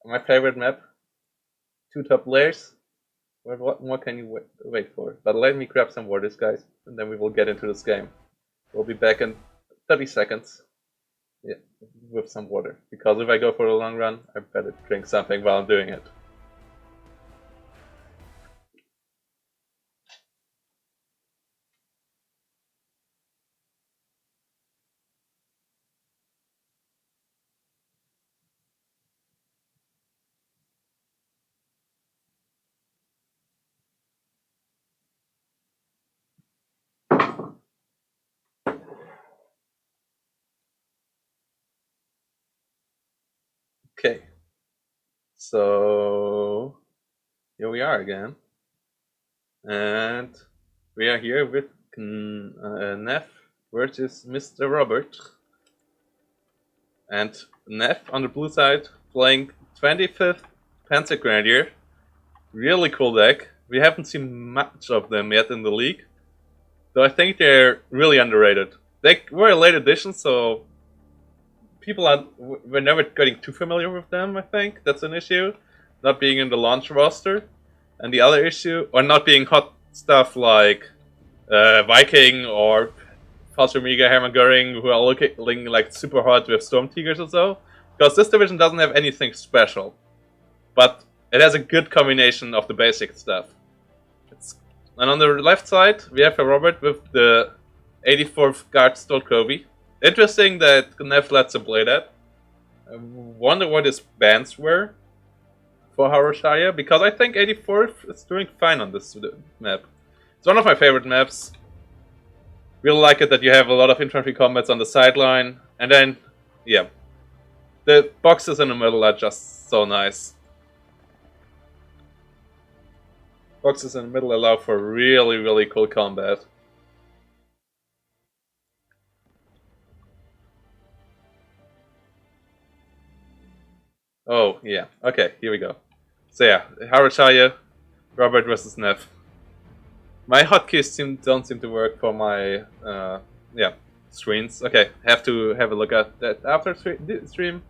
My favorite map. 2 top layers. What more can you wait for? But let me grab some waters, guys, and then we will get into this game. We'll be back in 30 seconds. Yeah, with some water. Because if I go for the long run, I better drink something while I'm doing it. Okay. So here we are again. And we are here with Gnef versus Mr. Robert. And Gnef on the blue side playing 25th Panzer Grenadier. Really cool deck. We haven't seen much of them yet in the league. Though I think they're really underrated. They were a late edition, so we're never getting too familiar with them, I think. That's an issue. Not being in the launch roster. And the other issue, or not being hot stuff like Viking or Falschermiga, Hermann Göring, who are looking like super hot with Storm Tigers or so. Because this division doesn't have anything special. But it has a good combination of the basic stuff. And on the left side, we have a Robert with the 84th Guard Stolkovi. Interesting that Gnef lets him play that. I wonder what his bans were for Haroshaya, because I think 84th is doing fine on this map. It's one of my favorite maps. Really like it that you have a lot of infantry combats on the sideline, and then, yeah, the boxes in the middle are just so nice. Boxes in the middle allow for really, really cool combat. Oh, yeah. Okay, here we go. So yeah, Haroshaya, Robert versus Gnef. My hotkeys don't seem to work for my screens. Okay, have to have a look at that after stream,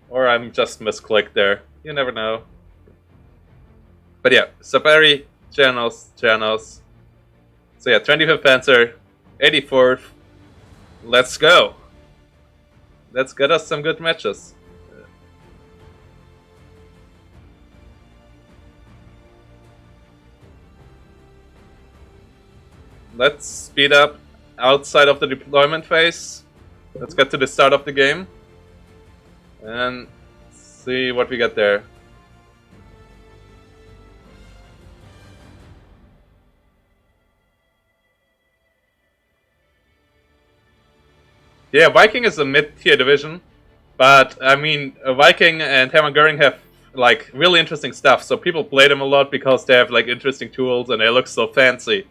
or I'm just misclicked there. You never know. But yeah, Safari channels. So yeah, 25th Panzer, 84th. Let's go. Let's get us some good matches. Let's speed up outside of the deployment phase. Let's get to the start of the game and see what we get there. Yeah, Viking is a mid-tier division, but I mean, Viking and Hermann Göring have like really interesting stuff, so people play them a lot because they have like interesting tools and they look so fancy.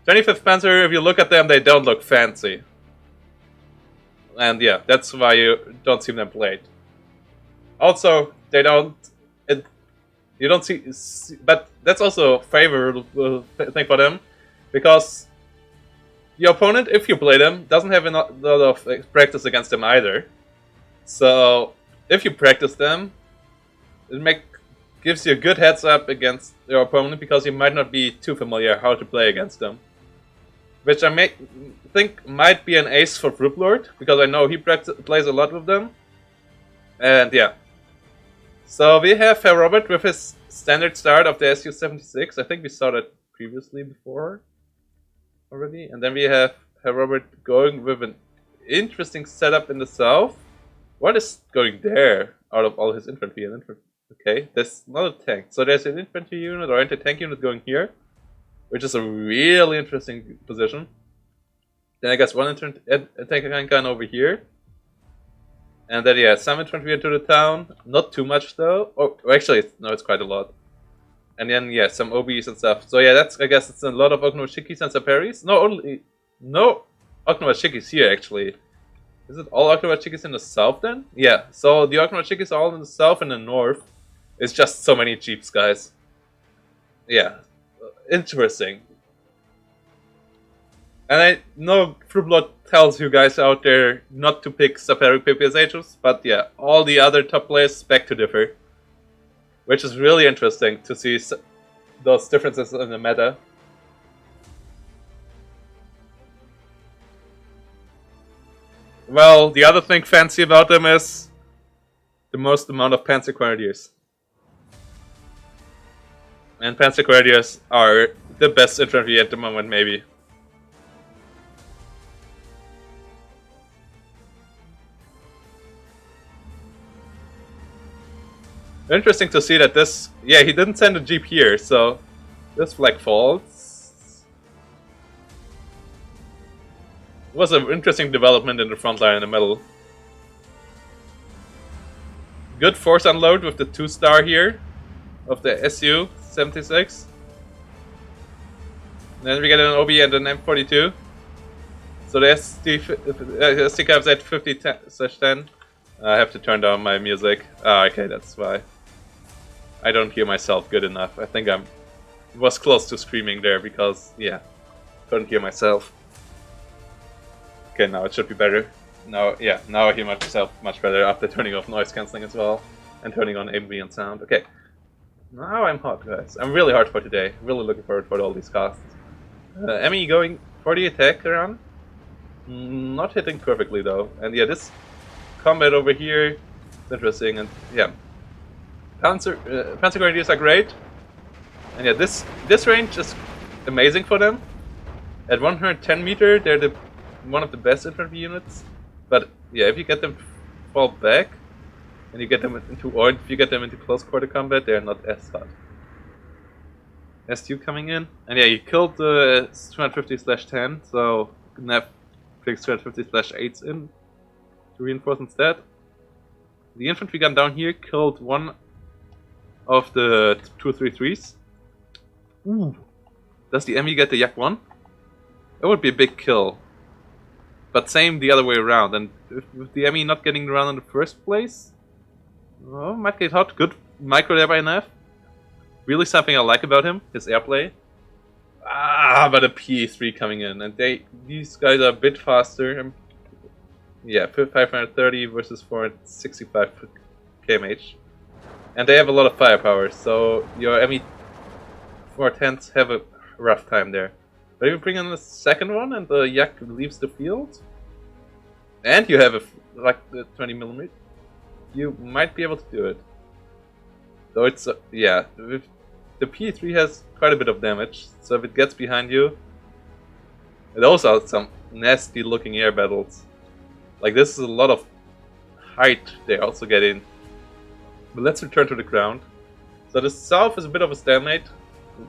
25th Panzer, if you look at them, they don't look fancy. And yeah, that's why you don't see them played. Also, they don't... you don't see... But that's also a favorable thing for them, because your opponent, if you play them, doesn't have a lot of practice against them either. So, if you practice them, it gives you a good heads up against your opponent, because you might not be too familiar how to play against them. Which I think might be an ace for Fruitlord, because I know he plays a lot with them. And yeah. So we have Herr Robert with his standard start of the Su-76. I think we saw that previously before already. And then we have Herr Robert going with an interesting setup in the south. What is going there out of all his infantry? Okay, there's not a tank. So there's an infantry unit or anti-tank unit going here, which is a really interesting position. Then I guess one anti-tank gun over here. And then yeah, some infantry into the town. Not too much though. Oh, actually, no, it's quite a lot. And then yeah, some OBs and stuff. So yeah, I guess it's a lot of Ognoshikis and Saparis. No Ognoshikis here actually. Is it all Ognoshikis in the south then? Yeah, so the Ognoshikis are all in the south and the north. It's just so many jeeps, guys. Yeah, interesting. And I know True Blood tells you guys out there not to pick Saperic PPSHs, but yeah, all the other top players beg to differ. Which is really interesting to see those differences in the meta. Well, the other thing fancy about them is the most amount of Panzer Grenadiers. And Panzer Grenadiers are the best infantry at the moment, maybe. Interesting to see that this... Yeah, he didn't send a jeep here, so this flag falls. It was an interesting development in the front line in the middle. Good force unload with the 2-star here of the Su-76. Then we get an OB and an M42. So the ST comes at 50/10. I have to turn down my music. Ah, okay, that's why. I don't hear myself good enough. I think I was close to screaming there because, yeah, couldn't hear myself. Okay, now it should be better. Now, yeah, now I hear myself much better after turning off noise cancelling as well and turning on ambient sound. Okay, now I'm hot, guys. I'm really hard for today. Really looking forward for all these casts. Emmy going for the attack around. Not hitting perfectly though. And yeah, this combat over here is interesting. And yeah, Panzer Grenadiers are great. And yeah, this range is amazing for them. At 110 meter, they're one of the best infantry units. But yeah, if you get them to fall back, and you get them into, or if you get them into close quarter combat, they're not as hot. S2 coming in, and yeah, he killed the 250/10, so Gnef picks 250/8s in to reinforce instead. The infantry gun down here killed one of the 233s. Ooh. Does the ME get the Yak 1? That would be a big kill. But same the other way around, and with the ME not getting the run in the first place, well, might get hot. Good micro there by Gnef. Really something I like about him, his airplay. Ah, but a P3 coming in, and these guys are a bit faster. Yeah, 530 versus 465 kmh. And they have a lot of firepower, so your ME 410s have a rough time there. But if you bring in the second one and the Yak leaves the field, and you have like the 20mm, you might be able to do it. So it's, yeah, the P3 has quite a bit of damage, so if it gets behind you, those are some nasty looking air battles. Like, this is a lot of height they also get in. But let's return to the ground. So the south is a bit of a stalemate.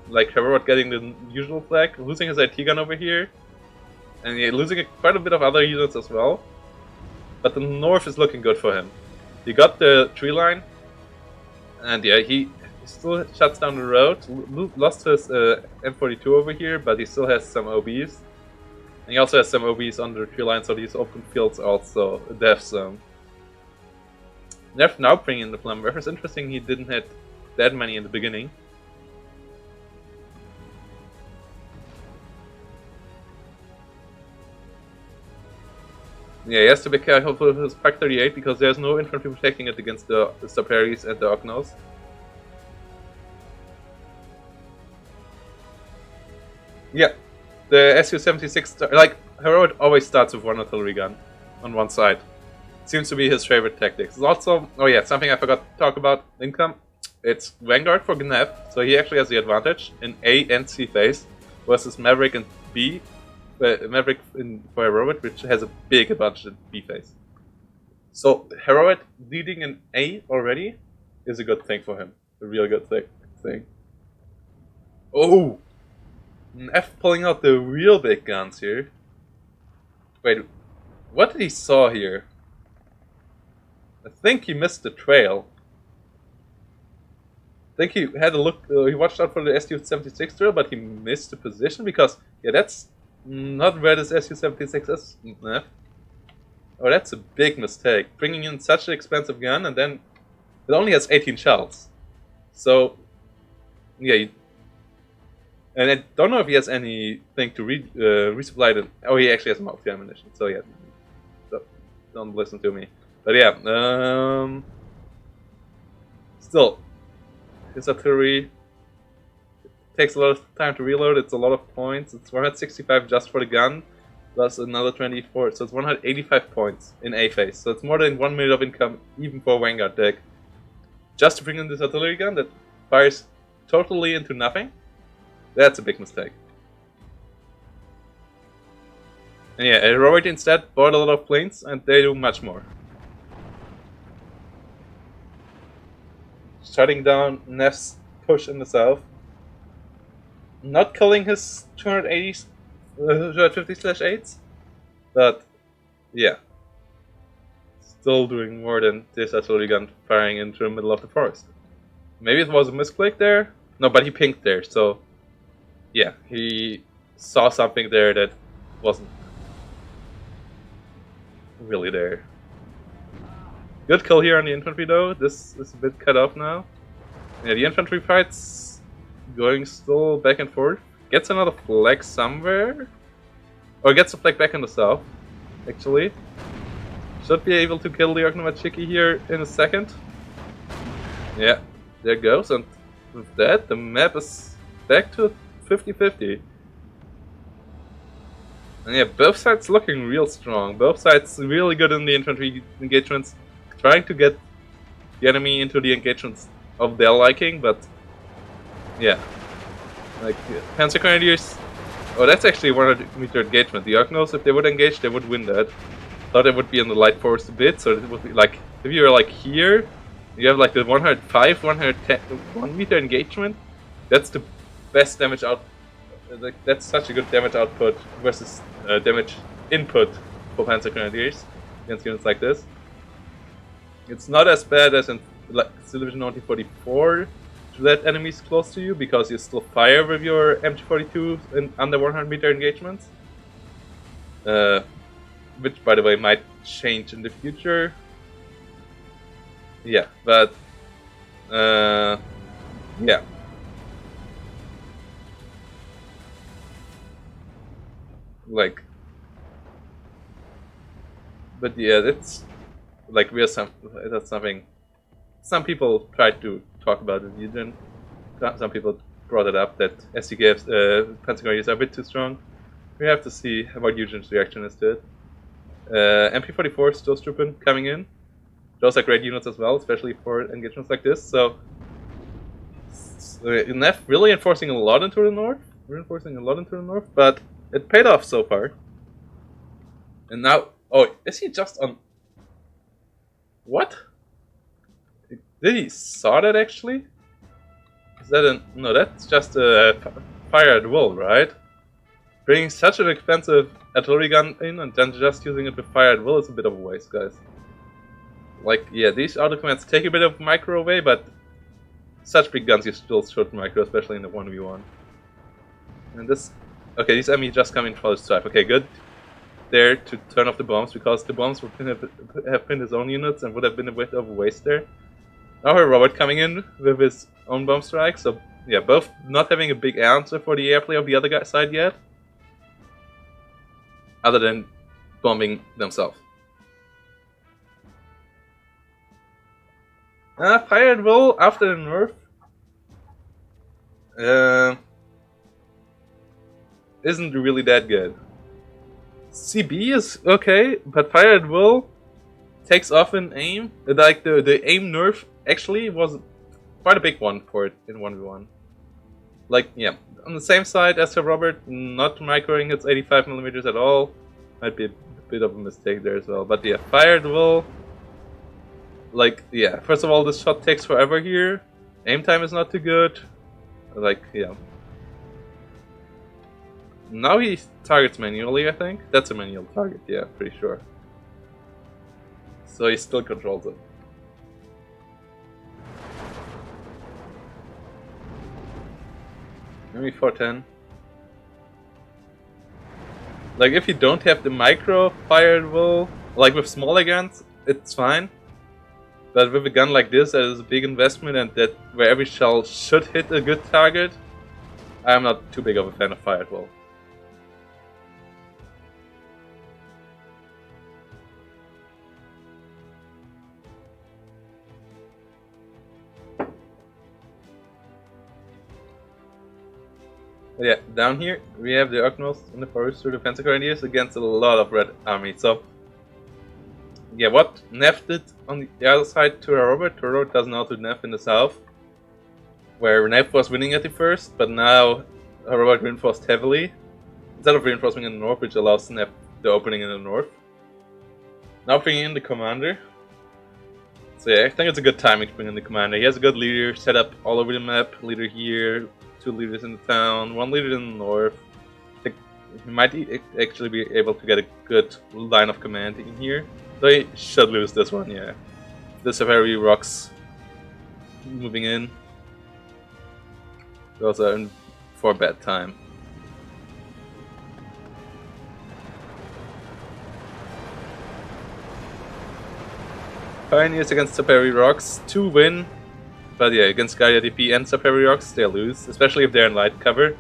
Like, Herr getting the usual flag, losing his IT gun over here, and yeah, losing quite a bit of other units as well. But the north is looking good for him. He got the tree line, and yeah, he still shuts down the road. Lost his M42 over here, but he still has some OBs. And he also has some OBs on the tree line, so these open fields are also a death zone. Gnef now bringing in the Flammenwerfer. It's interesting he didn't hit that many in the beginning. Yeah, he has to be careful with his Pack 38 because there's no infantry protecting it against the Saperis and the Ognos. Yeah, the Su-76, like, Herr always starts with one artillery gun on one side. Seems to be his favorite tactics. It's also, oh yeah, something I forgot to talk about, income. It's Vanguard for Gnef, so he actually has the advantage in A and C phase versus Maverick and B. Maverick for Heroic, which has a big advantage in B phase. So Heroic leading in A already is a good thing for him. A real good thing. Oh! Gnef pulling out the real big guns here. Wait, what did he saw here? I think he missed the trail. I think he had a look, he watched out for the Su-76 trail, but he missed the position because, yeah, that's not where this Su-76 is. Oh, that's a big mistake. Bringing in such an expensive gun and then it only has 18 shells. So, yeah, And I don't know if he has anything to resupply it. Oh, he actually has multi ammunition, so yeah. Don't listen to me. But yeah, still, his artillery takes a lot of time to reload. It's a lot of points. It's 165 just for the gun, plus another 24. So it's 185 points in A phase. So it's more than 1 minute of income, even for a Vanguard deck. Just to bring in this artillery gun that fires totally into nothing. That's a big mistake. And yeah, Heroic instead bought a lot of planes, and they do much more. Shutting down Gnef's push in the south. Not killing his 280s, 250/8s, but yeah. Still doing more than this artillery gun firing into the middle of the forest. Maybe it was a misclick there? No, but he pinged there, so yeah, he saw something there that wasn't really there. Good kill here on the infantry though. This is a bit cut off now. Yeah, the infantry fight's going still back and forth. Gets another flag somewhere. Or gets a flag back in the south, actually. Should be able to kill the Ognomachiki here in a second. Yeah, there goes. And with that, the map is back to 50-50. And yeah, both sides looking real strong. Both sides really good in the infantry engagements. Trying to get the enemy into the engagements of their liking, but yeah. Like, Panzer Grenadiers... Oh, that's actually a 100-meter engagement. The Ognos, if they would engage, they would win that. Thought it would be in the light forest a bit, so it would be like... If you're like here, you have like the 105, 110, 1 meter engagement. That's the best damage out... Like, that's such a good damage output versus damage input for Panzer Grenadiers against units like this. It's not as bad as in like Division 1944 to let enemies close to you, because you still fire with your MG42 in under 100 meter engagements. Which, by the way, might change in the future. Yeah, but yeah. Like, but yeah, that's like that's something some people tried to talk about in Legion. Some people brought it up that SDKF's Panzer Grenadiers are a bit too strong. We have to see what Eugen's reaction is to it. MP44 Stoßtruppen coming in. Those are great units as well, especially for engagements like this. So Gnef really reinforcing a lot into the north, but it paid off so far. And now, oh, is he just on? What? Did he saw that actually? Is that a no? That's just a fire at will, right? Bringing such an expensive artillery gun in and then just using it with fire at will is a bit of a waste, guys. Like, yeah, these auto commands take a bit of micro away, but such big guns you still should micro, especially in the 1v1. And this, okay, these enemy just coming for the strife. Okay, good. There to turn off the bombs, because the bombs would have pinned his own units and would have been a bit of a waste there. Now her Robert coming in with his own bomb strike, so yeah, both not having a big answer for the airplay of the other side yet. Other than bombing themselves. Fire at will after the nerf isn't really that good. CB is okay, but fire at will takes off in aim. Like the aim nerf actually was quite a big one for it in 1v1. Like, yeah, on the same side as Sir Robert, not microing its 85mm at all. Might be a bit of a mistake there as well. But yeah, fire at will. Like, yeah, first of all, this shot takes forever here. Aim time is not too good. Like, yeah. Now he targets manually, I think. That's a manual target, yeah, pretty sure. So he still controls it. Maybe 410. Like, if you don't have the micro fire at will, like with smaller guns, it's fine. But with a gun like this, that is a big investment, and that where every shell should hit a good target, I'm not too big of a fan of fire at all. Yeah, down here we have the Gnef and the Forester defensive grenadiers against a lot of red army. So yeah, what Gnef did on the other side to Robert does now to Gnef in the south, where Gnef was winning at the first, but now Robert reinforced heavily instead of reinforcing in the north, which allows Gnef the opening in the north. Now bringing in the commander. So yeah, I think it's a good timing to bring in the commander. He has a good leader set up all over the map. Leader here, 2 leaders in the town, 1 leader in the north. I think he might actually be able to get a good line of command in here. So he should lose this one, yeah. The Safari rocks moving in. Those are in for a bad time. Pioneers against Safari rocks, 2 win. But yeah, against Gaia DP and Safari rocks, they lose, especially if they're in light cover.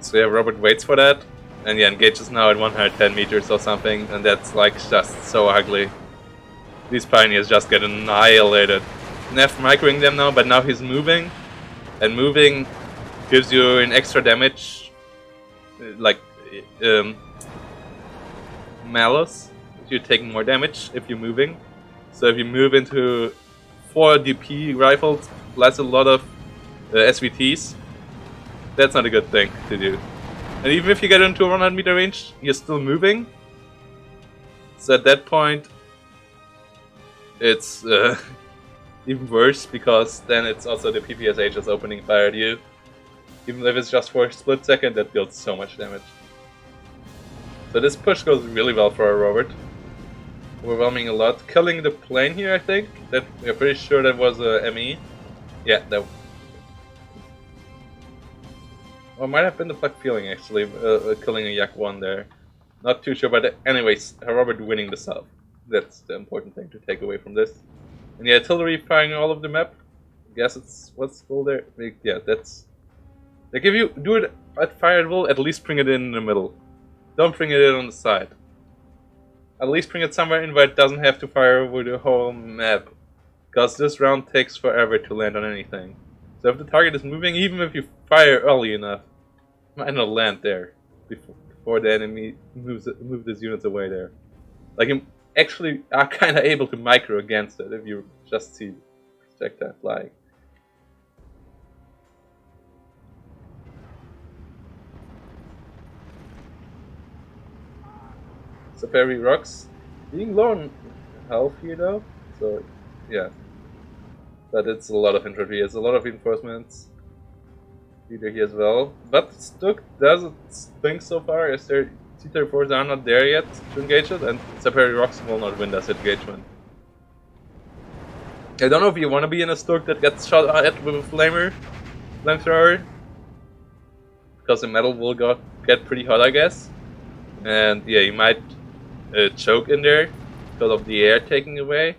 So yeah, Robert waits for that. And yeah, engages now at 110 meters or something, and that's like just so ugly. These pioneers just get annihilated. Gnef microing them now, but now he's moving. And moving gives you an extra damage, like malus. You're taking more damage if you're moving. So if you move into 4 DP rifles plus a lot of SVTs, that's not a good thing to do. And even if you get into a 100 meter range, you're still moving. So at that point, it's even worse, because then it's also the PPSH is opening fire at you. Even if it's just for a split second, that deals so much damage. So this push goes really well for Robert. Overwhelming a lot. Killing the plane here, I think. That we're pretty sure that was a ME. Yeah, that. Or might have been the Black Feeling actually, killing a Yak 1 there. Not too sure, but anyways, Robert winning the south. That's the important thing to take away from this. And the artillery firing all over the map. I guess it's what's cool there. Yeah, that's. Like if you do it at fire at will, at least bring it in the middle. Don't bring it in on the side. At least bring it somewhere in where it doesn't have to fire over the whole map. Because this round takes forever to land on anything. So if the target is moving, even if you fire early enough, it might not land there before the enemy moves his units away there. Like you actually are kind of able to micro against it if you just see projectile flying. Safari rocks being low on health here though, so yeah. But it's a lot of infantry, it's a lot of reinforcements. Leader here as well. But Stuk doesn't think so far, as their T-34s are not there yet to engage it, and Safari rocks will not win this engagement. I don't know if you want to be in a Stuk that gets shot at with a flamethrower, because the metal will get pretty hot, I guess. And yeah, you might choke in there because of the air taking away.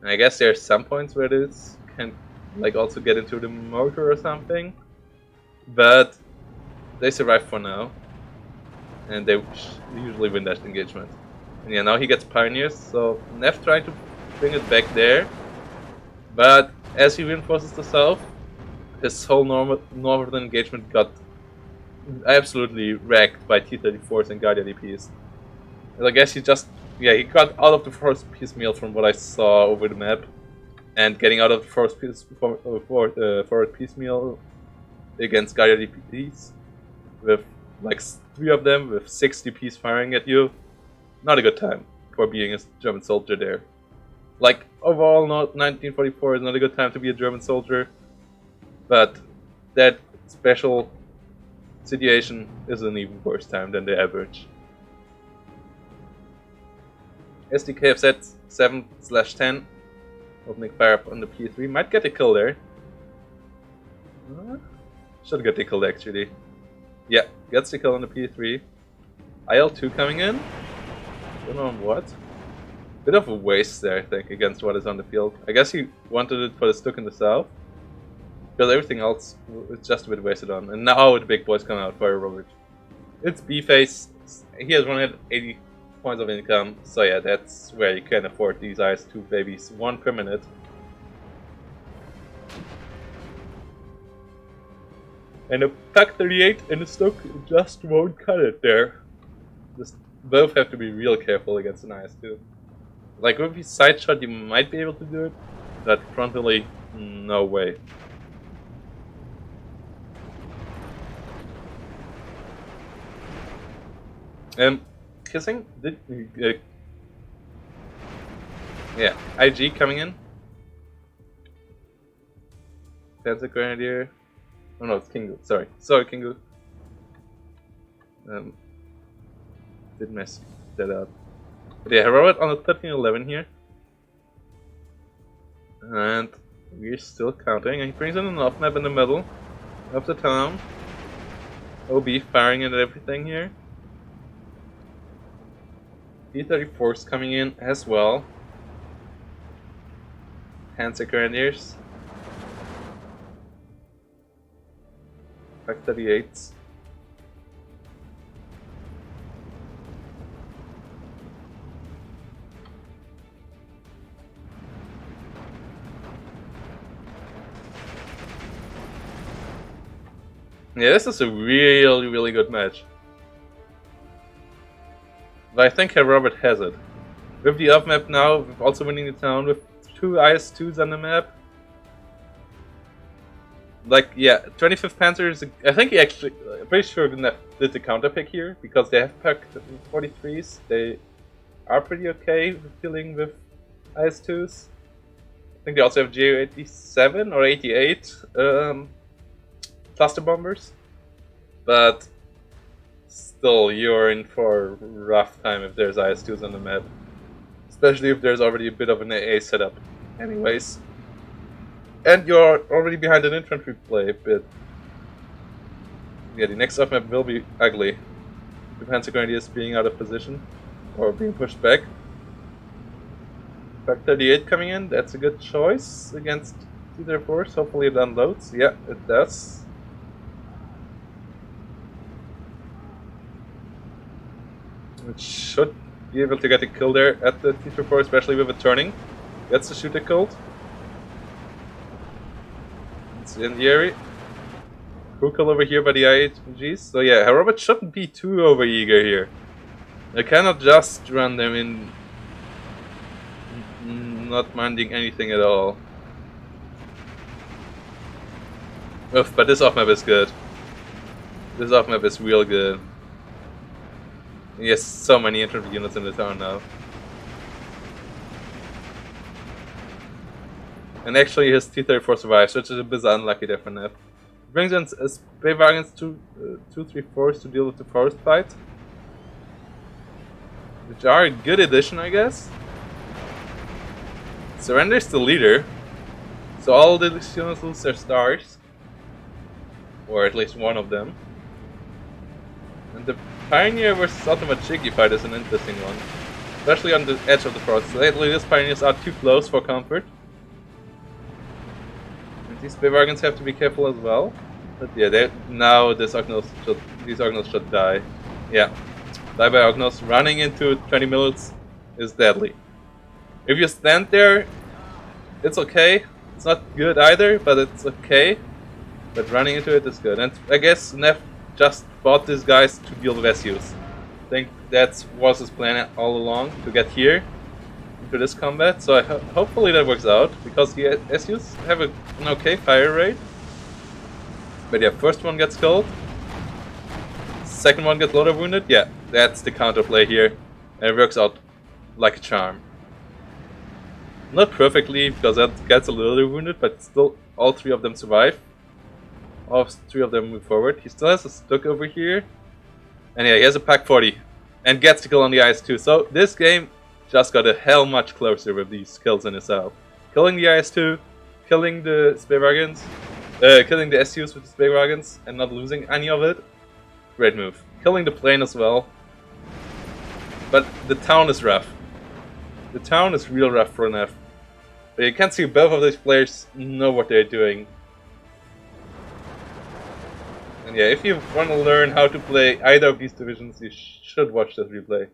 And I guess there's some points where this can like also get into the motor or something. But they survive for now. And they usually win that engagement. And yeah, now he gets pioneers, so Gnef trying to bring it back there. But as he reinforces the south, his whole northern engagement got absolutely wrecked by T-34s and Guardia DPs. And I guess he got out of the first piecemeal from what I saw over the map, and getting out of the first forward piecemeal against Guardia DPs with like 3 of them with 6 DPs firing at you. Not a good time for being a German soldier there. Like overall, 1944 is not a good time to be a German soldier, but that special situation is an even worse time than the average. SDKFZ 7/10 opening fire up on the P3 might get a kill there. Should get the kill actually. Yeah, gets the kill on the P3. IL-2 coming in. Don't know on what. Bit of a waste there, I think, against what is on the field. I guess he wanted it for the Stuk in the south. Because everything else is just a bit wasted on. And now the big boys come out for Robert. It's B-Face. He has 180 points of income. So yeah, that's where you can afford these IS-2 babies. 1 per minute. And a Pack 38 and a Stock just won't cut it there. Just both have to be real careful against an IS-2. Like with his side shot you might be able to do it, but frontally, no way. Kissing? Yeah, IG coming in. That's a Grenadier. Oh no, it's Kingu. Sorry, Kingu. Did mess that up. But yeah, Robert on the 13-11 here. And we're still counting. And he brings in an off map in the middle of the town. OB firing at everything here. T-34 is coming in as well. Panzer Grenadiers. Pack 38s. Yeah, this is a really good match. But I think Herr Robert has it. With the off map now, with also winning the town, with 2 IS-2s on the map. Like, yeah, 25th Panzer is... I think he actually... I'm pretty sure Gnef did the counter pick here, because they have Pack 43s. They are pretty okay with dealing with IS-2s. I think they also have Ju-87 or 88 cluster bombers. But still, you're in for a rough time if there's IS-2s on the map. Especially if there's already a bit of an AA setup. Anyways. And you're already behind an infantry play a bit. Yeah, the next off map will be ugly. The Panzer Grenadiers being out of position. Or being pushed back. Pack 38 coming in, that's a good choice against T-34. Hopefully it unloads. Yeah, it does. It should be able to get a kill there at the T-34, especially with it turning. Gets the shooter killed. It's incendiary. Crew kill over here by the IAGs. So yeah, Herr Robert shouldn't be too overeager here. I cannot just run them in, not minding anything at all. Oof, but this off map is good. This off map is real good. He has so many infantry units in the town now. And actually his T-34 survives, which is a bit unlucky there for Gnef. Brings in Spaywagens 234s to deal with the forest fight. Which are a good addition, I guess. Surrenders the leader. So all the units lose their stars. Or at least one of them. And the Pioneer vs Automachiki fight is an interesting one. Especially on the edge of the forest. Lately these Pioneers are too close for comfort. And these Spaywagens have to be careful as well. But yeah, now these Ognos should die. Yeah. Die by Ognos. Running into 20 minutes is deadly. If you stand there, it's okay. It's not good either, but it's okay. But running into it is good. And I guess Gnef just bought these guys to deal with SUs. I think that was his plan all along, to get here into this combat. So hopefully that works out, because the SUs have an okay fire rate. But yeah, first one gets killed. Second one gets loader wounded. Yeah, that's the counterplay here. And it works out like a charm. Not perfectly, because that gets a loader wounded, but still all 3 of them survive. All 3 of them move forward. He still has a Stuck over here. And yeah, he has a Pack 40. And gets the kill on the IS-2. So this game just got a hell much closer with these kills in itself. Killing the IS-2, killing the Spaywagens, killing the SUs with the Spaywagens, and not losing any of it. Great move. Killing the plane as well. But the town is rough. The town is real rough for Gnef. But you can see both of these players know what they're doing. And yeah, if you want to learn how to play either of these divisions, you should watch this replay.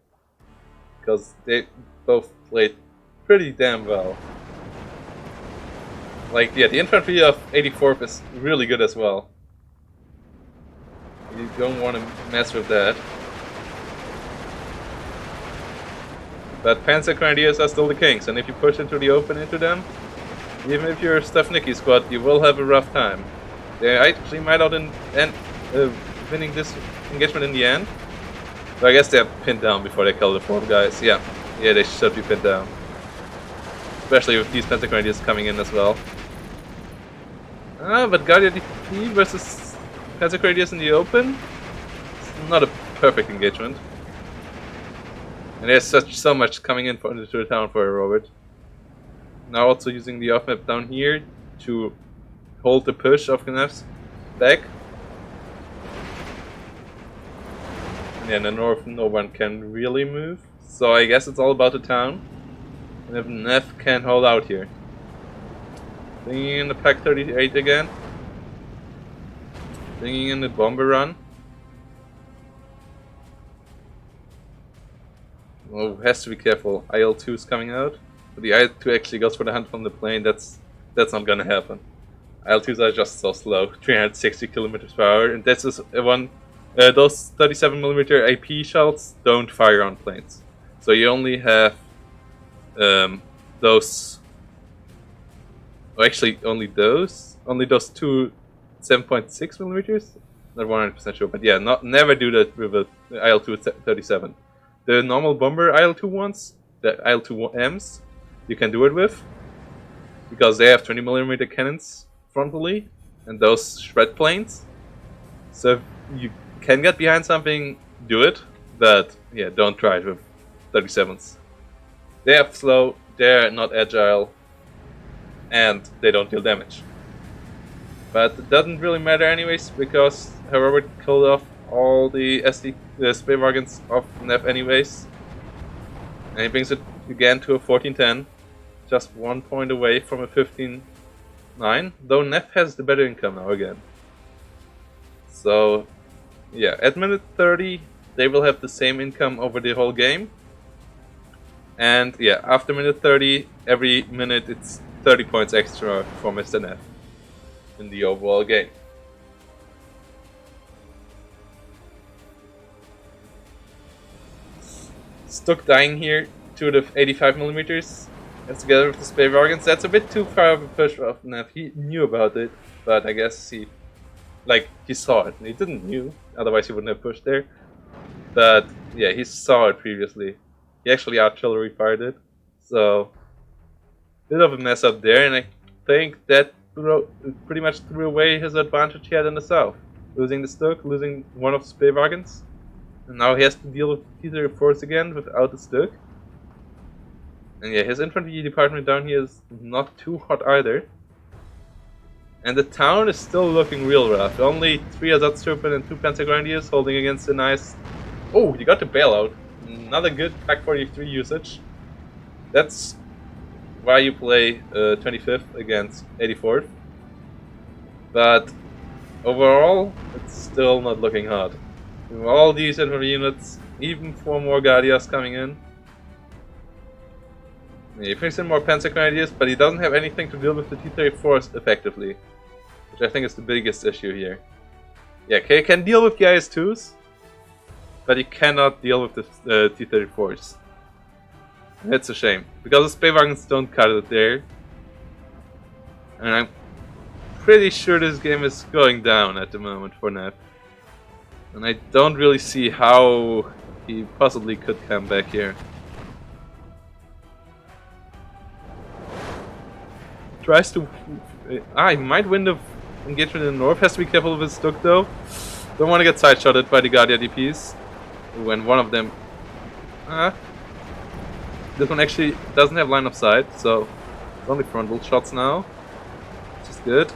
Because they both played pretty damn well. Like, yeah, the infantry of 84th is really good as well. You don't want to mess with that. But Panzer Grenadiers are still the kings, and if you push into the open into them, even if you're a Stefnicki squad, you will have a rough time. They actually might not end winning this engagement in the end. But I guess they're pinned down before they kill the 4 guys. Yeah, they should be pinned down. Especially with these Panzer Grenadiers coming in as well. But Guardia DP versus Panzer Grenadiers in the open? It's not a perfect engagement. And there's so much coming in into the town for Robert. Now also using the off-map down here to hold the push of Gnef's back. And in the north no one can really move. So I guess it's all about the town. And if Gnef can hold out here. Bringing in the Pack 38 again. Bringing in the bomber run. Oh, has to be careful. IL-2 is coming out. But the IL-2 actually goes for the hunt from the plane. That's not gonna happen. IL-2s are just so slow. 360 kilometers per hour. And this is one. Those 37mm AP shells don't fire on planes. So you only have those. Oh, actually, only those two 7.6mm. Not 100% sure, but yeah, never do that with a IL-2 37. The normal bomber IL-2 ones, the IL-2Ms, you can do it with, because they have 20mm cannons frontally, and those shred planes. So if you can get behind something, do it, but yeah, don't try it with 37s. They are slow, they're not agile, and they don't deal damage. But it doesn't really matter anyways, because Herr Robert killed off all the spray wagons of Gnef anyways. And he brings it again to a 14-10, just 1 point away from a 15-9, though Gnef has the better income now again. So yeah, at minute 30 they will have the same income over the whole game. And yeah, after minute 30, every minute it's 30 points extra for Mr. Gnef in the overall game. Stuck dying here to the 85mm as together with the spray wagons. That's a bit too far of a push of Gnef. He knew about it, but I guess he saw it. He didn't knew, otherwise he wouldn't have pushed there. But yeah, he saw it previously. He actually artillery fired it, so bit of a mess up there, and I think that pretty much threw away his advantage he had in the south. Losing the Stuck, losing one of the spray wagons, and now he has to deal with T-34s again without the Stuck. And yeah, his infantry department down here is not too hot either. And the town is still looking real rough. Only 3 Ersatztruppen and 2 Panzer Grenadiers holding against a nice... Oh, you got the bailout. Another good Pack 43 usage. That's why you play 25th against 84th. But overall, it's still not looking hot. With all these infantry units, even 4 more Guardias coming in. He brings in more Panzer Grenadiers, but he doesn't have anything to deal with the T-34s effectively. Which I think is the biggest issue here. Yeah, he can deal with the IS-2s, but he cannot deal with the T-34s. It's a shame, because the spray wagons don't cut it there. And I'm pretty sure this game is going down at the moment for Gnef. And I don't really see how he possibly could come back here. Tries to... he might win the engagement in the north. Has to be careful with his Stuck though. Don't want to get side-shotted by the Guardia DPs. When one of them... this one actually doesn't have line of sight, so it's only frontal shots now. Which is good.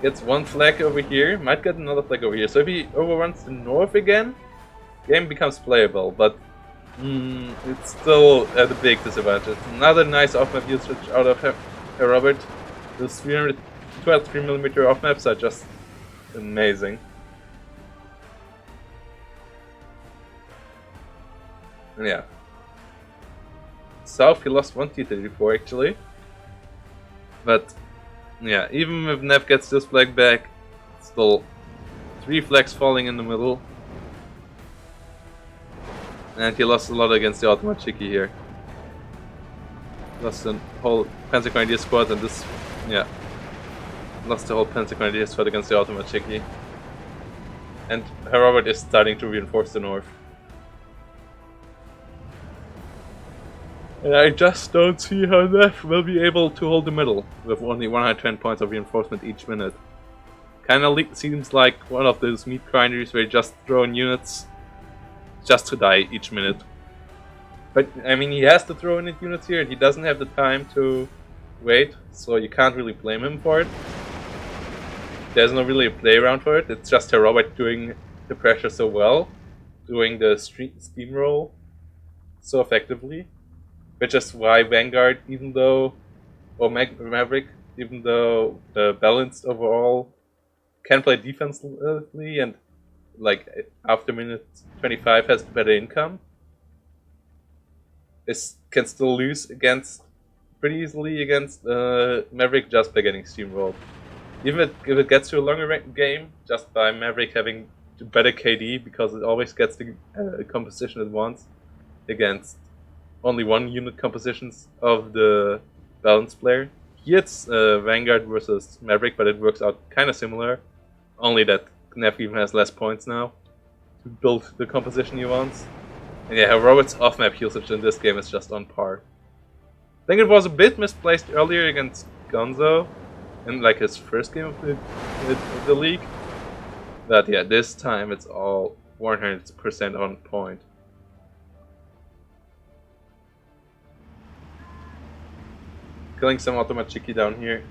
Gets 1 flag over here, might get another flag over here. So if he overruns the north again, game becomes playable, but it's still at a big disadvantage. Another nice off-map usage out of Herr Robert. Those 312mm off maps are just amazing. And yeah. South, he lost one T-34 actually. But yeah, even if Gnef gets this flag back, still 3 flags falling in the middle. And he lost a lot against the Ultimate Chicky here. Lost the whole Panzer squad and this, yeah. Lost the whole Panzer squad against the Ultimate Chicky. And Herr is starting to reinforce the north. And I just don't see how Gnef will be able to hold the middle with only 110 points of reinforcement each minute. Kinda seems like one of those meat grinders where you just throw in units just to die each minute. But I mean, he has to throw in units here and he doesn't have the time to wait, so you can't really blame him for it. There's no really a play around for it, it's just Herr doing the pressure so well, doing the steamroll so effectively. Which is why Vanguard, even though, or Maverick, even though balanced overall, can play defensively and like after minute 25 has better income, can still lose pretty easily against Maverick just by getting steamrolled. Even if it gets to a longer game, just by Maverick having better KD because it always gets the composition at once against only one unit compositions of the balanced player. Here it's Vanguard versus Maverick, but it works out kind of similar. Only that Gnef even has less points now to build the composition he wants. And yeah, Robert's off-map usage in this game is just on par. I think it was a bit misplaced earlier against Gonzo in like his first game of the league. But yeah, this time it's all 100% on point. Killing some Automat Chicky down here.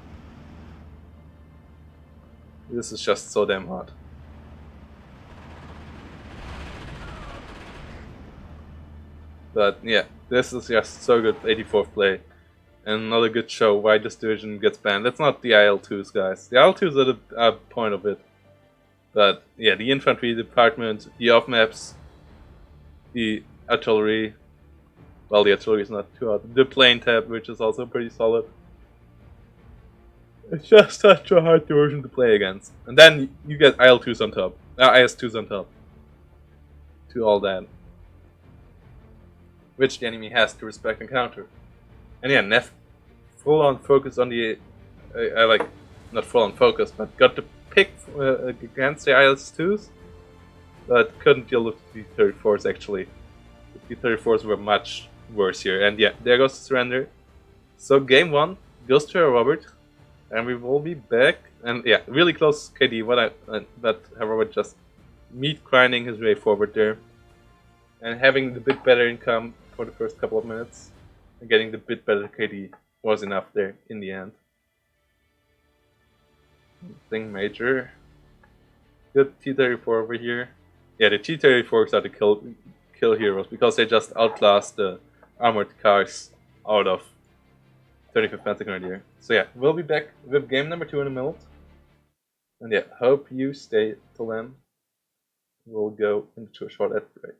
This is just so damn hot. But yeah, this is just so good 84th play. And another good show why this division gets banned. That's not the IL-2s, guys. The IL-2s are the point of it. But yeah, the infantry department, the off-maps, the artillery. Well, the artillery is not too hot. The plane tab, which is also pretty solid. It's just such a hard division to play against. And then you get IL-2s on top. IS-2s on top. To all that. Which the enemy has to respect and counter. And yeah, Gnef full on focus on the... not full on focus, but got the pick against the IS-2s. But couldn't deal with the T-34s actually. The T-34s were much worse here. And yeah, there goes the surrender. So game 1 goes to Robert. And we will be back. And yeah, really close KD. But Robert just meat grinding his way forward there. And having the bit better income for the first couple of minutes. And getting the bit better KD was enough there in the end. Thing major. Good T-34 over here. Yeah, the T-34s are the kill heroes because they just outclass the armored cars out of 35th Panzer Grenadier. So yeah, we'll be back with game number 2 in a minute. And yeah, hope you stay till then. We'll go into a short ad break.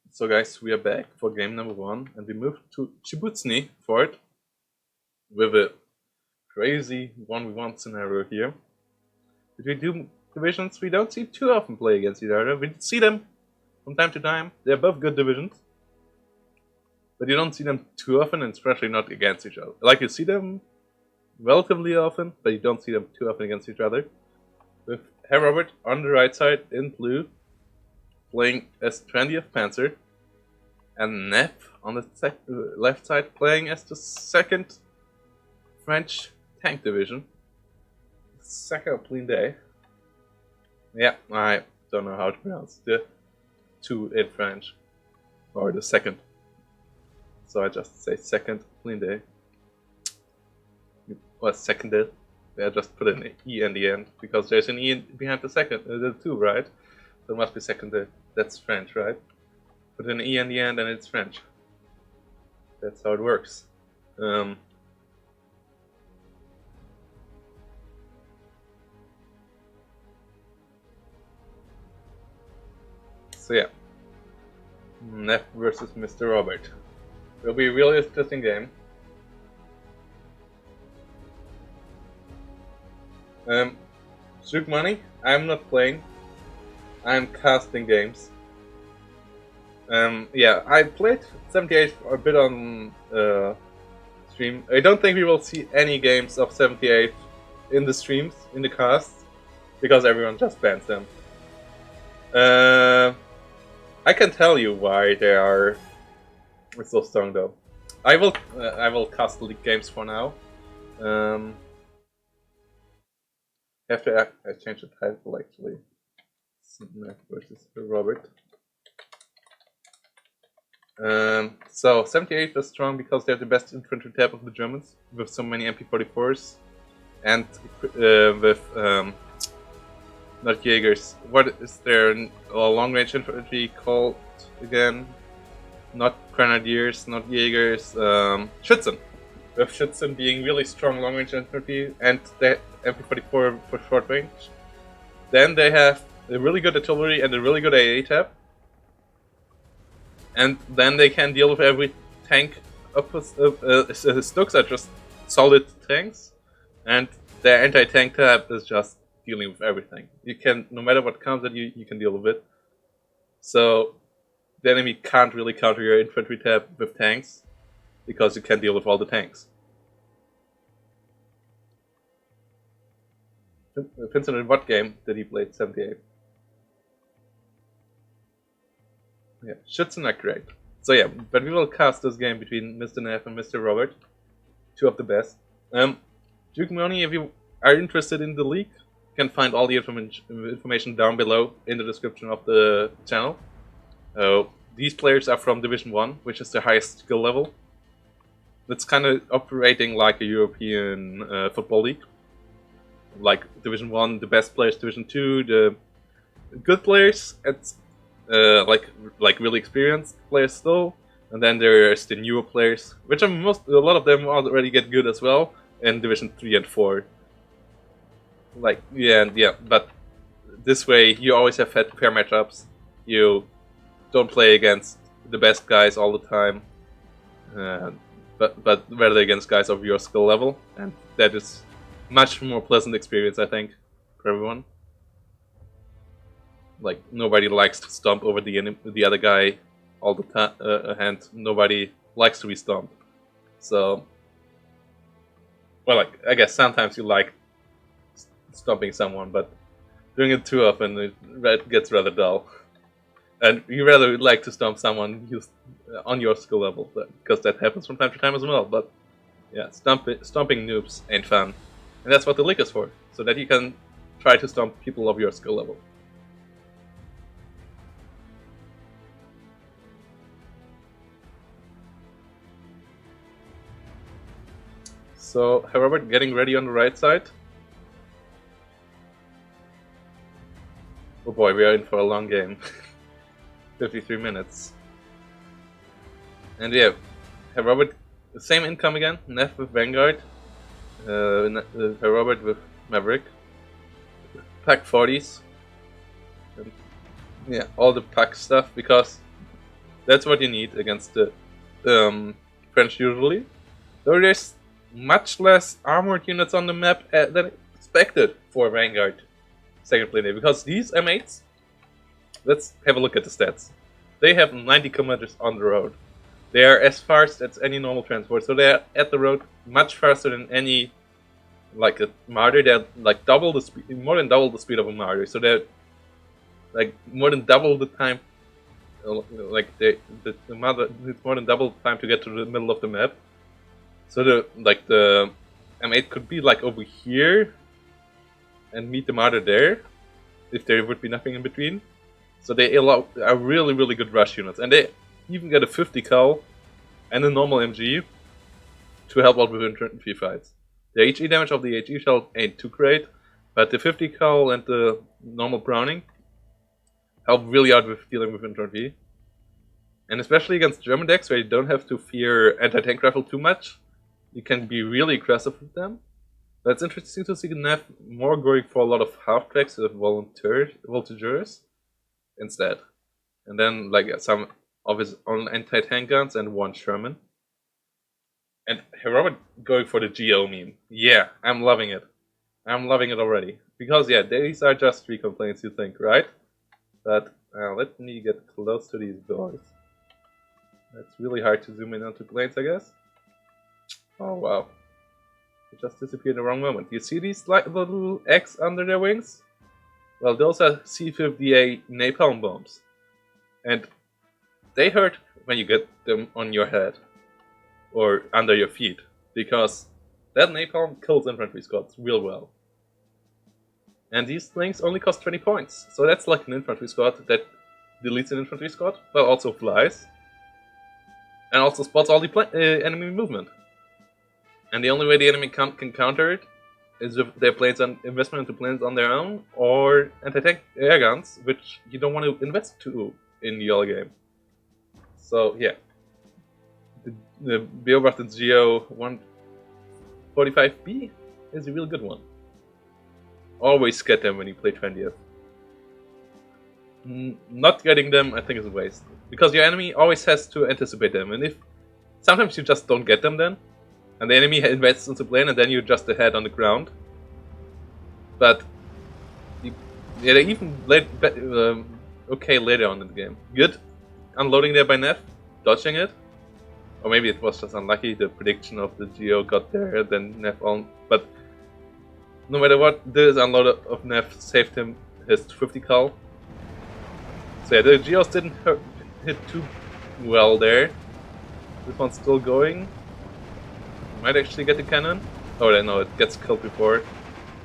So guys, we are back for game number 1, and we moved to Chibutsny for it, with a crazy 1v1 scenario here. Between two divisions we don't see too often play against each other. We see them from time to time. They're both good divisions, but you don't see them too often, and especially not against each other. Like, you see them relatively often, but you don't see them too often against each other. With Herr Robert on the right side in blue, playing as 20th Panzer, and Gnef on the left side playing as the 2nd French tank division. Second clean day. Yeah, I don't know how to pronounce the 2 in French, or the 2nd. So I just say 2nd clean day. Or 2nd. I just put an E in the end, because there's an E behind the 2nd, the 2, right? So it must be 2nd. That's French, right? Put an E in the end and it's French. That's how it works. So yeah, Gnef versus Mr. Robert. Will be a really interesting game. Shoot money, I'm not playing. I'm casting games. Yeah, I played 78 a bit on stream. I don't think we will see any games of 78 in the streams, in the casts, because everyone just bans them. I can tell you why they are so strong, though. I will cast the league games for now. Have to I change the title actually. Gnef versus Robert. So 78 is strong because they have the best infantry tab of the Germans, with so many MP44s, and with not Jaegers. What is their long range infantry called again? Not Grenadiers, not Jaegers, Schützen. With Schützen being really strong long range infantry and the MP44 for short range. Then they have a really good artillery and a really good AA tab. And then they can deal with every tank. Stooks are just solid tanks, and their anti-tank tab is just dealing with everything. You can, no matter what comes at you, you can deal with it. So the enemy can't really counter your infantry tab with tanks, because you can deal with all the tanks. Vincent, in what game did he play 78? Yeah, Schützen are great. So yeah, but we will cast this game between Mr. Gnef and Mr. Robert, 2 of the best. Duke Money, if you are interested in the league, you can find all the information down below in the description of the channel. These players are from Division 1, which is the highest skill level. It's kind of operating like a European football league. Like Division 1, the best players, Division 2, the good players, it's like really experienced players still, and then there's the newer players, which are a lot of them already get good as well in Division 3 and 4. Like, yeah, but this way you always have fair matchups. You don't play against the best guys all the time, but rather against guys of your skill level, and that is much more pleasant experience, I think, for everyone. Like, nobody likes to stomp over the other guy all the time, and nobody likes to be stomped. So, well, like, I guess sometimes you like stomping someone, but doing it too often it gets rather dull. And you rather like to stomp someone who's on your skill level, because that happens from time to time as well. But yeah, stomping noobs ain't fun. And that's what the league is for, so that you can try to stomp people of your skill level. So, Herr Robert getting ready on the right side. Oh boy, we are in for a long game. 53 minutes. And yeah, Herr Robert, the same income again. Gnef with Vanguard. Herr Robert with Maverick. Pack 40s. And yeah, all the pack stuff, because That's what you need against the French usually. Though there's much less armored units on the map than expected for Vanguard second plane, because these M8s, let's have a look at the stats. They have 90 kilometers on the road. They are as fast as any normal transport, so they're at the road much faster than any, like a Marder. They're like double the speed, more than double the speed of a Marder. So they're like more than double the time. Like the Marder needs more than double the time to get to the middle of the map. So the M8 could be like over here and meet the Marder there, if there would be nothing in between. So they are really, really good rush units, and they even get a 50 cal and a normal MG to help out with infantry fights. The HE damage of the HE shell ain't too great, but the 50 cal and the normal Browning help really out with dealing with infantry. And especially against German decks, where you don't have to fear anti-tank rifle too much, you can be really aggressive with them. But it's interesting to see Gnef more going for a lot of half-tracks with voltigeurs instead. And then like some of his own anti-tank guns and one Sherman. And Herr going for the Geo meme. Yeah, I'm loving it. I'm loving it already. Because yeah, these are just 3 complaints, you think, right? But let me get close to these boys. It's really hard to zoom in onto planes, I guess. Oh wow. It just disappeared in the wrong moment. You see these little X under their wings? Well, those are C-50A napalm bombs. And they hurt when you get them on your head. Or under your feet. Because that napalm kills infantry squads real well. And these things only cost 20 points. So that's like an infantry squad that deletes an infantry squad, but also flies. And also spots all the enemy movement. And the only way the enemy can counter it is if their planes and investment into planes on their own, or anti-tank air guns, which you don't want to invest to in the early game. So yeah, the Beobacht Geo 145B is a real good one. Always get them when you play 20th. Not getting them, I think, is a waste, because your enemy always has to anticipate them, and if sometimes you just don't get them then. And the enemy invests into plane, and then you're just ahead on the ground. But yeah, they even okay later on in the game. Good unloading there by Gnef, dodging it, or maybe it was just unlucky. The prediction of the Geo got there, then Gnef on. But no matter what, this unload of Gnef saved him his 50 cal. So yeah, the Geos didn't hit too well there. This one's still going. Might actually get the cannon. Oh no, it gets killed before.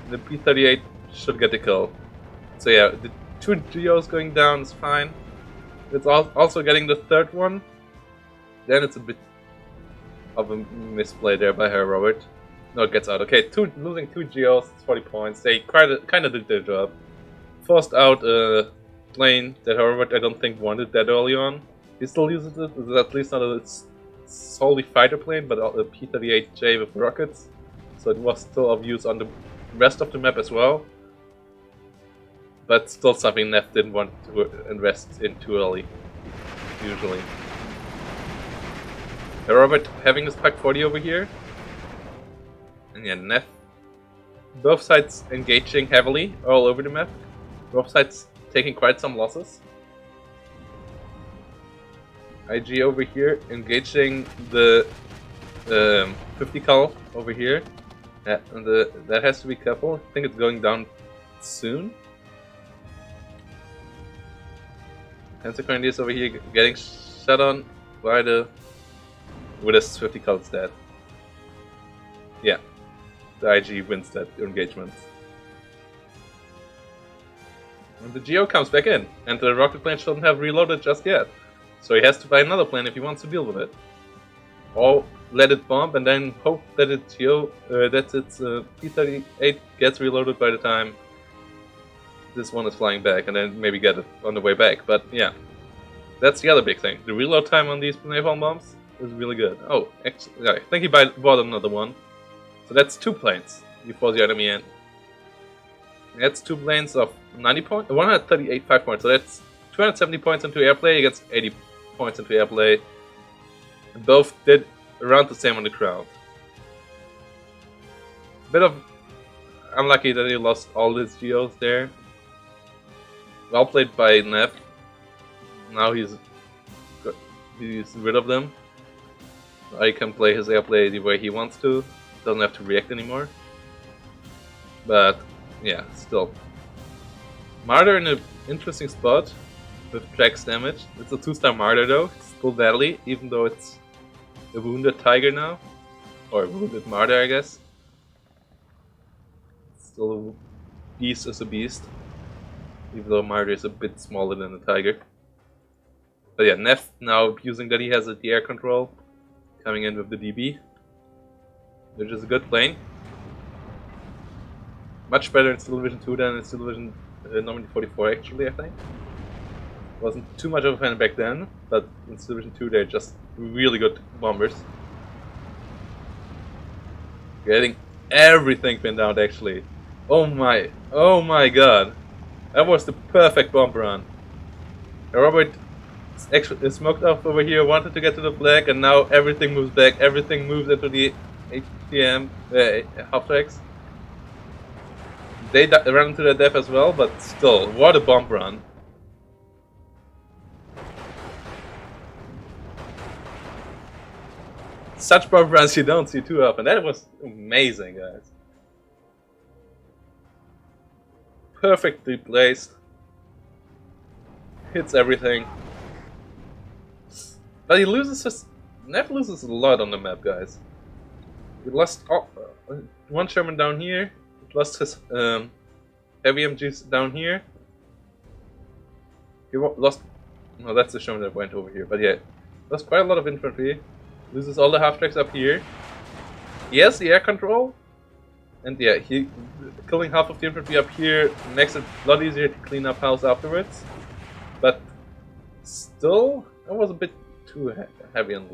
The P-38 should get the kill. So yeah, the 2 Geos going down is fine. It's also getting the 3rd one. Then it's a bit of a misplay there by Herr. No, it gets out. Okay, losing 2 Geos, it's 40 points. They kind of did their job. Forced out a plane that Herr I don't think wanted that early on. He still uses it. It's at least not a solely fighter plane, but a P-38J with rockets, so it was still of use on the rest of the map as well, but still something Gnef didn't want to invest in too early, usually. Robert having his Pack 40 over here, and yeah, Gnef, both sides engaging heavily all over the map, both sides taking quite some losses. IG over here, engaging the 50 cal over here. Yeah, and that has to be careful. I think it's going down soon. Consequently, over here getting shot on by with his 50 cal instead. Yeah, the IG wins that engagement. And the Geo comes back in, and the rocket plane shouldn't have reloaded just yet. So he has to buy another plane if he wants to deal with it. Or let it bomb and then hope that its P-38 gets reloaded by the time this one is flying back, and then maybe get it on the way back. But yeah, that's the other big thing. The reload time on these napalm bombs is really good. Oh, actually, yeah, I think he bought another one. So that's 2 planes you force your enemy in. That's 2 planes of 90 points, 138 5 points. So that's 270 points into airplay against 80 points into airplay. And both did around the same on the ground. Bit of unlucky that he lost all his geos there. Well played by Gnef. Now he's rid of them. I can play his airplay the way he wants to. Doesn't have to react anymore. But yeah, still. Martyr in an interesting spot with Jack's damage. It's a 2-star Martyr though. It's still deadly, even though it's a wounded Tiger now. Or a wounded Martyr, I guess. Still a beast is a beast. Even though Martyr is a bit smaller than a Tiger. But yeah, Gnef now using that he has the air control. Coming in with the DB. Which is a good plane. Much better in Steel Division 2 than in Steel Division Normandy 44 actually, I think. Wasn't too much of a fan back then, but in Steel Division 2 they're just really good bombers. Getting everything pinned out actually. Oh my god. That was the perfect bomb run. Robert actually smoked off over here, wanted to get to the flag, and now everything moves back, everything moves into the HTM half tracks. They ran into their death as well, but still, what a bomb run. Such bomb runs you don't see too often. That was amazing, guys. Perfectly placed. Hits everything. But he loses his... Gnef loses a lot on the map, guys. He lost one Sherman down here. He lost his heavy MGs down here. He lost... No, that's the Sherman that went over here. But yeah, lost quite a lot of infantry. Loses all the half-tracks up here. He has the air control. And yeah, killing half of the infantry up here makes it a lot easier to clean up house afterwards. But still, that was a bit too heavy on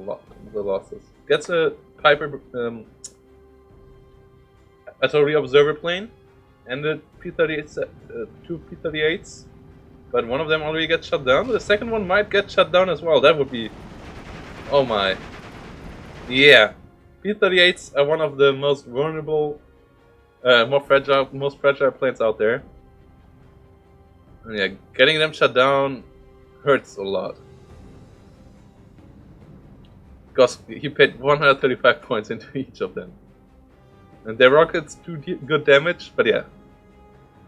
the losses. Gets a Piper artillery observer plane and the P-38s, two P-38s, but one of them already gets shot down. The second one might get shot down as well. That would be, oh my, yeah. P-38s are one of the most vulnerable, most fragile planes out there. And yeah, getting them shut down hurts a lot. Because he paid 135 points into each of them. And their rockets do good damage, but yeah.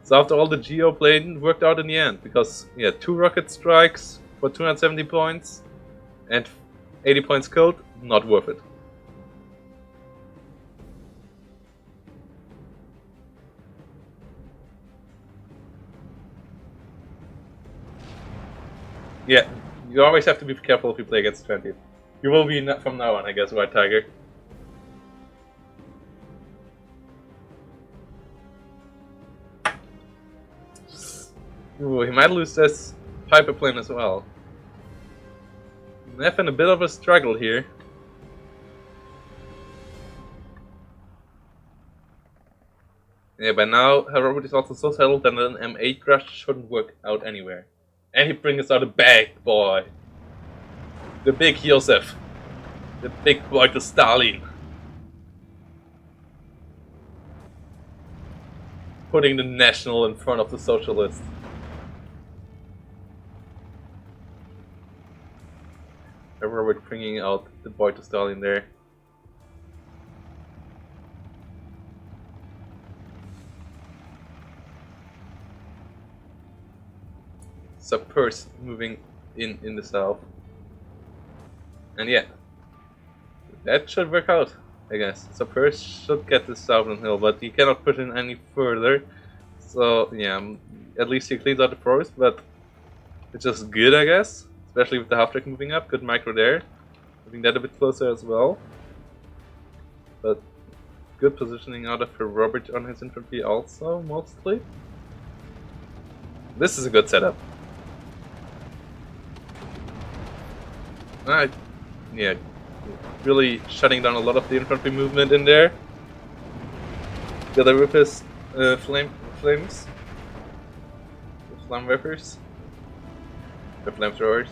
So after all the Geo plane worked out in the end. Because, yeah, 2 rocket strikes for 270 points and 80 points killed, not worth it. Yeah, you always have to be careful if you play against 20. You will be from now on, I guess, White Tiger. Ooh, he might lose this Piper plane as well. Gnef in a bit of a struggle here. Yeah, by now, Herr Robert is also so settled that an M8 rush shouldn't work out anywhere. And he brings out a big boy. The big Josef. The big boy to Stalin. Putting the national in front of the socialist. Robert bringing out the boy to Stalin there. Subpers moving in the south. And yeah, that should work out, I guess. Subpers should get the southern hill, but he cannot push in any further. So yeah, at least he cleans out the forest, but it's just good, I guess. Especially with the half-track moving up, good micro there. Moving that a bit closer as well. But good positioning out of Robert on his infantry also, mostly. This is a good setup. Yeah, really shutting down a lot of the infantry movement in there. Together with his flames, the flame weapers, the flamethrowers.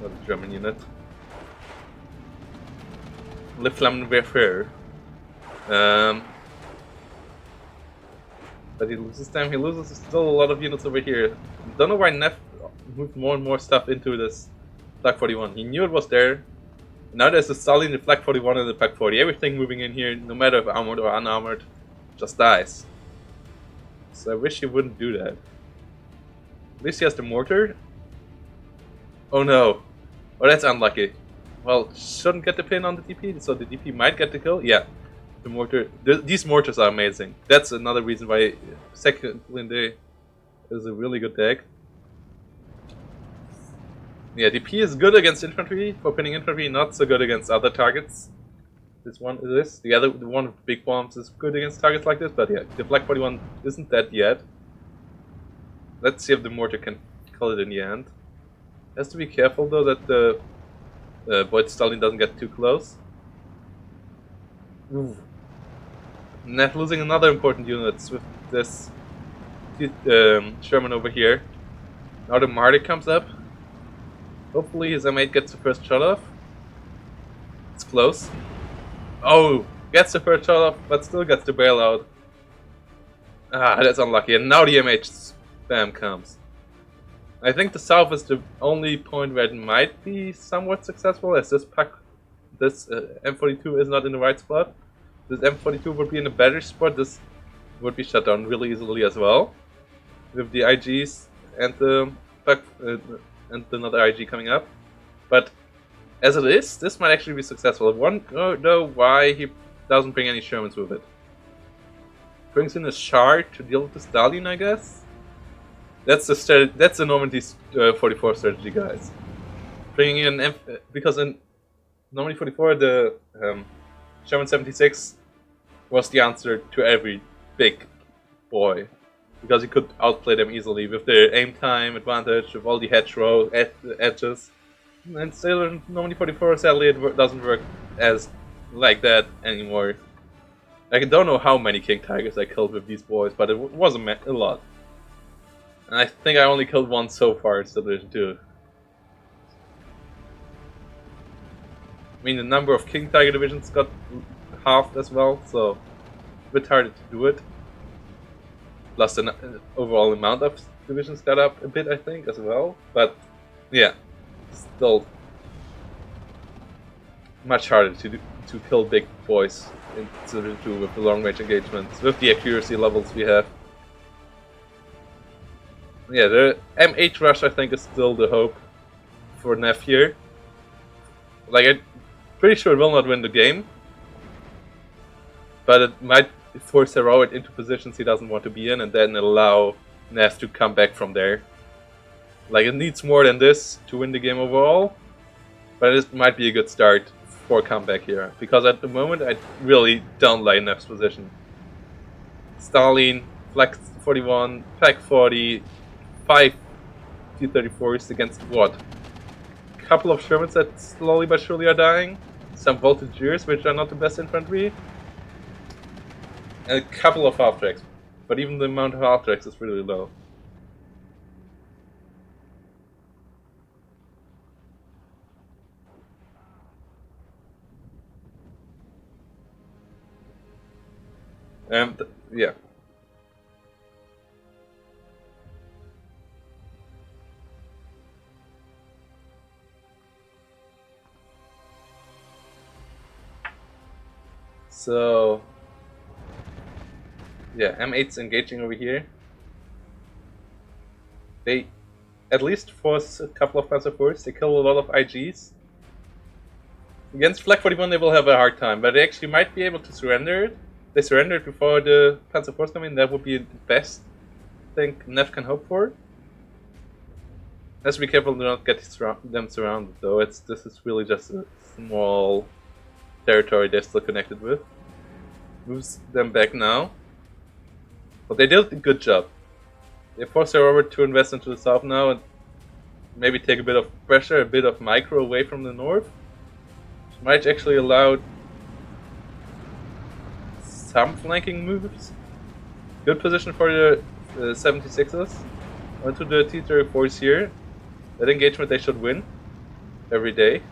not a German unit. Le Flammenwerfer. But he loses time. He loses still a lot of units over here. Don't know why Gnef moved more and more stuff into this Flak 41. He knew it was there. Now there's a Stalin, the Flak 41, and the Flak 40. Everything moving in here, no matter if armored or unarmored, just dies. So I wish he wouldn't do that. At least he has the mortar. Oh no. Oh, that's unlucky. Well, shouldn't get the pin on the DP, so the DP might get the kill. Yeah. The mortar, these mortars are amazing. That's another reason why Second Linde is a really good deck. Yeah, DP is good against infantry for pinning infantry, not so good against other targets. This one is this. The one with big bombs is good against targets like this, but yeah, the Flak 41 isn't that yet. Let's see if the mortar can kill it in the end. Has to be careful though that the Void Stalin doesn't get too close. Ooh. Gnef losing another important unit with this Sherman over here. Now the Martyr comes up. Hopefully his M8 gets the first shot off. It's close. Oh, gets the first shot off, but still gets the bailout. Ah, that's unlucky. And now the M8 spam comes. I think the south is the only point where it might be somewhat successful, as this M42 is not in the right spot. This M42 would be in a better spot. This would be shut down really easily as well, with the IGs and the and another IG coming up. But as it is, this might actually be successful. I don't know why he doesn't bring any Shermans with it. Brings in a Shard to deal with the Stalin, I guess. That's the Normandy 44 strategy, guys. Bringing in because in Normandy 44 the Sherman 76 was the answer to every big boy, because you could outplay them easily with their aim time advantage, with all the hedgerow edges. And still in Normandy 44, sadly, it doesn't work as like that anymore. I don't know how many King Tigers I killed with these boys, but it was a lot. And I think I only killed one so far in Division 2. I mean, the number of King Tiger divisions got halved as well, so a bit harder to do it. Plus the overall amount of divisions got up a bit, I think, as well. But yeah, still much harder to kill big boys in Division 2 with the long range engagements, with the accuracy levels we have. Yeah, the M8 rush I think is still the hope for Gnef here. Like, I'm pretty sure it will not win the game, but it might force Heroic into positions he doesn't want to be in, and then allow Gnef to come back from there. Like, it needs more than this to win the game overall, but it might be a good start for a comeback here, because at the moment I really don't like Gnef's position. Stalin, Flak 41, Pack 40, 5 T-34s against what? A couple of Shermans that slowly but surely are dying, some Voltigeurs which are not the best infantry, and a couple of half-tracks, but even the amount of half-tracks is really low. And yeah. So yeah, M8's engaging over here. They at least force a couple of Panzer IVs. They kill a lot of IGs. Against Flak 41 they will have a hard time, but they actually might be able to surrender it. They surrendered before the Panzer IVs come in. That would be the best thing Gnef can hope for. Has to be careful to not get them surrounded though. This is really just a small territory they're still connected with. Moves them back now. But they did a good job. They forced their Robert to invest into the south now and maybe take a bit of pressure, a bit of micro away from the north. Which might actually allow some flanking moves. Good position for the 76s. Onto the T-34s here. That engagement they should win. every day.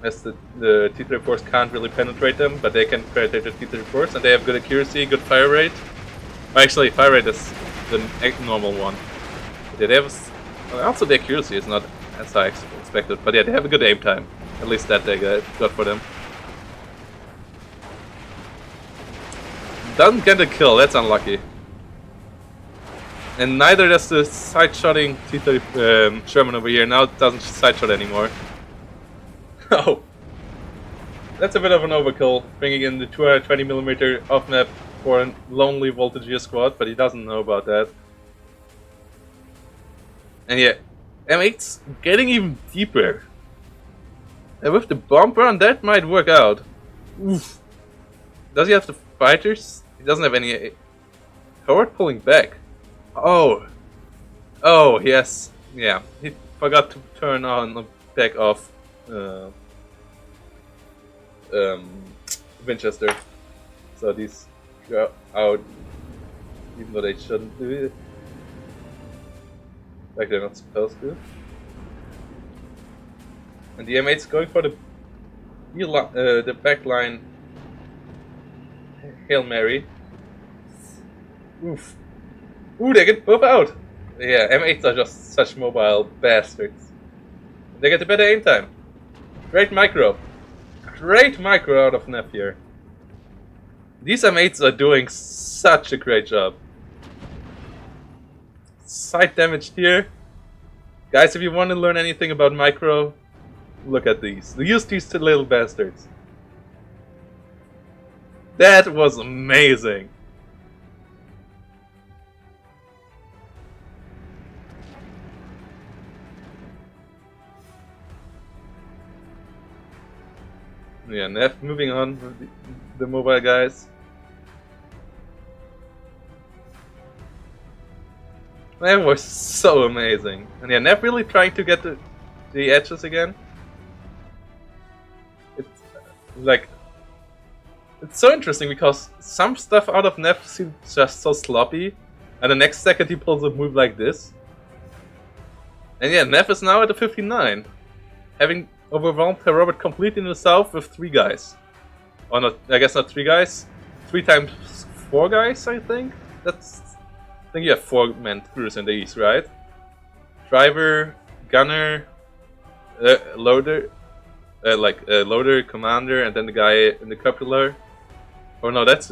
As the T-34s can't really penetrate them, but they can penetrate the T-34s, and they have good accuracy, good fire rate. Well, actually, fire rate is the normal one. But they have also the accuracy is not as I expected, but yeah, they have a good aim time. At least that they got for them. Doesn't get a kill, that's unlucky. And neither does the side-shotting T-30 Sherman over here. Now it doesn't side-shot anymore. Oh, that's a bit of an overkill, bringing in the 220mm off-map for a lonely Voltageer squad, but he doesn't know about that. And yeah, M8's getting even deeper. And with the bomb run, that might work out. Oof. Does he have the fighters? He doesn't have any. Howard pulling back. Oh. Oh, yes. Yeah, he forgot to turn on the back off Winchester. So these go out, even though they shouldn't do it. Like they're not supposed to. And the M8's going for the back line Hail Mary. Oof. Ooh, they get both out! Yeah, M8s are just such mobile bastards. They get a better aim time. Great micro. Great micro out of Gnef here. These M8s are doing such a great job. Side damage here. Guys, if you want to learn anything about micro, look at these. Use these two little bastards. That was amazing. Yeah, Gnef moving on with the mobile guys. That was so amazing. And yeah, Gnef really trying to get the edges again. It's like, it's so interesting because some stuff out of Gnef seems just so sloppy, and the next second he pulls a move like this. And yeah, Gnef is now at a 59, having overwhelmed Herr Robert completely in the south with 3 guys. Or not, I guess not 3 guys. 3 times 4 guys, I think. I think you have 4-man crews in the east, right? Driver, gunner, loader, loader, commander, and then the guy in the cupola. Oh no, it's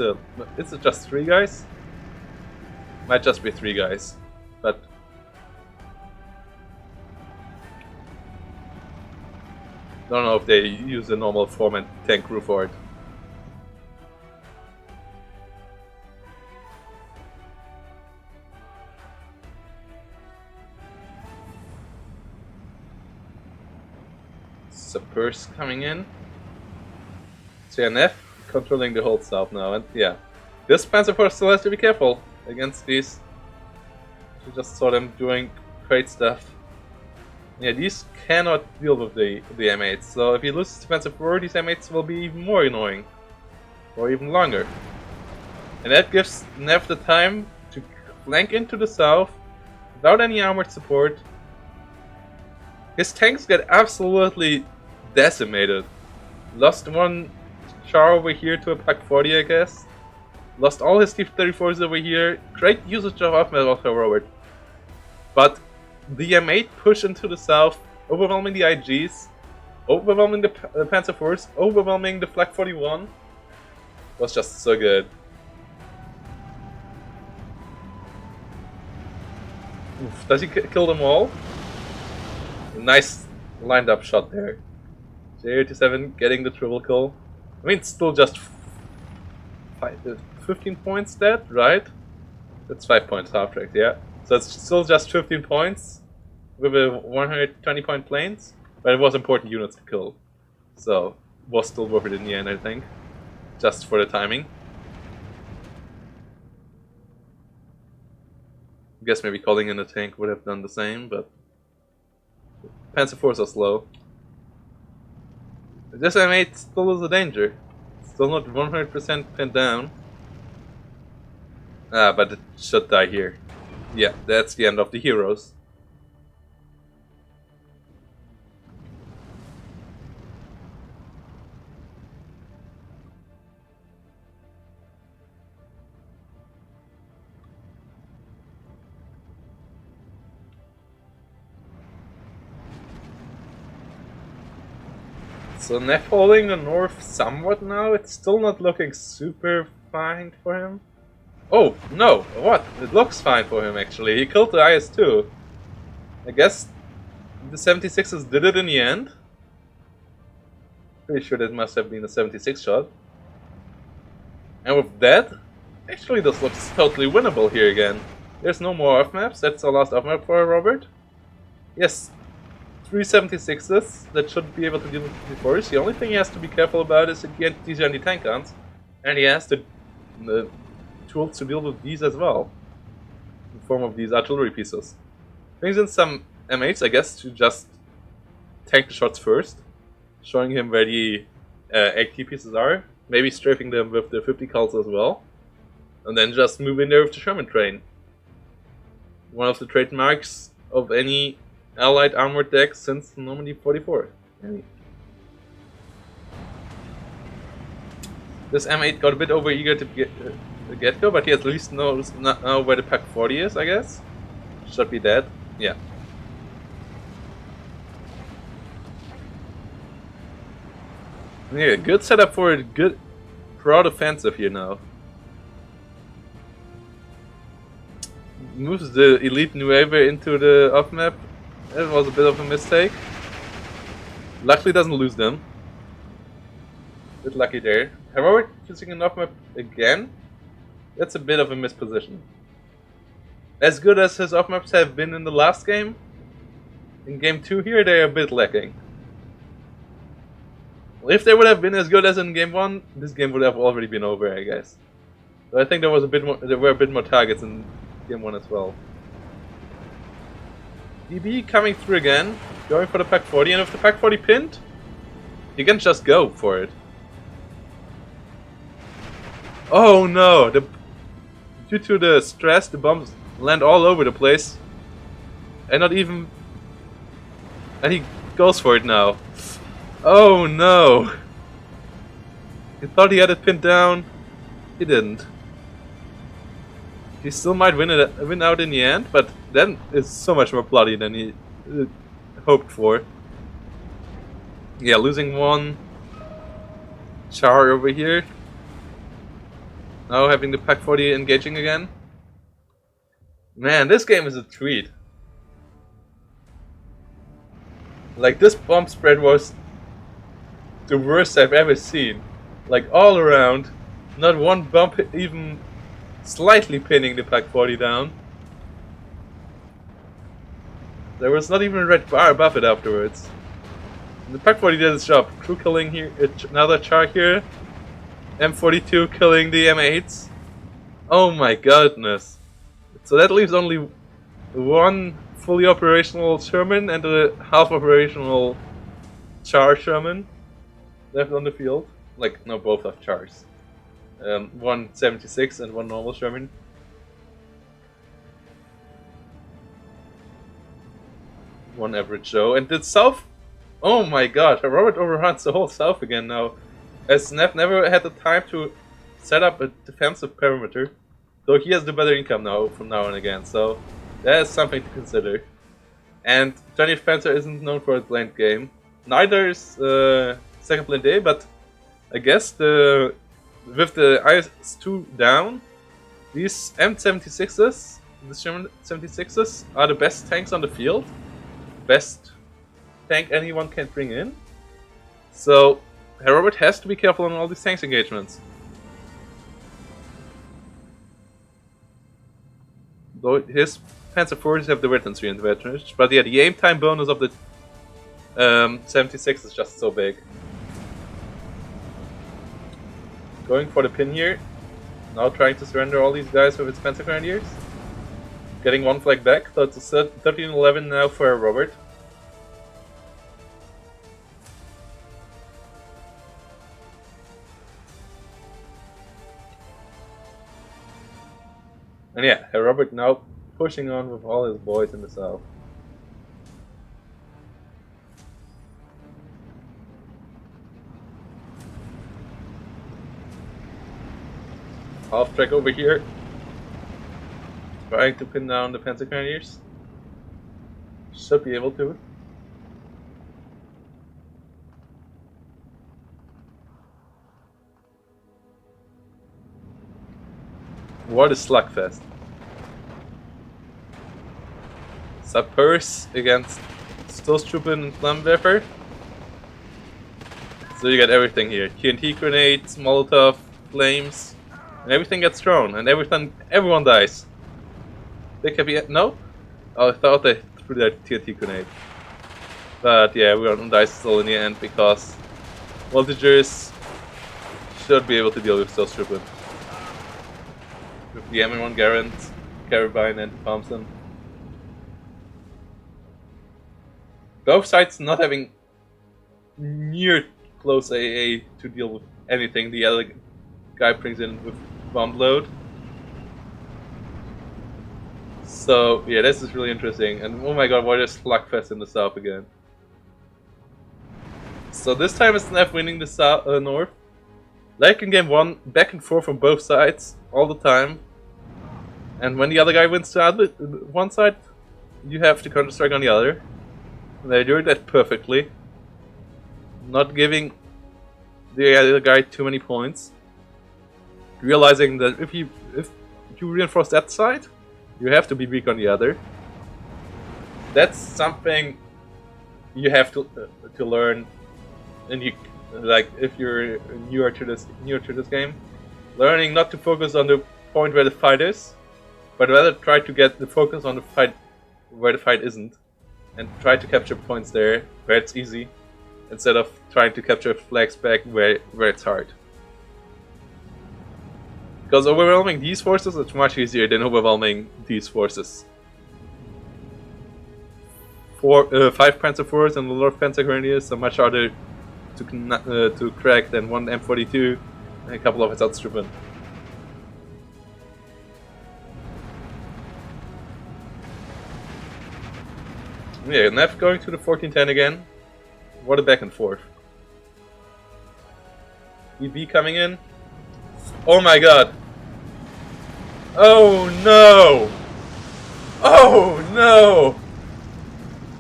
just 3 guys? Might just be 3 guys, but don't know if they use a normal 4-man tank crew for it. Suppers coming in. So yeah, Gnef controlling the whole south now, and yeah, this Panzer Force still has to be careful against these. You just saw them doing great stuff. Yeah, these cannot deal with the M8s, so if you lose this Panzer IV, these M8s will be even more annoying. Or even longer. And that gives Gnef the time to flank into the south without any armored support. His tanks get absolutely decimated. Lost 1 char over here to a Pak 40, I guess. Lost all his T-34s over here. Great usage of off-metal of Herr Robert. But the M8 push into the south, overwhelming the IGs, overwhelming the Panzer Force, overwhelming the Flak 41, was just so good. Oof, does he kill them all? Nice lined up shot there. J87 getting the triple kill. I mean, it's still just 15 points dead, right? That's 5 points half track, yeah. So it's still just 15 points with a 120 point planes, but it was important units to kill. So it was still worth it in the end, I think. Just for the timing. I guess maybe calling in a tank would have done the same, but Panzer IVs are slow. This M8 still is a danger. Still not 100% pinned down. Ah, but it should die here. Yeah, that's the end of the heroes. So Gnef holding the north somewhat now. It's still not looking super fine for him. Oh, no, what? It looks fine for him actually. He killed the IS-2. I guess the 76ers did it in the end. Pretty sure that must have been a 76 shot. And with that, actually this looks totally winnable here again. There's no more off maps. That's the last off map for Robert. Yes, 3 76s that should be able to deal with the 54s. The only thing he has to be careful about is these anti-tank guns. And he has the tools to deal with these as well. In the form of these artillery pieces. Brings in some M8s, I guess, to just tank the shots first. Showing him where the AT pieces are. Maybe strafing them with the 50 cals as well. And then just move in there with the Sherman train. One of the trademarks of any Allied armored deck since Normandy 44. This M8 got a bit over eager to get go, but he at least knows now where the Pack 40 is, I guess. Should be dead. Yeah. Yeah, good setup for a good broad offensive here now. Moves the Elite Nueve into the off map. That was a bit of a mistake. Luckily doesn't lose them. Bit lucky there. However, choosing an off map again, that's a bit of a misposition. As good as his off maps have been in the last game, in game 2 here they are a bit lacking. If they would have been as good as in game 1, this game would have already been over, I guess. So I think there was a bit more. There were a bit more targets in game 1 as well. DB coming through again, going for the Pack 40, and if the Pack 40 pinned, you can just go for it. Oh no! Due to the stress, the bombs land all over the place, and not even. And he goes for it now. Oh no! He thought he had it pinned down. He didn't. He still might win out in the end, but then it's so much more bloody than he hoped for. Yeah, losing one char over here. Now having the Pack 40 engaging again. Man, this game is a treat. Like, this bomb spread was the worst I've ever seen. Like, all around, not one bump even slightly pinning the Pack 40 down. There was not even a red bar above it afterwards. And the Pack 40 did its job. Crew killing here, another char here. M42 killing the M8s. Oh my goodness. So that leaves only one fully operational Sherman and a half operational char Sherman left on the field. Like, no, both have chars. One 76 and one normal Sherman. One average Joe. And the south. Oh my god, Robert overruns the whole south again now. As Gnef never had the time to set up a defensive perimeter. So he has the better income now from now on again. So that is something to consider. And 20th Panzer isn't known for its late game. Neither is 2nd Blindé, but I guess with the IS-2 down, these M76s, the Sherman 76s, are the best tanks on the field. Best tank anyone can bring in. So Herr Robert has to be careful on all these tanks engagements. Though his Panzer 40s have the weapons advantage, but yeah, the aim time bonus of the 76 is just so big. Going for the pin here. Now trying to surrender all these guys with its Panzer Grenadiers. Getting one flag back, so it's a 13-11 now for Herr Robert. And yeah, Herr Robert now pushing on with all his boys in the south. Half track over here. Trying to pin down the Panzer Grenadiers. Should be able to. What is Slugfest? Sappers against Stoßtruppen and Flammenwerfer. So you get everything here. TNT grenades, Molotov, flames, and everything gets thrown, and everyone dies. They can be no? Oh, I thought they threw that TNT grenade. But yeah, everyone dies still in the end because voltigers should be able to deal with Stoßtruppen. With the M1 Garand, Carabine, and Thompson. Both sides not having near close AA to deal with anything the other guy brings in with bomb load. So yeah, this is really interesting. And oh my god, what is Slugfest in the south again? So this time it's Gnef winning the south, north. Like in game 1, back and forth from both sides all the time. And when the other guy wins the other, one side, you have to counter strike on the other. And they do that perfectly. Not giving the other guy too many points. Realizing that if you reinforce that side, you have to be weak on the other. That's something you have to learn, and you like if you're newer to this game, learning not to focus on the point where the fight is, but rather try to get the focus on the fight where the fight isn't, and try to capture points there where it's easy, instead of trying to capture flags back where it's hard. Because overwhelming these forces is much easier than overwhelming these forces. 5 Panzer IVs and a lot of Panzer Grenadiers are much harder to crack than 1 M42 and a couple of Ersatztruppen. Yeah, Gnef going to the 1410 again. What a back and forth. EB coming in. Oh my god. Oh no! Oh no!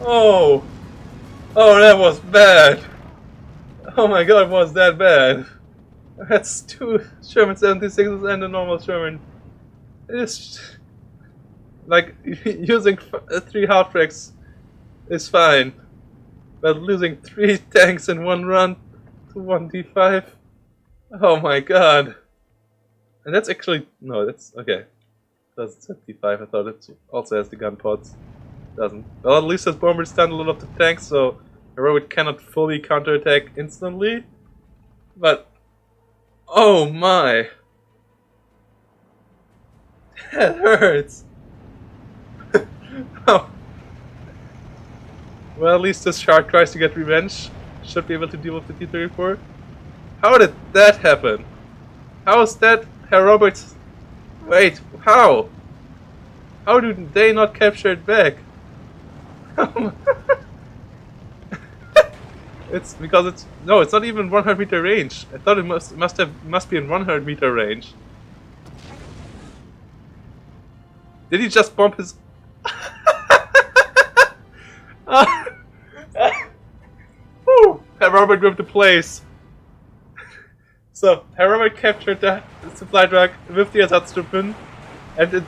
Oh! Oh, that was bad! Oh my god, was that bad? That's 2 Sherman 76s and a normal Sherman. It's like using 3 half-tracks is fine, but losing 3 tanks in one run to 1D5. Oh my god! And that's actually no, that's okay. Doesn't set D5. I thought it also has the gun pods. Doesn't. Well, at least has bomber stun a lot of the tanks, so Heroic cannot fully counterattack instantly. But oh my, that hurts. Oh. Well, at least this shark tries to get revenge. Should be able to deal with the T-34. How did that happen? How is that Herr Roberts? Wait, how? How do they not capture it back? It's because it's no, it's not even 100-meter range. I thought it must be in 100-meter range. Did he just bump his? Woo! Herr Robert with the place. So, Herr Robert captured the supply truck with the Ersatztruppen, and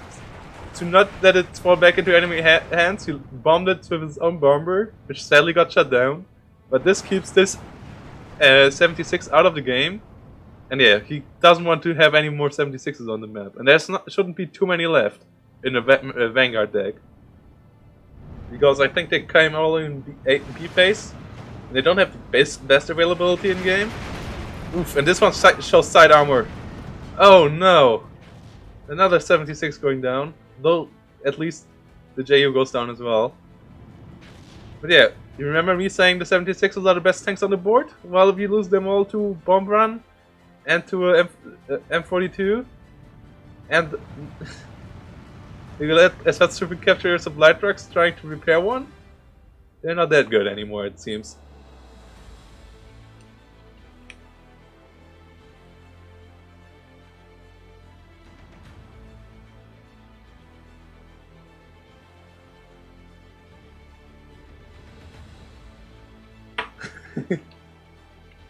to not let it fall back into enemy hands, he bombed it with his own bomber, which sadly got shut down. But this keeps this 76 out of the game, and yeah, he doesn't want to have any more 76s on the map, and shouldn't be too many left in a Vanguard deck. Because I think they came all in B phase, and they don't have the best availability in game. Oof, and this one shows side armor. Oh no! Another 76 going down, though at least the JU goes down as well. But yeah, you remember me saying the 76s are the best tanks on the board? Well, if you lose them all to Bomb Run and to M42, and you let Ersatztruppen capture supply trucks trying to repair one, they're not that good anymore, it seems.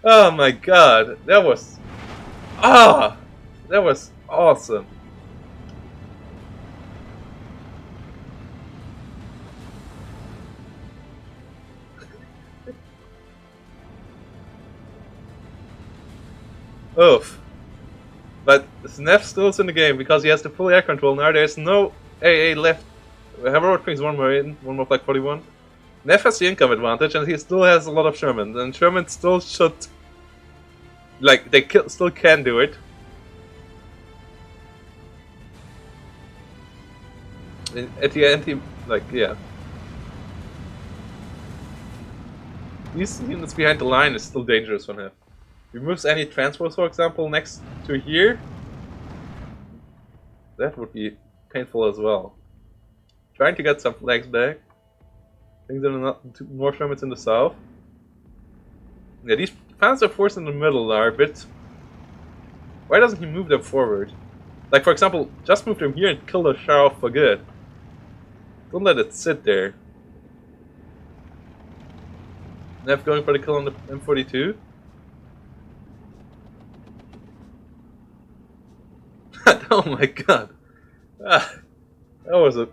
Oh my god, that was awesome. Oof. But Gnef still is in the game because he has the full air control now. There's no AA left. Herr brings one more in, one more Black 41. Gnef has the income advantage and he still has a lot of Sherman. And Sherman still should. Like, they still can do it. At the end, yeah. These units behind the line is still dangerous for him. Removes any transports, for example, next to here. That would be painful as well. Trying to get some flags back. Things that are not more Shermans in the south. Yeah, these Panzer forces in the middle are a bit. Why doesn't he move them forward? Like, for example, just move them here and kill the Shah off for good. Don't let it sit there. Gnef going for the kill on the M42. Oh my god. That was a...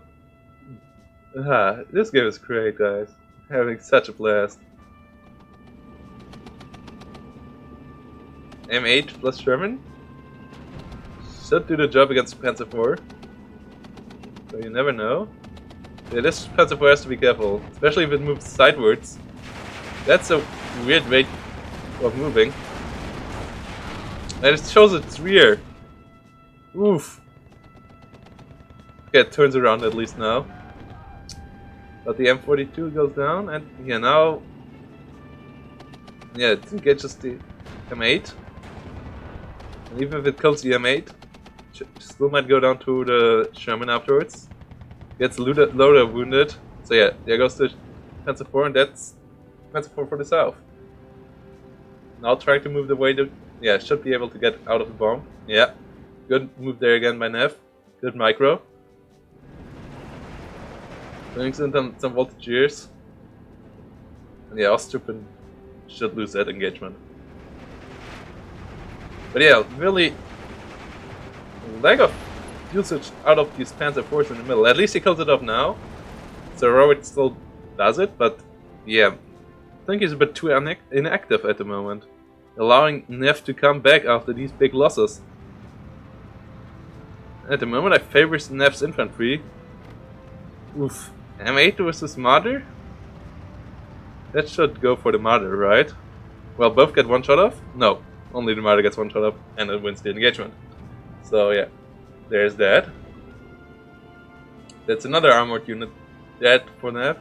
this game is great, guys. Having such a blast. M8 plus Sherman. Should do the job against Panzer IV. So you never know. Yeah, this Panzer IV has to be careful. Especially if it moves sidewards. That's a weird way of moving. And it shows its rear. Oof. Okay, it turns around at least now. But the M42 goes down, and yeah, now... yeah, it engages the M8. And even if it kills the M8, still might go down to the Sherman afterwards. Gets loader wounded. So yeah, there goes the Panzer IV, and that's Panzer IV for the south. Now trying to move the way to... yeah, should be able to get out of the bomb. Yeah. Good move there again by Gnef. Good micro. Brings in some voltageers. And yeah, Ostruppen should lose that engagement. But yeah, really lack of usage out of these Panzer IVs in the middle. At least he kills it off now. So Robert still does it, but yeah, I think he's a bit too inactive at the moment. Allowing Gnef to come back after these big losses. At the moment I favor Gnef's infantry. Oof. M8 versus Martyr? That should go for the Martyr, right? Well, both get one shot off? No. Only the Martyr gets one shot off and it wins the engagement. So yeah. There's that. That's another armored unit dead for Gnef.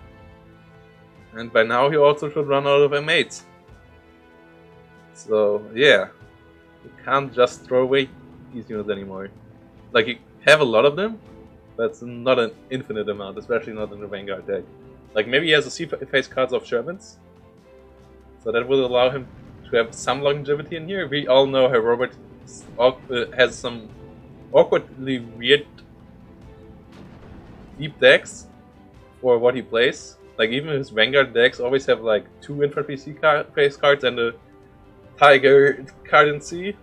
And by now he also should run out of M8s. So yeah. You can't just throw away these units anymore. Like, you have a lot of them, but it's not an infinite amount, especially not in the Vanguard deck. Like, maybe he has a C-phase cards of Shermans, so that will allow him to have some longevity in here. We all know how Robert has some awkwardly weird deep decks for what he plays. Like, even his Vanguard decks always have like 2 infantry C-phase cards and a Tiger card in C.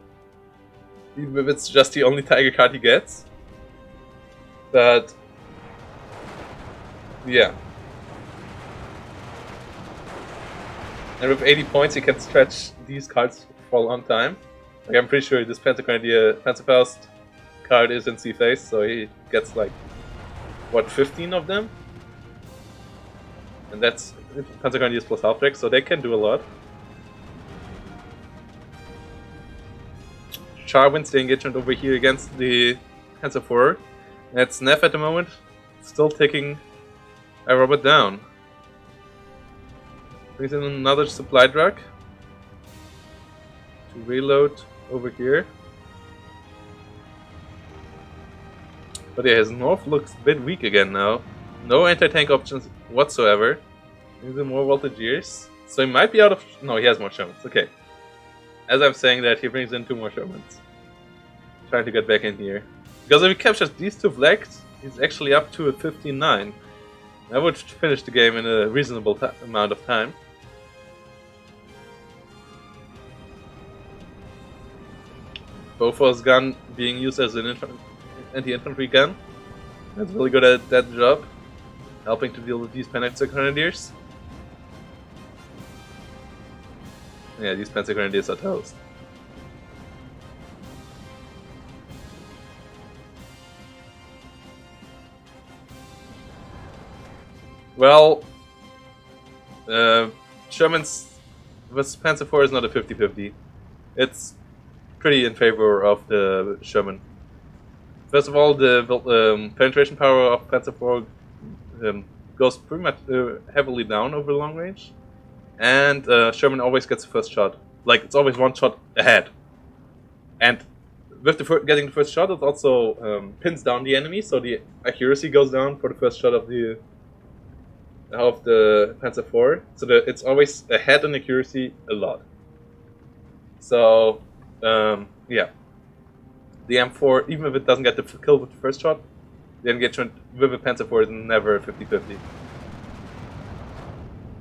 Even if it's just the only Tiger card he gets. But yeah. And with 80 points he can stretch these cards for a long time. Like, I'm pretty sure this Panzerfaust card is in C-phase, so he gets like, what, 15 of them? And that's Panzergrenadiers plus half deck, so they can do a lot. Char wins the engagement over here against the Panzer IV. That's Gnef at the moment, still taking a Robert down. Brings in another supply truck to reload over here. But yeah, his north looks a bit weak again now. No anti-tank options whatsoever. Brings in more voltageers. So he might be out of... no, he has more Shermans. Okay. As I'm saying that, he brings in 2 more Shermans. Trying to get back in here. Because if he captures these 2 flags, he's actually up to a 15-9. That would finish the game in a reasonable amount of time. Bofors gun being used as an anti-infantry gun. That's really good at that job. Helping to deal with these Panzer Grenadiers. Yeah, these Panzer Grenadiers are toast. Well, Sherman's with Panzer IV is not a 50-50. It's pretty in favor of the Sherman. First of all, the penetration power of Panzer IV goes pretty much heavily down over long range, and Sherman always gets the first shot. Like, it's always one shot ahead. And with getting the first shot, it also pins down the enemy, so the accuracy goes down for the first shot of the Panzer IV. So it's always ahead in accuracy a lot. So, yeah. The M4, even if it doesn't get the kill with the first shot, the engagement with the Panzer IV is never 50-50.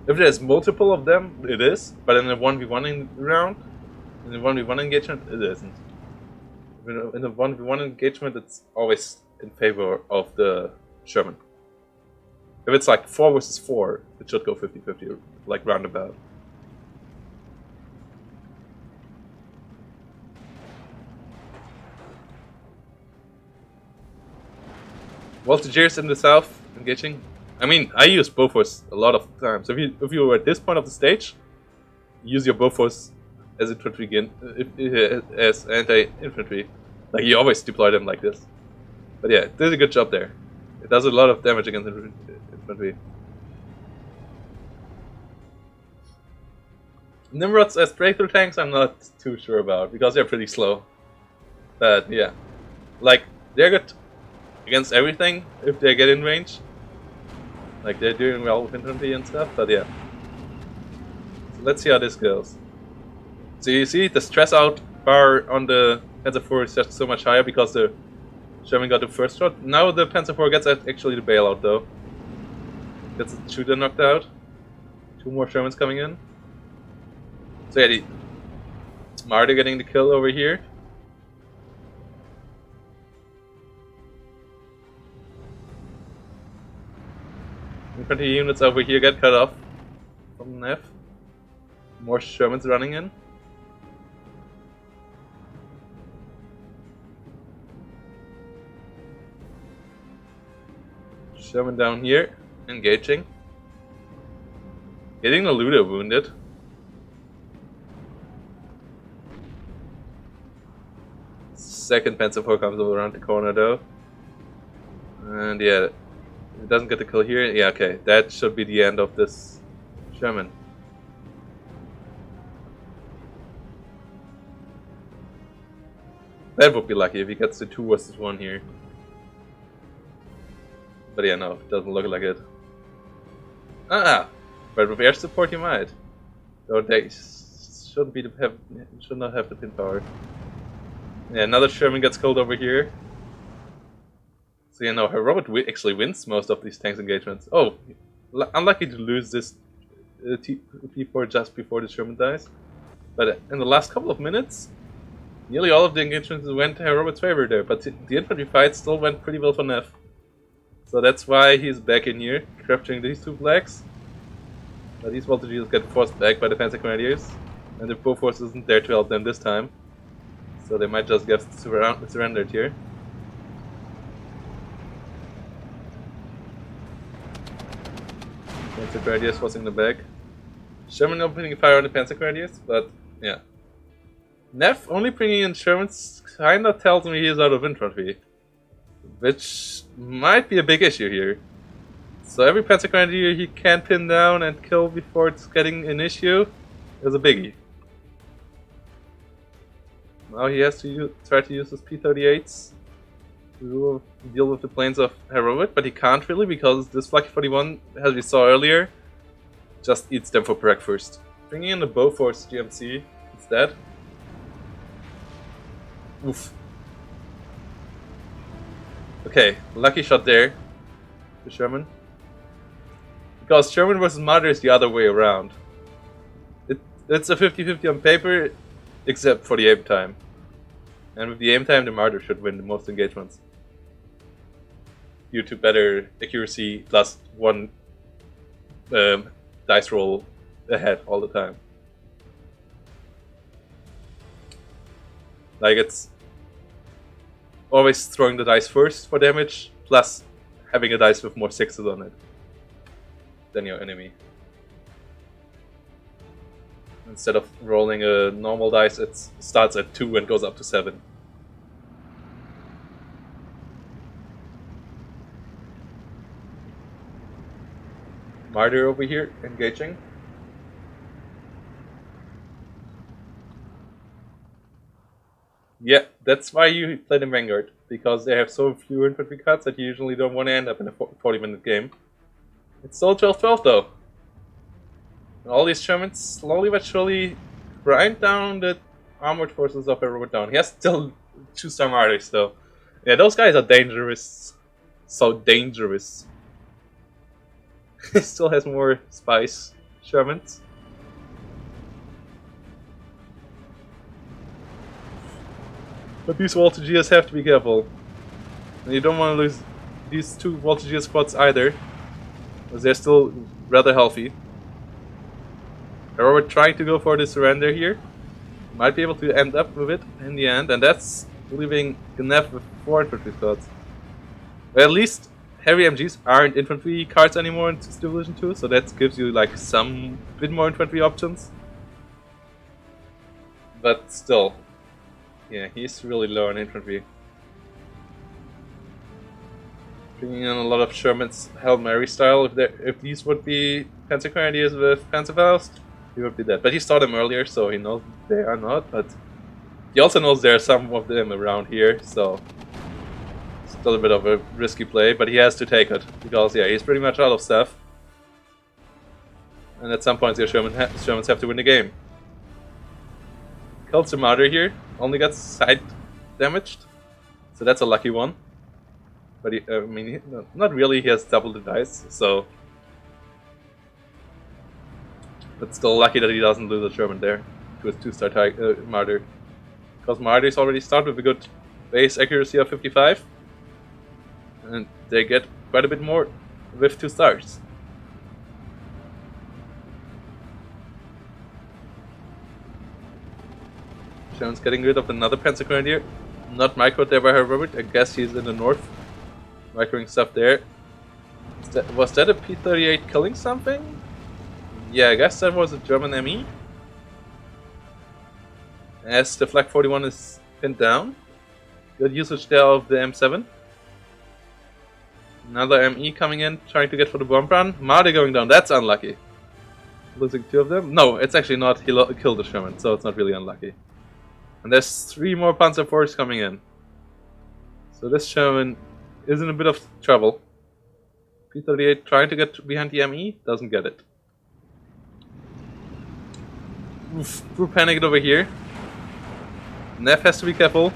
If there's multiple of them, it is, but in a 1v1 round, in a 1v1 engagement, it isn't. In a 1v1 engagement, it's always in favor of the Sherman. If it's like 4 versus 4, it should go 50-50, like roundabout. Voltigeurs in the south engaging. I mean, I use Bofors a lot of times. If you were at this point of the stage, use your Bofors as infantry as anti-infantry. Like, you always deploy them like this. But yeah, it does a good job there. It does a lot of damage against infantry. Nimrods as breakthrough tanks, I'm not too sure about because they're pretty slow. But yeah, like, they're good against everything if they get in range. Like, they're doing well with infantry and stuff, but yeah. So let's see how this goes. So you see the stress out bar on the Panzer IV is just so much higher because the Sherman got the first shot. Now the Panzer IV gets actually the bailout though. Gets the shooter knocked out. 2 more Shermans coming in. So yeah, Smarter getting the kill over here. Infantry units over here get cut off from Gnef. More Shermans running in. Sherman down here, engaging. Getting the looter wounded. Second Panzer IV comes over around the corner though. And yeah, it doesn't get the kill here. Yeah, okay, that should be the end of this Sherman. That would be lucky if he gets the 2 versus 1 here. But yeah, no, it doesn't look like it. But with air support you might. Though they should not have the pin power. Yeah, another Sherman gets killed over here. So yeah, no, Herr Robert actually wins most of these tanks engagements. Oh, unlucky to lose this P4 just before the Sherman dies. But in the last couple of minutes, nearly all of the engagements went to Herr Robert's favor there. But the infantry fight still went pretty well for Gnef. So that's why he's back in here, capturing these 2 flags. But these Voltigeurs get forced back by the Panzer Grenadiers. And the Bofors isn't there to help them this time. So they might just get surrendered here. Panzer Grenadiers forcing them back. Sherman opening fire on the Panzer Grenadiers, but yeah. Gnef only bringing in Shermans kinda tells me he's out of infantry. Which might be a big issue here. So every Panzer Grenadier he can pin down and kill before it's getting an issue is a biggie. Now he has to try to use his P-38s to deal with the planes of Herr Robert, but he can't really because this Flak 41, as we saw earlier, just eats them for breakfast. Bringing in the Bofors GMC instead. Oof. Okay, lucky shot there to Sherman. Because Sherman versus Marder is the other way around. It's a 50-50 on paper, except for the aim time. And with the aim time, the Marder should win the most engagements. Due to better accuracy plus 1 dice roll ahead all the time. Like, it's always throwing the dice first for damage, plus having a dice with more 6s on it than your enemy. Instead of rolling a normal dice, it starts at 2 and goes up to 7. Martyr over here, engaging. Yeah, that's why you play the Vanguard, because they have so few infantry cards that you usually don't want to end up in a 40-minute game. It's still 12-12 though. And all these Germans slowly but surely grind down the armored forces of Herr down. He has still 2-star martyrs though. Yeah, those guys are dangerous. So dangerous. He still has more spies, Germans. But these Voltigeurs have to be careful. And you don't want to lose these 2 Voltigier squads either, because they're still rather healthy. We're trying to go for the surrender here. Might be able to end up with it in the end, and that's leaving Gnef with 4 infantry squads. At least heavy MGs aren't infantry cards anymore in Division 2, so that gives you like some bit more infantry options. But still, yeah, he's really low on infantry. Bringing in a lot of Sherman's Hail Mary style. If these would be Panzer Grenadiers with Panzerfaust, he would be dead. But he saw them earlier, so he knows they are not. But he also knows there are some of them around here, so still a bit of a risky play. But he has to take it because yeah, he's pretty much out of stuff. And at some point, your Shermans have to win the game. Kills the Martyr here. Only gets side damaged, so that's a lucky one. But I mean, not really. He has double the dice, so. But still lucky that he doesn't lose a Sherman there to his 2-star Martyr. Because Martyrs already start with a good base accuracy of 55. And they get quite a bit more with 2 stars. Sherman's getting rid of another Panzer Grenadier. Not microed there by Herr Robert. I guess he's in the north. Microing stuff there. Was that a P-38 killing something? Yeah, I guess that was a German ME. As the Flak 41 is pinned down. Good usage there of the M7. Another ME coming in, trying to get for the bomb run. Marty going down, that's unlucky. Losing 2 of them. No, it's actually not. He killed the Sherman, so it's not really unlucky. And there's 3 more Panzer IVs coming in. So this Sherman is in a bit of trouble. P-38 trying to get behind the ME, doesn't get it. Oof, we're panicked over here. Gnef has to be careful.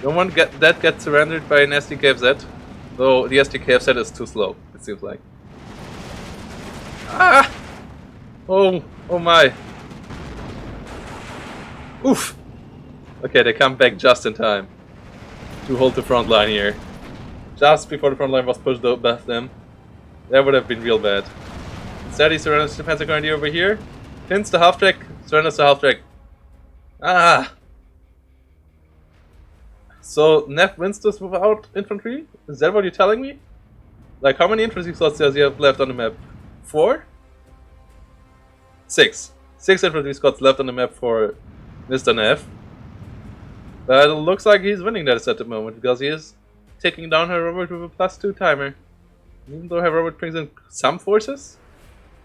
Don't want to get surrendered by an SDKFZ. Though the SDKFZ is too slow, it seems like. Ah! Oh my. Oof! Okay, they come back just in time to hold the front line here. Just before the front line was pushed above them. That would have been real bad. Instead, he surrenders the Panzer Grenadier over here. Pins the half-track, surrenders the half-track. Ah! So, Gnef wins this without infantry? Is that what you're telling me? Like, how many infantry slots does he have left on the map? 4? 6. 6 infantry squads left on the map for Mr. Gnef. But it looks like he's winning that at the moment, because he is taking down Herr Robert with a +2 timer. Even though Herr Robert brings in some forces.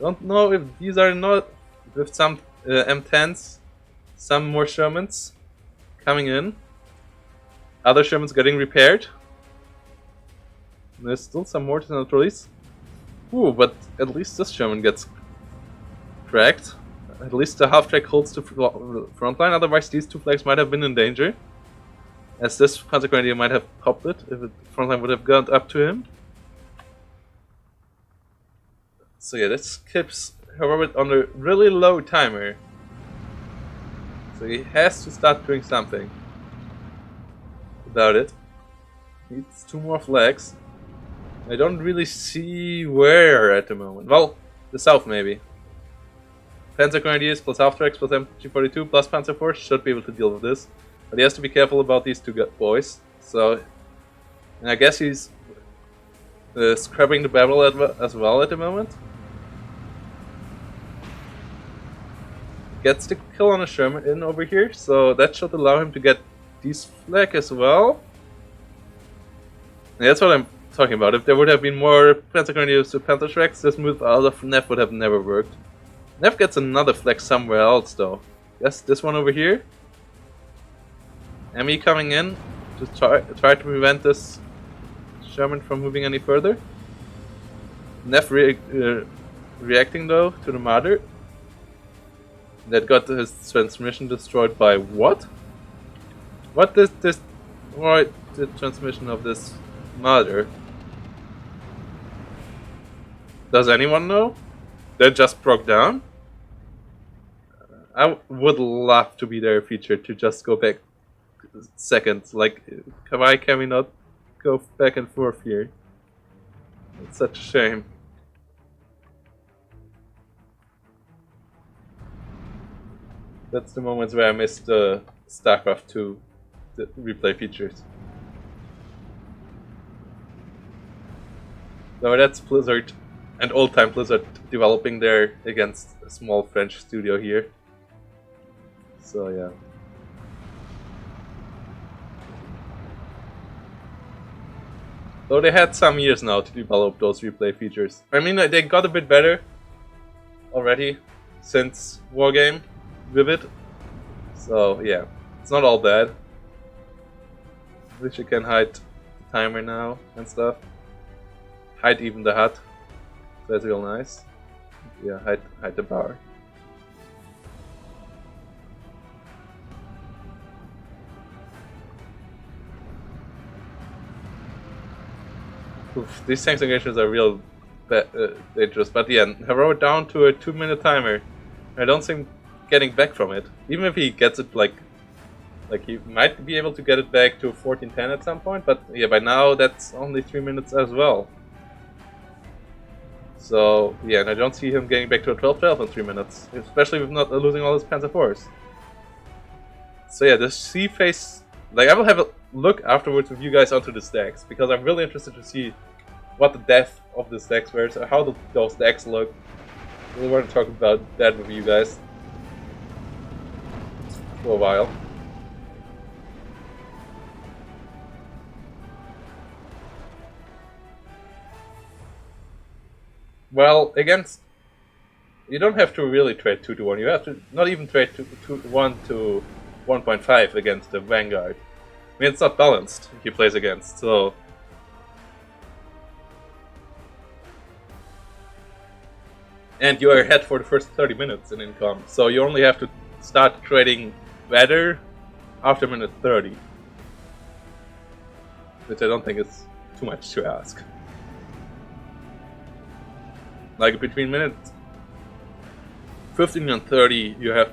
Don't know if these are not with some M10s, some more Shermans coming in. Other Shermans getting repaired. There's still some mortars and artilleries. Ooh, but at least this Sherman gets cracked. At least the half-track holds the front line, otherwise these 2 flags might have been in danger. As this Panzer Grenadier might have popped it if the front line would have gone up to him. So yeah, this keeps Herr Robert on a really low timer. So he has to start doing something about it. Needs 2 more flags. I don't really see where at the moment. Well, the south maybe. Panzer Grenadiers plus half tracks plus MG42 plus Panzer Force should be able to deal with this. But he has to be careful about these two boys. So, and I guess he's scrapping the battle as well at the moment. Gets the kill on a Sherman in over here, so that should allow him to get these flag as well. And that's what I'm talking about. If there would have been more Panzer Grenadiers to Panther Shreks, this move out of Gnef would have never worked. Gnef gets another flag somewhere else though. Yes, this one over here. Emmy coming in to try to prevent this Sherman from moving any further. Gnef reacting though to the Mother. That got his transmission destroyed by what? What is this? Why the transmission of this Mother? Does anyone know? That just broke down? I would love to be there featured to just go back seconds. Like, why can we not go back and forth here? It's such a shame. That's the moments where I missed the StarCraft 2 replay features. So that's Blizzard, an old-time Blizzard developing there against a small French studio here. So yeah. So they had some years now to develop those replay features. I mean, they got a bit better already since Wargame with it. So yeah, it's not all bad. At least you can hide the timer now and stuff. Hide even the HUD. That's real nice. Yeah, hide the bar. Oof, these tank engagements are real dangerous, but yeah, Herr down to a 2-minute timer. I don't think getting back from it. Even if he gets it like he might be able to get it back to 14:10 at some point, but yeah, by now that's only 3 minutes as well. So yeah, and I don't see him getting back to a 12:12 in 3 minutes, especially with not losing all his Panzer IVs. So yeah, the C phase, like I will have a look afterwards with you guys onto the stacks, because I'm really interested to see what the depth of the stacks were, so how those stacks look. I really want to talk about that with you guys for a while. Well, against, you don't have to really trade 2 to 1. You have to not even trade 1 to 1.5 against the Vanguard. I mean, it's not balanced he plays against, so. And you are ahead for the first 30 minutes in income, so you only have to start trading better after minute 30. Which I don't think is too much to ask. Like between minutes 15 and 30, you have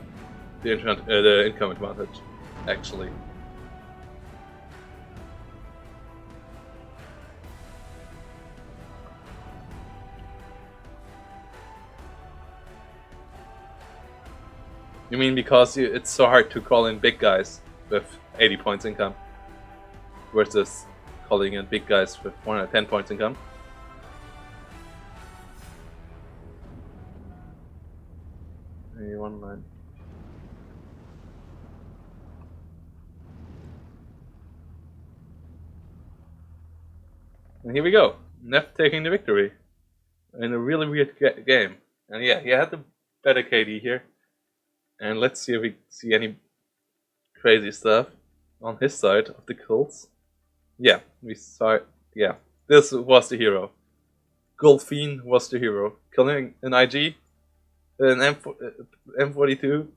the income advantage, actually. You mean because it's so hard to call in big guys with 80 points income versus calling in big guys with 110 points income? One line. And here we go. Gnef taking the victory in a really weird game. And yeah, he had the better KD here. And let's see if we see any crazy stuff on his side of the kills. Yeah, we saw it. Yeah, this was the hero. Goldfiend was the hero. Killing an IG, an M42,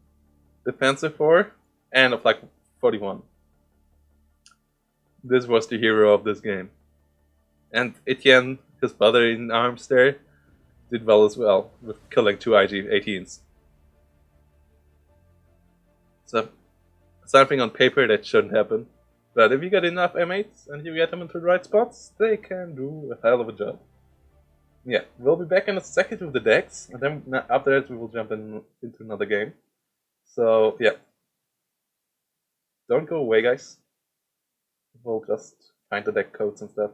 the Panzer IV, and a Flak 41. This was the hero of this game. And Etienne, his brother in arms there, did well as well, with killing 2 IG-18s. So, something on paper that shouldn't happen. But if you get enough M8s and you get them into the right spots, they can do a hell of a job. Yeah, we'll be back in a second with the decks, and then after that we will jump into another game. So, yeah. Don't go away, guys. We'll just find the deck codes and stuff.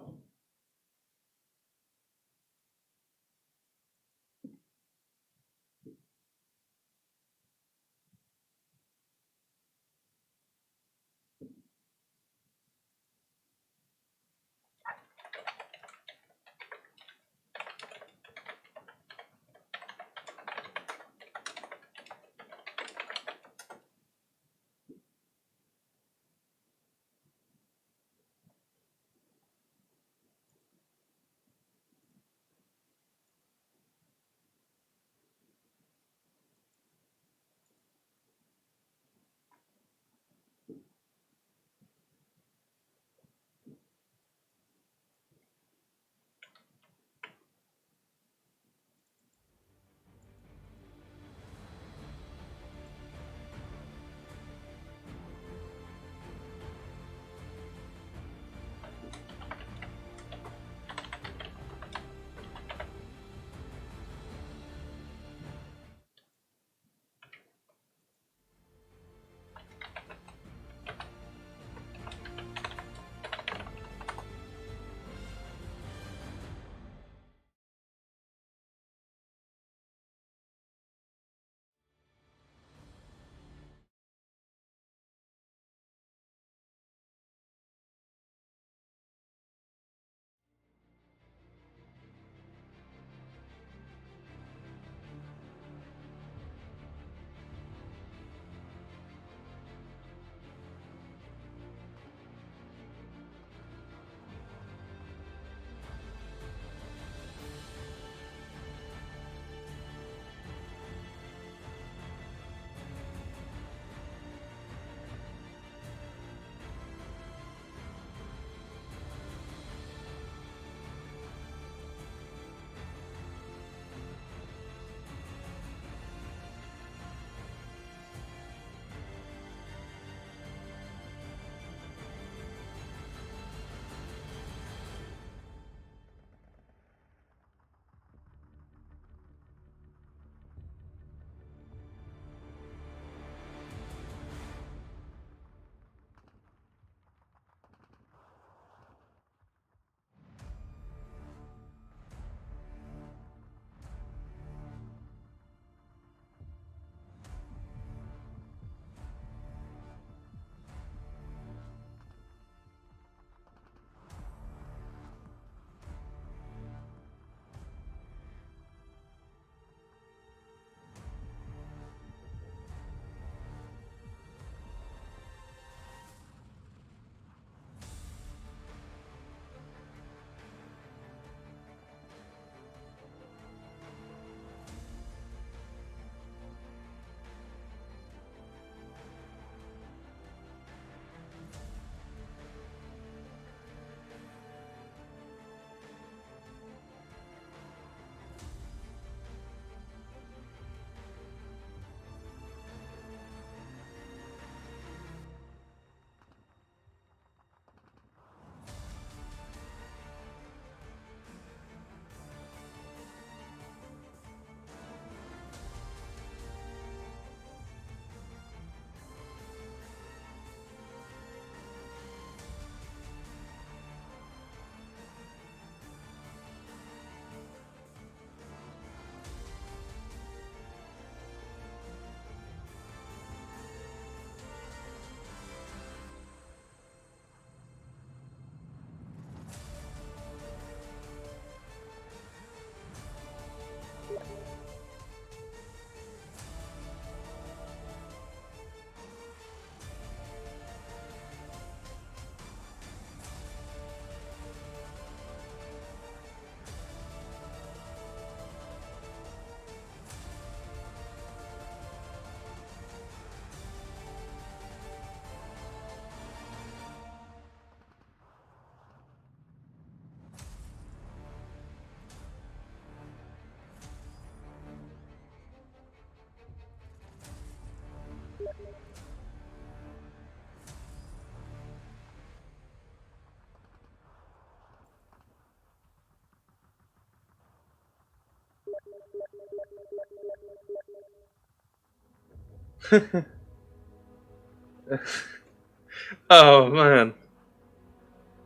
Oh man,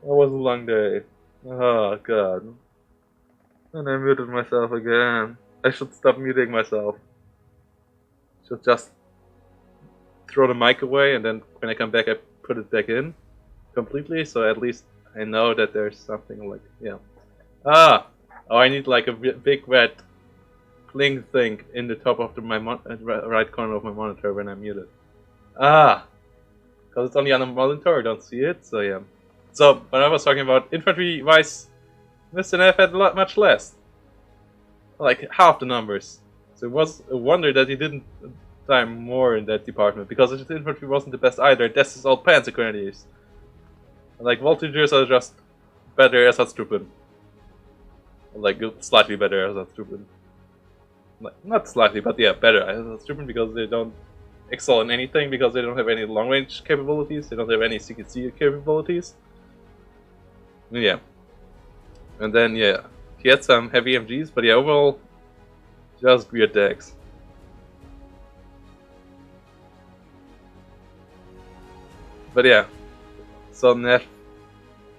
that was a long day. Oh god. And I muted myself again. I should stop muting myself. Should just throw the mic away and then when I come back I put it back in completely, so at least I know that there's something like, yeah. Ah! Oh, I need like a big red bling thing in the top of my right corner of my monitor when I'm muted. Ah! Because it's only on the monitor, I don't see it, so yeah. So, when I was talking about infantry-wise, Mr. Gnef had much less. Like half the numbers. So it was a wonder that he didn't die more in that department, because his infantry wasn't the best either. This is all panzer grenadiers. Like, voltigeurs are just better Ersatztruppen. Like, slightly better Ersatztruppen. Like, not slightly, but yeah, better Ersatztruppen, because they don't excel in anything, because they don't have any long-range capabilities, they don't have any CQC capabilities. Yeah. And then, yeah, he had some heavy MGs, but yeah, overall, just weird decks. But yeah, so Gnef.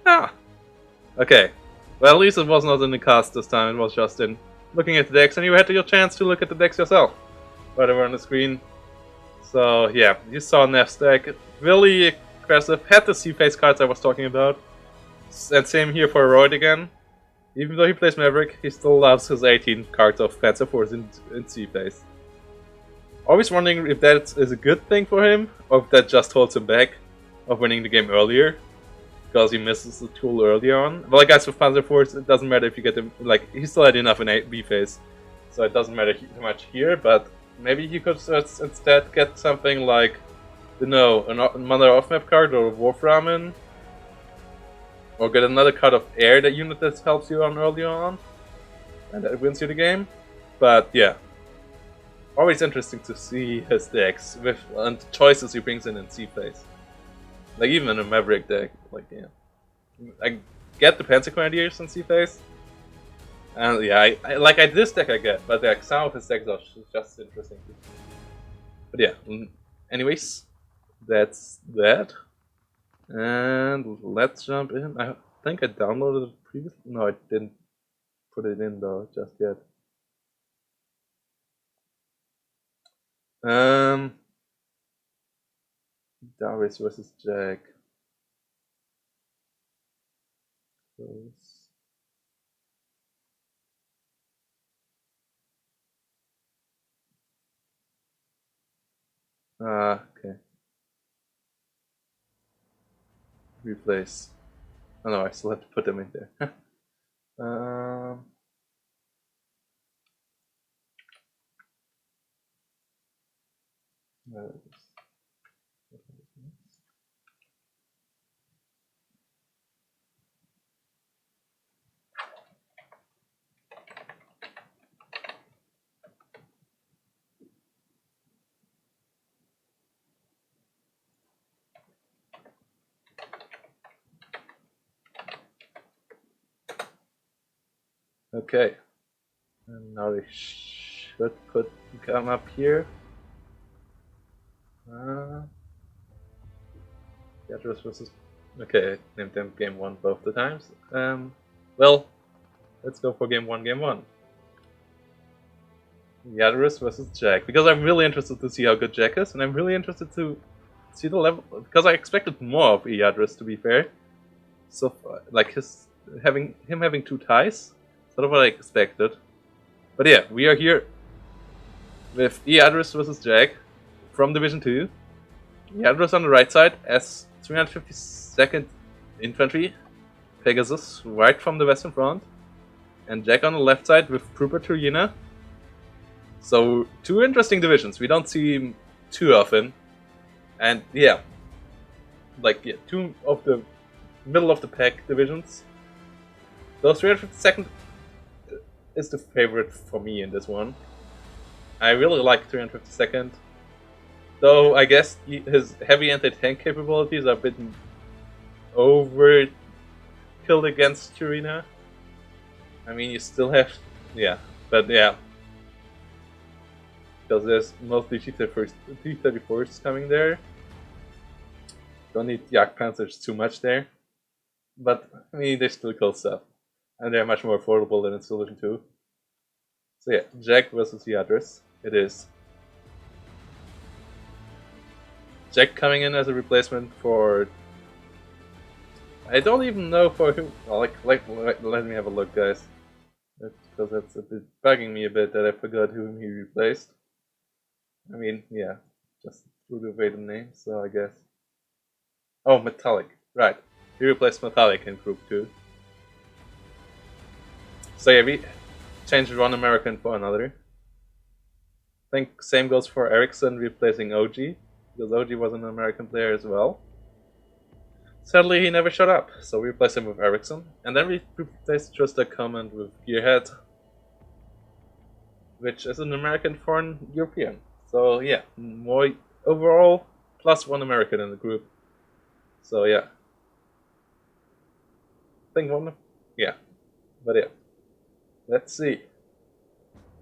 Ah! Okay. Well, at least it was not in the cast this time, it was just in looking at the decks, and you had your chance to look at the decks yourself. Right over on the screen. So yeah, you saw Gnef's deck. Really aggressive. Had the C-Phase cards I was talking about. And same here for Royd again. Even though he plays Maverick, he still loves his 18 cards of Panzer Force in C-Phase. Always wondering if that is a good thing for him, or if that just holds him back of winning the game earlier, because he misses the tool early on. Well, I guess with Panzer Force, it doesn't matter if you get him, like, he still had enough in B-Phase, so it doesn't matter too much here, but maybe he could instead get something like, you know, a Mother off-map card or a Wolframen, or get another card of air, that unit that helps you on early on, and that wins you the game. But yeah, always interesting to see his decks with and the choices he brings in C-Phase. Like even in a Maverick deck, like yeah, I get the Panzer Grenadiers in C-Phase, and yeah, this deck I get, but like some of his decks are just interesting. But yeah, anyways, that's that. And let's jump in. I think I downloaded it previously. No, I didn't put it in though, just yet. Iadris versus Jack. Okay. Replace. Oh no, I still have to put them in there. Okay. And now they should come up here. Iadris versus. Okay, I named them game 1 both the times. Well, let's go for game 1, game 1. Iadris versus Jack. Because I'm really interested to see how good Jack is, and I'm really interested to see the level. Because I expected more of Iadris, to be fair. So, like, him having 2 ties, sort of what I expected. But yeah, we are here with Iadris versus Jack from Division 2. Iadris on the right side as 352nd Infantry, Pegasus right from the Western Front, and Jack on the left side with Trooper Turina. So 2 interesting divisions. We don't see him too often, and yeah, like 2 of the middle of the pack divisions. Those 352nd is the favorite for me in this one. I really like 352nd. Though I guess his heavy anti-tank capabilities are a bit overkill against Turina. I mean, you still have, yeah, but yeah, because there's mostly T-34s coming there. Don't need Yak Panzers too much there. But, I mean, they're still cool stuff. And they're much more affordable than in Solution 2. So yeah, Jack versus iadris. It is. Jack coming in as a replacement for... I don't even know for who... Well, let me have a look, guys. Because that's a bit bugging me a bit that I forgot whom he replaced. I mean, yeah. Just threw away the name, so I guess... Oh, Metallic. Right. He replaced Metallic in Group 2. So yeah, we changed one American for another. I think same goes for Ericsson replacing OG, because OG was an American player as well. Sadly, he never showed up, so we replaced him with Ericsson. And then we replaced just a comment with Gearhead, which is an American for an European. So yeah, more overall, plus one American in the group. So yeah. I think one, yeah. But yeah. Let's see.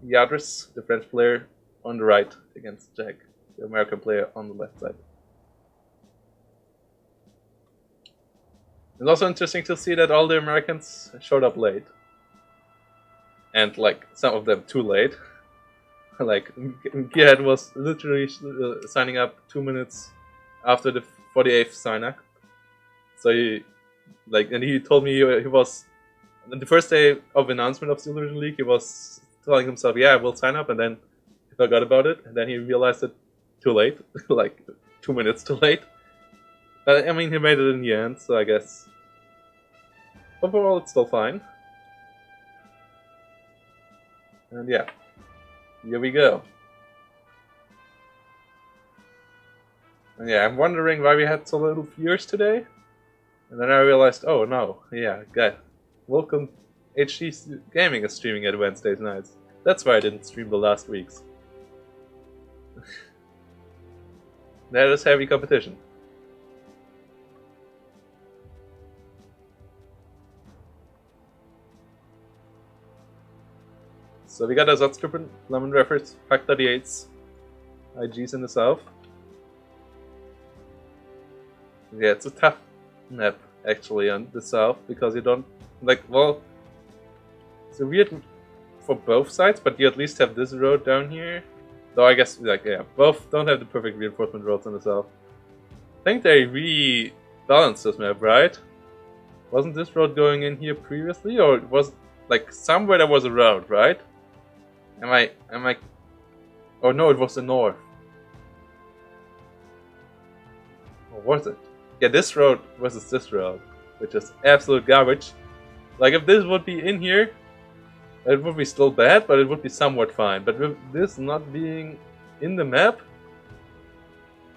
Iadris, the French player, on the right against Jack, the American player, on the left side. It's also interesting to see that all the Americans showed up late. And, like, some of them too late. Like, Gearhead was literally signing up 2 minutes after the 48th sign-up. So he, like, and he told me he was... On the first day of announcement of the Illusion League, he was telling himself, yeah, we'll sign up, and then he forgot about it, and then he realized it too late, like 2 minutes too late. But, I mean, he made it in the end, so I guess overall it's still fine. And yeah, here we go. And yeah, I'm wondering why we had so little viewers today. And then I realized, oh no, yeah, guys. Welcome, HD Gaming is streaming at Wednesdays nights. That's why I didn't stream the last weeks. That is heavy competition. So we got Ersatztruppen, Flammenwerfers, Pak 38s, IGs in the south. Yeah, it's a tough map actually on the south because you don't... Like, well, it's a weird for both sides, but you at least have this road down here. Though I guess, like, yeah, both don't have the perfect reinforcement roads in the south. I think they rebalanced this map, right? Wasn't this road going in here previously, or it was like somewhere there was a road, right? Am I? Oh no, it was the north. Or was it? Yeah, this road versus this road, which is absolute garbage. Like, if this would be in here, it would be still bad, but it would be somewhat fine. But with this not being in the map,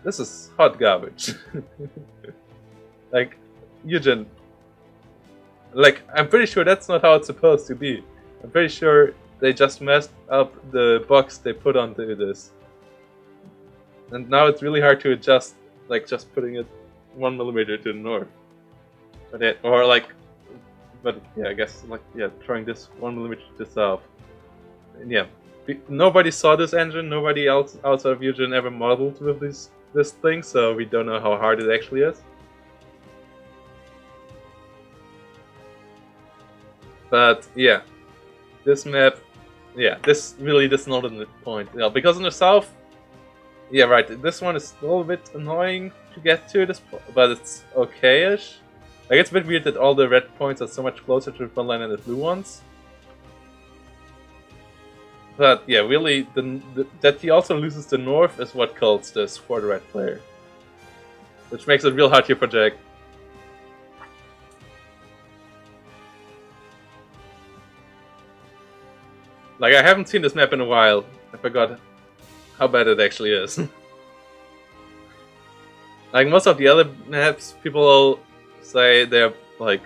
this is hot garbage. Like, Eugen, like, I'm pretty sure that's not how it's supposed to be. I'm pretty sure they just messed up the box they put onto this. And now it's really hard to adjust, like, just putting it 1 millimeter to the north. But it, or like, but yeah, I guess, like, yeah, throwing this 1 millimeter to the south. And yeah, nobody saw this engine, nobody else outside of Eugen ever modeled with this thing, so we don't know how hard it actually is. But yeah, this map, yeah, this really is not the point. Yeah, because in the south, yeah, right, this one is a little bit annoying to get to this, but it's okay-ish. Like, it's a bit weird that all the red points are so much closer to the front line than the blue ones. But yeah, really, that he also loses the north is what kills this for the red player. Which makes it real hard to project. Like, I haven't seen this map in a while. I forgot how bad it actually is. Like, most of the other maps, people all say they're, like,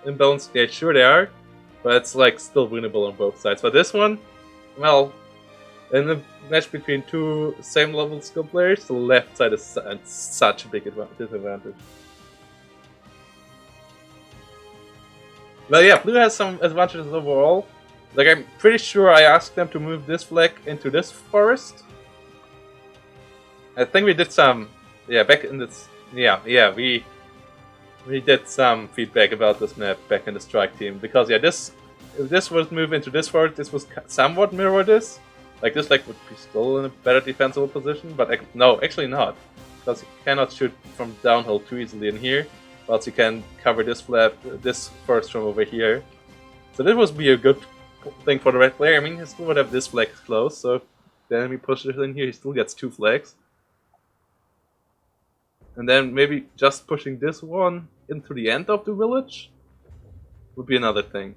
imbalanced. Yeah, sure they are. But it's, like, still winnable on both sides. But this one, well, in a match between two same-level skill players, the left side is such a big disadvantage. But yeah, blue has some advantages overall. Like, I'm pretty sure I asked them to move this flag into this forest. I think we did some, yeah, back in this Yeah, we did some feedback about this map back in the strike team because yeah, if this would move into this forest, this was somewhat mirror this. Like this would be still in a better defensible position, but no, actually not, because you cannot shoot from downhill too easily in here. Whilst you can cover this forest from over here. So this would be a good thing for the red player. I mean, he still would have this flag close, so if the enemy pushes in here, he still gets 2 flags. And then maybe just pushing this one into the end of the village would be another thing.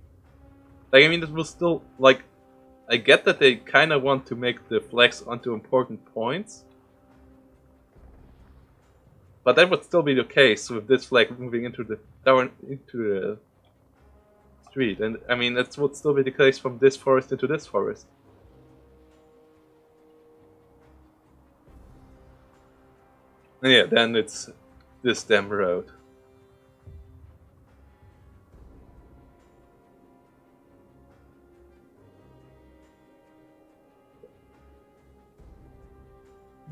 Like, I mean, it will still, like, I get that they kind of want to make the flags onto important points. But that would still be the case with this flag moving into the street. And, I mean, that would still be the case from this forest into this forest. And yeah, then it's this damn road.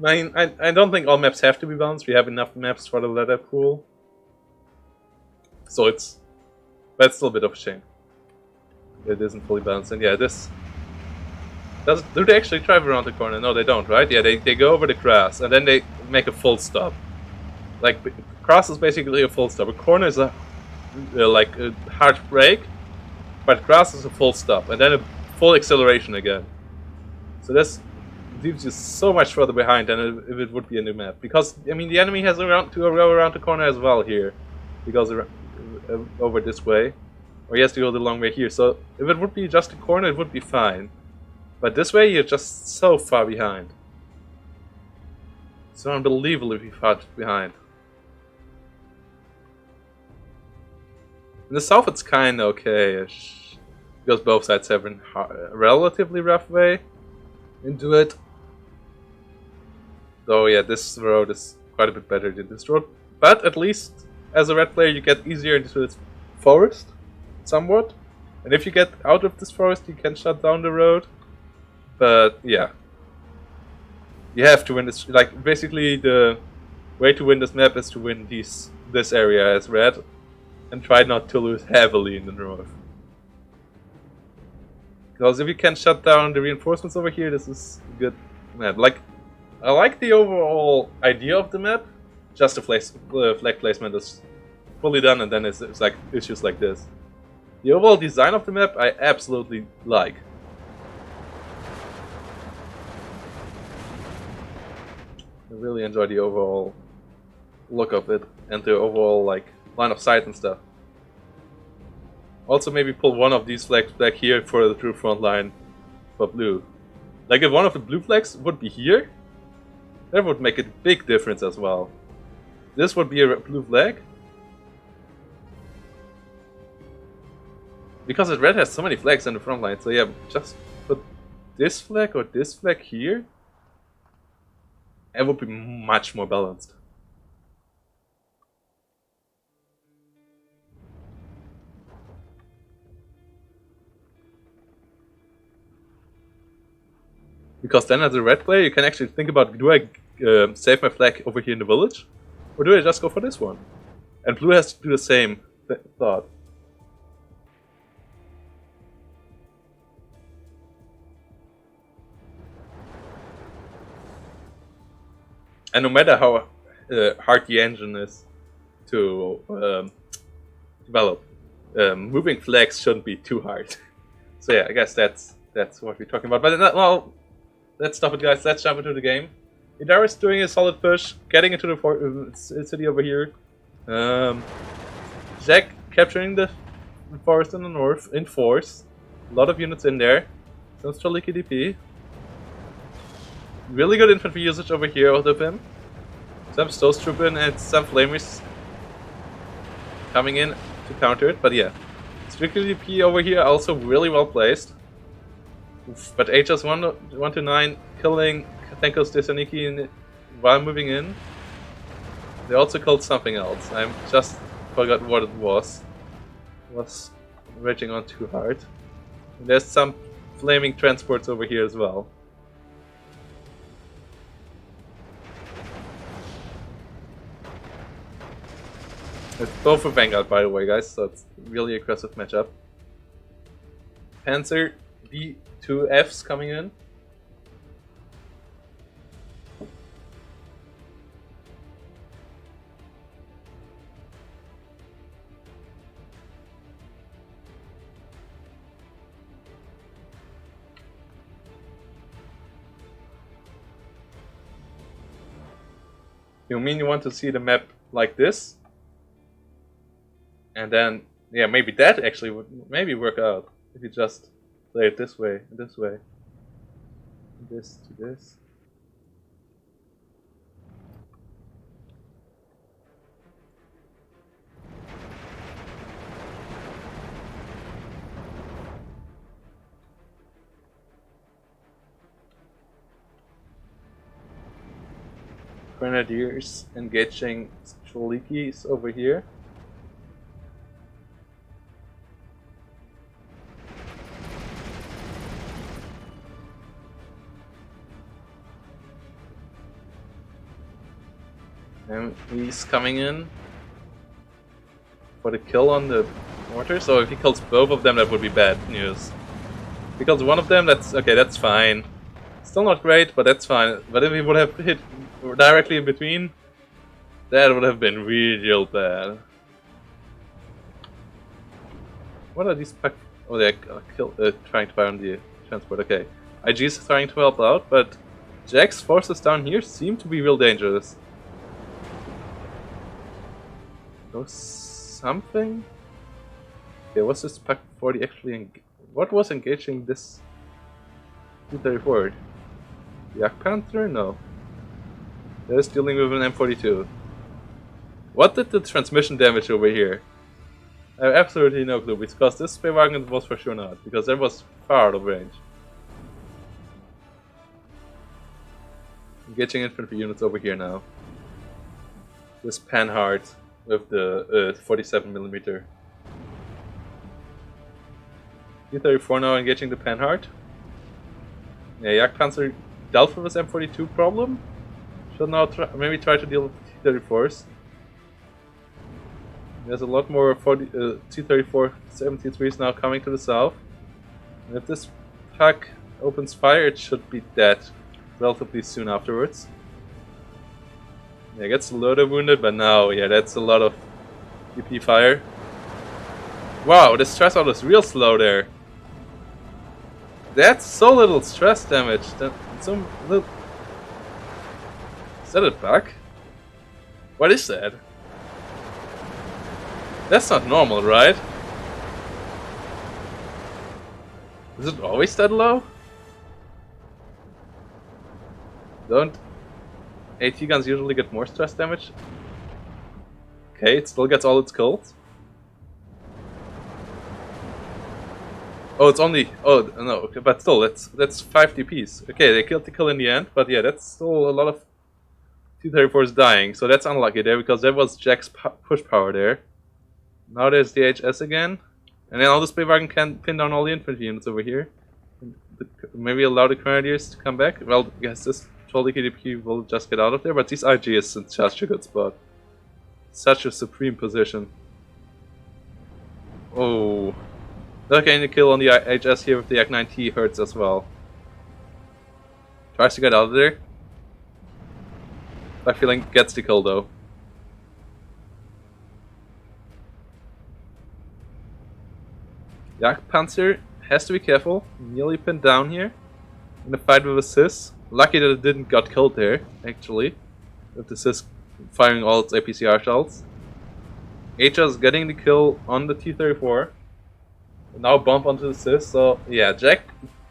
I mean, I don't think all maps have to be balanced. We have enough maps for the ladder pool. So that's still a bit of a shame. It isn't fully balanced. And yeah, do they actually drive around the corner? No, they don't, right? Yeah, they go over the grass and then they make a full stop. Like, grass is basically a full stop. A corner is like a hard brake, but grass is a full stop and then a full acceleration again. So this leaves you so much further behind than if it would be a new map. Because, I mean, the enemy has to go around the corner as well here. He goes over this way. Or he has to go the long way here. So, if it would be just a corner, it would be fine. But this way, you're just so far behind. So unbelievably far behind. In the south, it's kind of okay-ish. Because both sides have a relatively rough way into it. Though, yeah, this road is quite a bit better than this road. But at least, as a red player, you get easier into this forest, somewhat. And if you get out of this forest, you can shut down the road. But, yeah. You have to win this. Like, basically, the way to win this map is to win this area as red. And try not to lose heavily in the north. Because if you can shut down the reinforcements over here, this is a good map. Like, I like the overall idea of the map. Just the flag placement is fully done, and then it's like issues like this. The overall design of the map I absolutely like. I really enjoy the overall look of it and the overall like line of sight and stuff. Also, maybe pull one of these flags back here for the true front line for blue. Like, if one of the blue flags would be here, that would make a big difference as well. This would be a blue flag. Because the red has so many flags in the front line, so yeah, just put this flag or this flag here. It would be much more balanced. Because then as a red player, you can actually think about, do I save my flag over here in the village? Or do I just go for this one? And blue has to do the same thought. And no matter how hard the engine is to develop, moving flags shouldn't be too hard. So yeah, I guess that's what we're talking about. But well, let's stop it, guys. Let's jump into the game. Iadris doing a solid push, getting into the city over here. Jack capturing the forest in the north in force. A lot of units in there. Some Streliki DP. Really good infantry usage over here out of him. Some Stones trooping and some Flamers coming in to counter it. But yeah, Streliki DP over here also really well placed. But HS 1 to 9 killing Katenko's Thessaloniki while moving in. They also killed something else. I just forgot what it was. It was raging on too hard. And there's some flaming transports over here as well. It's both for Vanguard, by the way, guys, so it's a really aggressive matchup. Panzer B2Fs coming in. You mean you want to see the map like this? And then, yeah, maybe that actually would maybe work out. If you just play it this way, this way. This to this. Grenadiers engaging Cholikis over here. And he's coming in for the kill on the mortar. So if he kills both of them, that would be bad news. If he kills one of them, that's okay, that's fine. Still not great, but that's fine. But if he would have hit directly in between, that would have been real bad. What are these pack? Oh, they're trying to fire on the transport. Okay, IG is trying to help out, but Jack's forces down here seem to be real dangerous. Oh, something? Okay, what's this pack 40 actually? What was engaging this 234? Yak Panther? No. They're dealing with an M42. What did the transmission damage over here? I have absolutely no clue, because this Speerwagen was for sure not, because that was far out of range. Engaging infantry units over here now. This Panhard with the 47mm. U-34 now engaging the Panhard. Yeah, Jagdpanzer dealt with his M42 problem. Should now maybe try to deal with T-34s. There's a lot more T-34 73s now coming to the south. And if this pack opens fire, it should be dead relatively soon afterwards. Yeah, gets a loader wounded, but now, yeah, that's a lot of EP fire. Wow, the stress out is real slow there. That's so little stress damage. That's so little. Is that a bug? What is that? That's not normal, right? Is it always that low? Don't AT guns usually get more stress damage? Okay, it still gets all its kills. Oh, it's only... Oh, no, okay, but still, that's 5 DPs. Okay, they killed the kill in the end, but yeah, that's still a lot of T-34s dying, so that's unlucky there, because that was Jack's push power there. Now there's the HS again, and then all the Speerwagen can pin down all the infantry units over here. Maybe allow the Grenadiers to come back. Well, I guess this Trolley KDP will just get out of there, but this IG is in such a good spot. Such a supreme position. Oh. Okay, the kill on the HS here with the Yak-9T hurts as well. Tries to get out of there. I feel like gets the kill though. Jagdpanzer has to be careful. Nearly pinned down here in the fight with a Sis. Lucky that it didn't got killed there, actually. With the Sis firing all its APCR shells. HS getting the kill on the T-34. Now bump onto the Sis, so yeah, Jack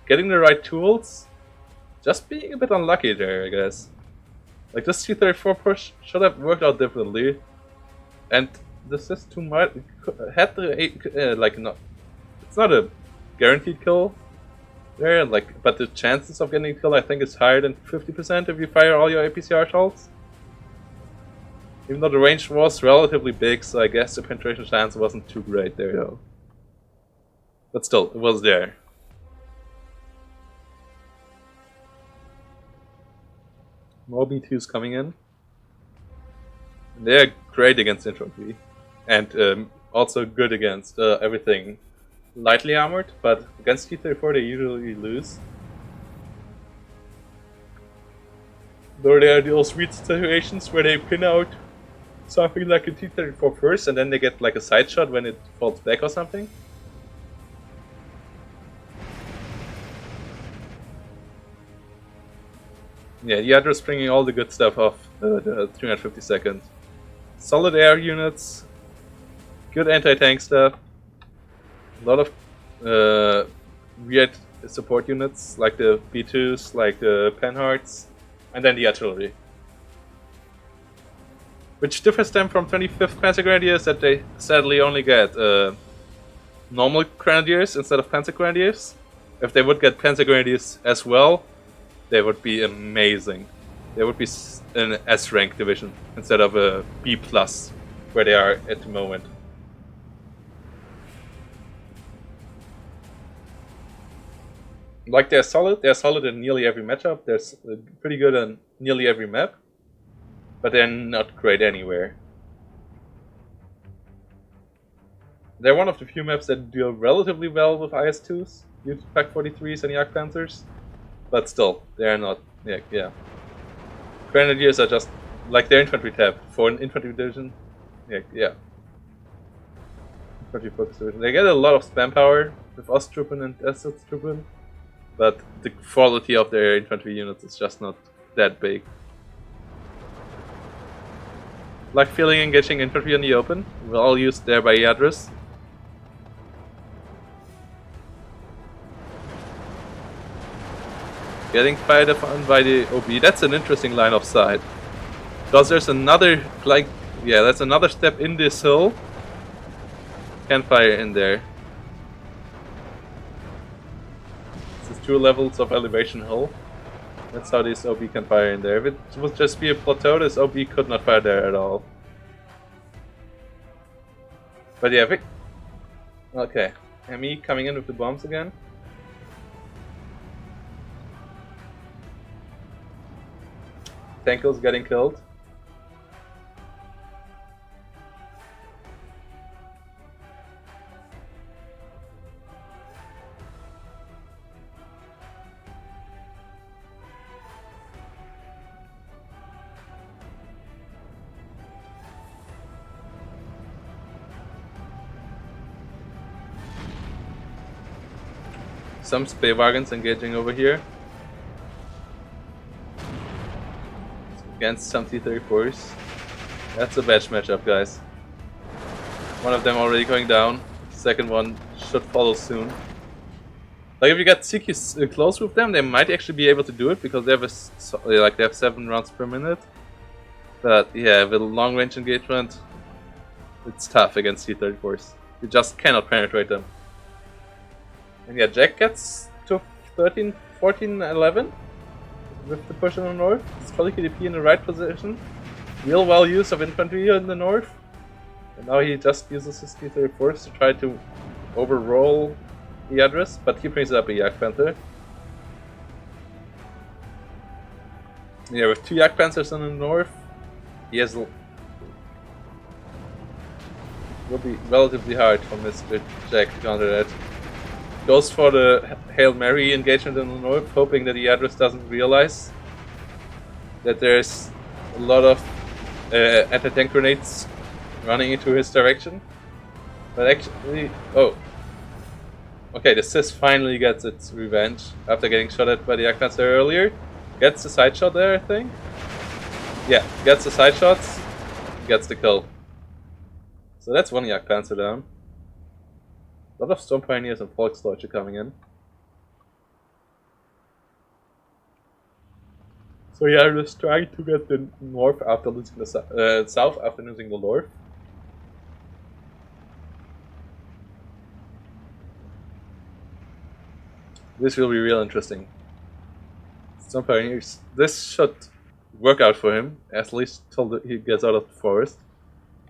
getting the right tools. Just being a bit unlucky there, I guess. Like this T-34 push should have worked out differently. And the Sis 2 might had the like not. It's not a guaranteed kill there, like, but the chances of getting a kill I think is higher than 50% if you fire all your APCR shots. Even though the range was relatively big, so I guess the penetration chance wasn't too great there though. But still, it was there. More B2s coming in. They're great against infantry. and also good against everything lightly armored, but against T-34 they usually lose. Though there are those sweet situations where they pin out something like a T-34 first, and then they get like a side shot when it falls back or something. Yeah, iadris bringing all the good stuff off the 352nd. Solid air units, good anti-tank stuff, a lot of weird support units like the B2s, like the Panhards, and then the artillery. Which differs them from 25th Panzer Grenadiers that they sadly only get normal Grenadiers instead of Panzer Grenadiers. If they would get Panzer Grenadiers as well, they would be amazing. They would be an S-rank division instead of a B+, where they are at the moment. Like they're solid in nearly every matchup, they're pretty good on nearly every map, but they're not great anywhere. They're one of the few maps that deal relatively well with IS-2s, due to Pak-43s and Jagdpanzers. But still, they're not. Yeah. Grenadiers are just like their infantry tab for an infantry division. Yeah. Infantry focus division. They get a lot of spam power with Osttruppen and Ersatztruppen, but the quality of their infantry units is just not that big. Like feeling engaging infantry in the open, well used there by iadris. Getting fired upon by the OB, that's an interesting line of sight. Because there's another, that's another step in this hill. Can fire in there. This is 2 levels of elevation hill. That's how this OB can fire in there. If it would just be a plateau, this OB could not fire there at all. But yeah, okay. ME coming in with the bombs again. Tanko's getting killed. Some spay wagons engaging over here. Against some T-34s. That's a batch matchup, guys. One of them already going down. The second one should follow soon. Like if you get CQs close with them, they might actually be able to do it because they have they have 7 rounds per minute. But yeah, with a long range engagement, it's tough against T-34s. You just cannot penetrate them. And yeah, Jack gets to 13, 14, 11. With the push in the north, it's probably KDP in the right position. Real well use of infantry in the north. And now he just uses his T-34s to try to overroll iadris, but he brings up a Jagdpanther. Yeah, with 2 Jagdpanzers in the north, he has will be relatively hard for Mr. Jack to counter that. Goes for the Hail Mary engagement in the north, hoping that iadris doesn't realize that there's a lot of anti-tank grenades running into his direction. But actually, okay, the Sis finally gets its revenge after getting shot at by the Jagdpanzer earlier. Gets the side shot there, I think. Yeah, gets the side shots, gets the kill. So that's 1 Jagdpanzer down. A lot of Storm Pioneers and Volksdeutsche coming in. So yeah, I'm just trying to get the north after losing the south after losing the north. This will be real interesting. Storm Pioneers. This should work out for him, at least till he gets out of the forest.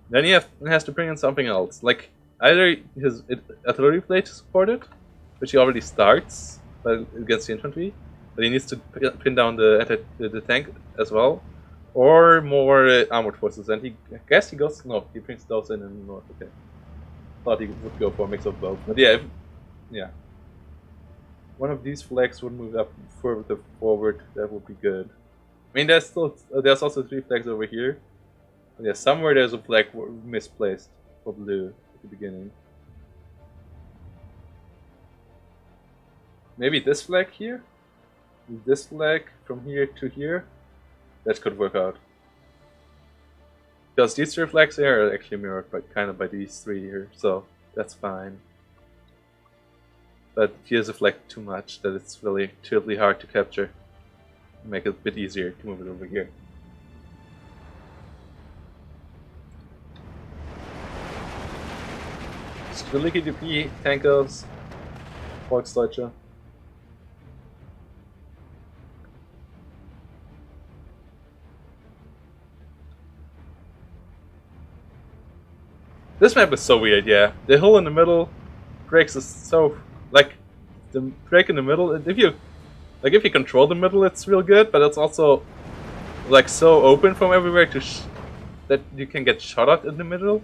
Then he has to bring in something else, like either his artillery plate to support it, which he already starts against the infantry, but he needs to pin down the tank as well, Or more armored forces, and I guess he goes. No, he brings those in the north. Okay, thought he would go for a mix of both, but yeah, yeah. One of these flags would move up further forward. That would be good. I mean, there's also 3 flags over here. But yeah, somewhere there's a flag misplaced for blue at the beginning. Maybe this flag here. This flag from here to here. That could work out. Because these 3 flags here are actually mirrored by these 3 here, so that's fine. But here's a flag too much that it's really terribly hard to capture. Make it a bit easier to move it over here. Striliki DP, Tankers, Volksdeutsche. This map is so weird, yeah. The hole in the middle breaks is so like the break in the middle. If you control the middle, it's real good, but it's also like so open from everywhere that you can get shot at in the middle.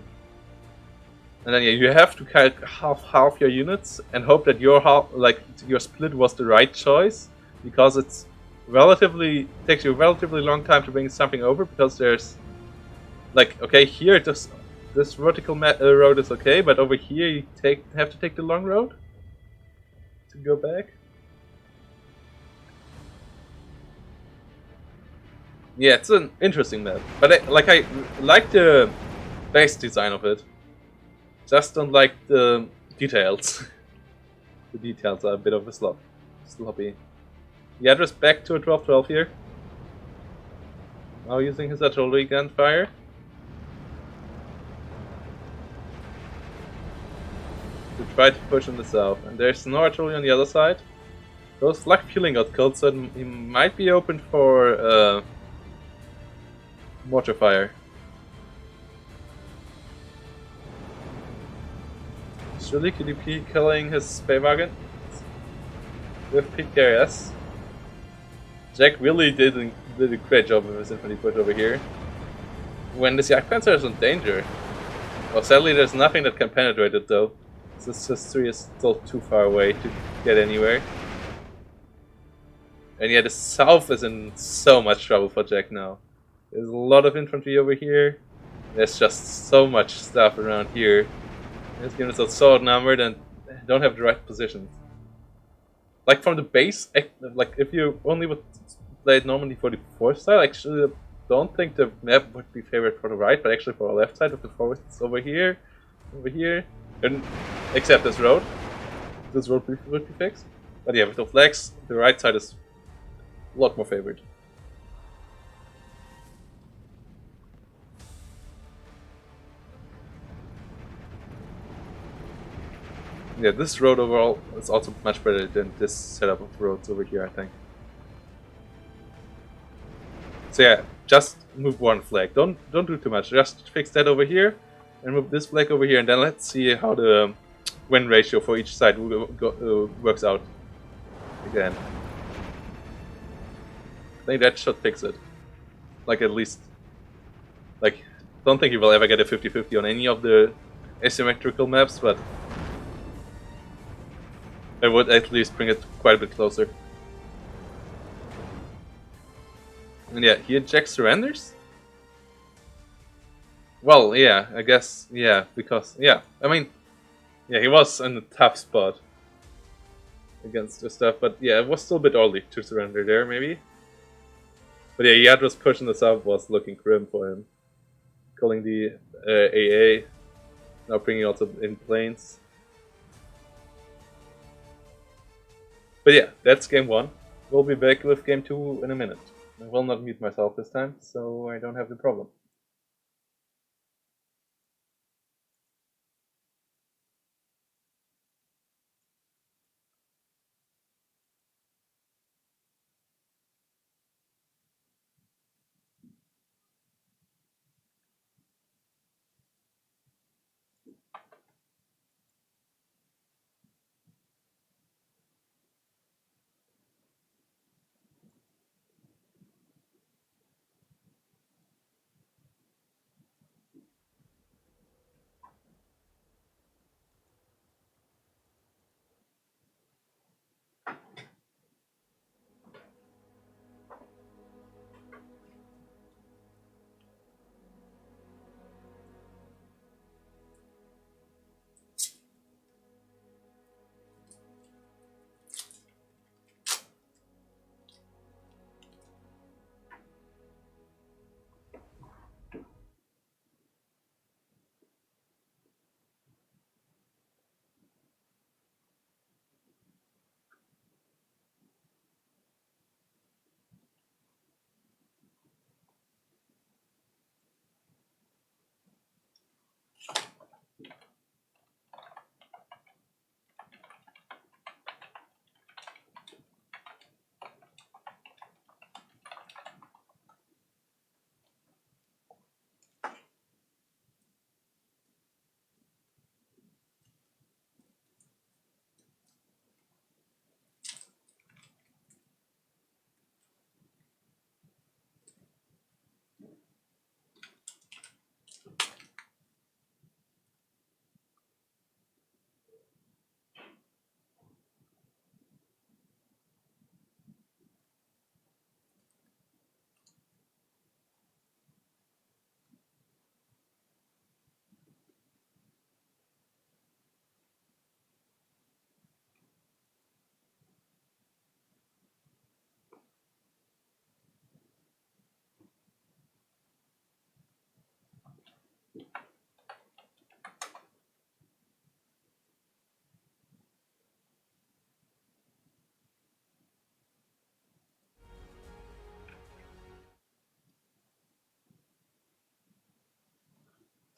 And then yeah, you have to kind of half your units and hope that your split was the right choice, because it's takes you a relatively long time to bring something over, because there's like, okay, here this vertical road is okay, but over here you have to take the long road to go back. Yeah, it's an interesting map, but I like the base design of it. Just don't like the details. The details are a bit of a sloppy. Iadris back to a 12-12 here. Now using his artillery gunfire. To try to push in the south. And there's no artillery on the other side. Those flak fueling got killed, so he might be open for mortar fire. Surely KDP killing his Spaywagon with PKS. Jack really did a great job with his infantry push over here. When this Jagdpanzer is in danger. Well, sadly there's nothing that can penetrate it though. This history is still too far away to get anywhere. And yeah, the south is in so much trouble for Jack now. There's a lot of infantry over here. There's just so much stuff around here. His units are so outnumbered and don't have the right positions. Like from the base, like if you only would play it normally for the 4th side, actually I don't think the map would be favored for the right, but actually for the left side of the forests over here, and except this road. This road would be fixed. But yeah, with the flags, the right side is a lot more favored. Yeah, this road overall is also much better than this setup of roads over here, I think. So yeah, just move 1 flag. Don't do too much. Just fix that over here, and move this flag over here, and then let's see how the win ratio for each side works out again. I think that should fix it. Like at least, like, don't think you will ever get a 50-50 on any of the asymmetrical maps, but it would at least bring it quite a bit closer. And yeah, here Jack surrenders? Well, yeah, I guess, yeah, because, yeah, I mean, yeah, he was in a tough spot against the stuff, but yeah, it was still a bit early to surrender there, maybe. But yeah, iadris pushing the south was looking grim for him. Calling the AA, now bringing also in planes. But yeah, that's game 1. We'll be back with game 2 in a minute. I will not mute myself this time, so I don't have the problem.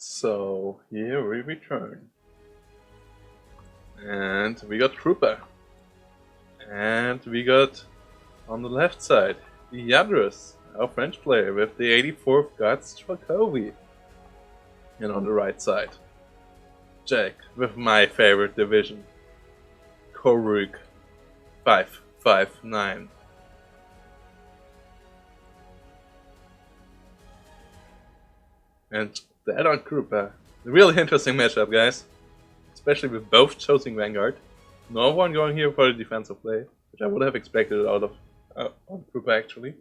So here we return. And we got Trooper. And we got on the left side iadris, our French player with the 84th Guards Strakovi. And on the right side, Jack with my favorite division, Koruk 559. And the add-on group, a really interesting matchup, guys. Especially with both choosing Vanguard. No one going here for the defensive play, which I would have expected out of group actually.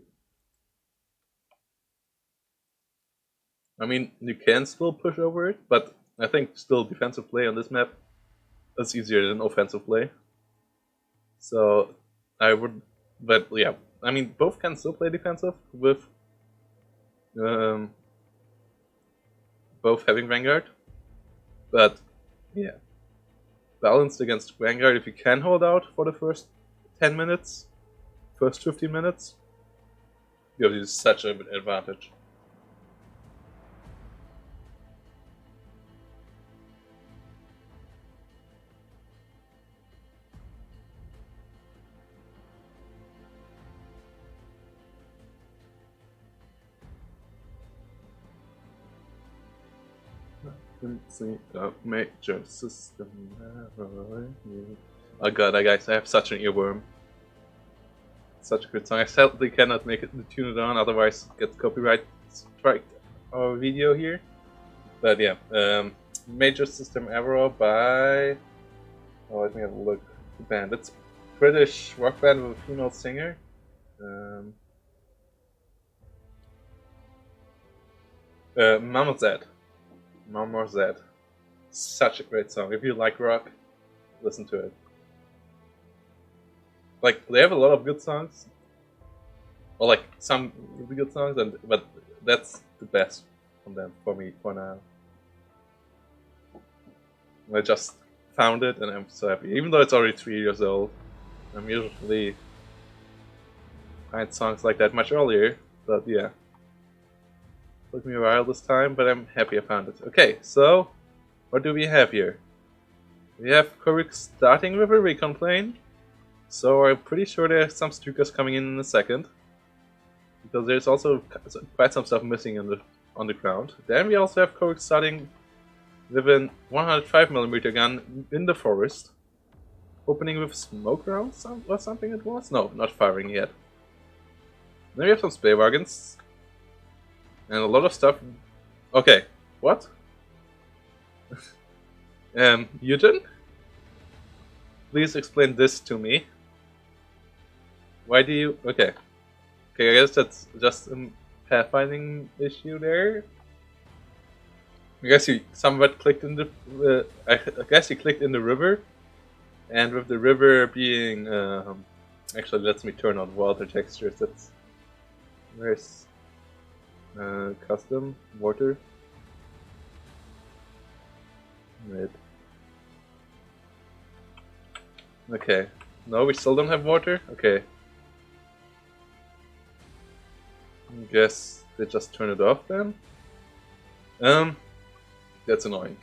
I mean, you can still push over it, but I think still defensive play on this map is easier than offensive play. So I would, but yeah, I mean, both can still play defensive with both having Vanguard, but yeah, balanced against Vanguard, if you can hold out for the first 10 minutes, first 15 minutes, gives you such an advantage. Major system. Oh god, guys, I have such an earworm. Such a good song. I sadly cannot make it tune it on, otherwise get copyright strike our video here. But yeah, Major System Arrow by, oh, let me have a look. The band. It's British rock band with a female singer. Mama Z. Such a great song. If you like rock, listen to it. Like, they have a lot of good songs. Or like some really good songs, but that's the best from them for me for now. I just found it and I'm so happy. Even though it's already 3 years old. I'm usually find songs like that much earlier, but yeah. Took me a while this time, but I'm happy I found it. Okay, so what do we have here? We have Koruk starting with a recon plane. So I'm pretty sure there's some streakers coming in a second. Because there's also quite some stuff missing on the ground. Then we also have Koruk starting with a 105mm gun in the forest. Opening with smoke rounds or something it was? No, not firing yet. Then we have some spray wagons. And a lot of stuff. Okay, what? Eugen? Please explain this to me. Why do you... Okay. Okay, I guess that's just a pathfinding issue there. I guess you somewhat clicked in the... I guess you clicked in the river. And with the river being... actually, let me turn on water textures. That's... Where's... custom water. Right. Okay. No, we still don't have water? Okay. I guess they just turn it off then? That's annoying.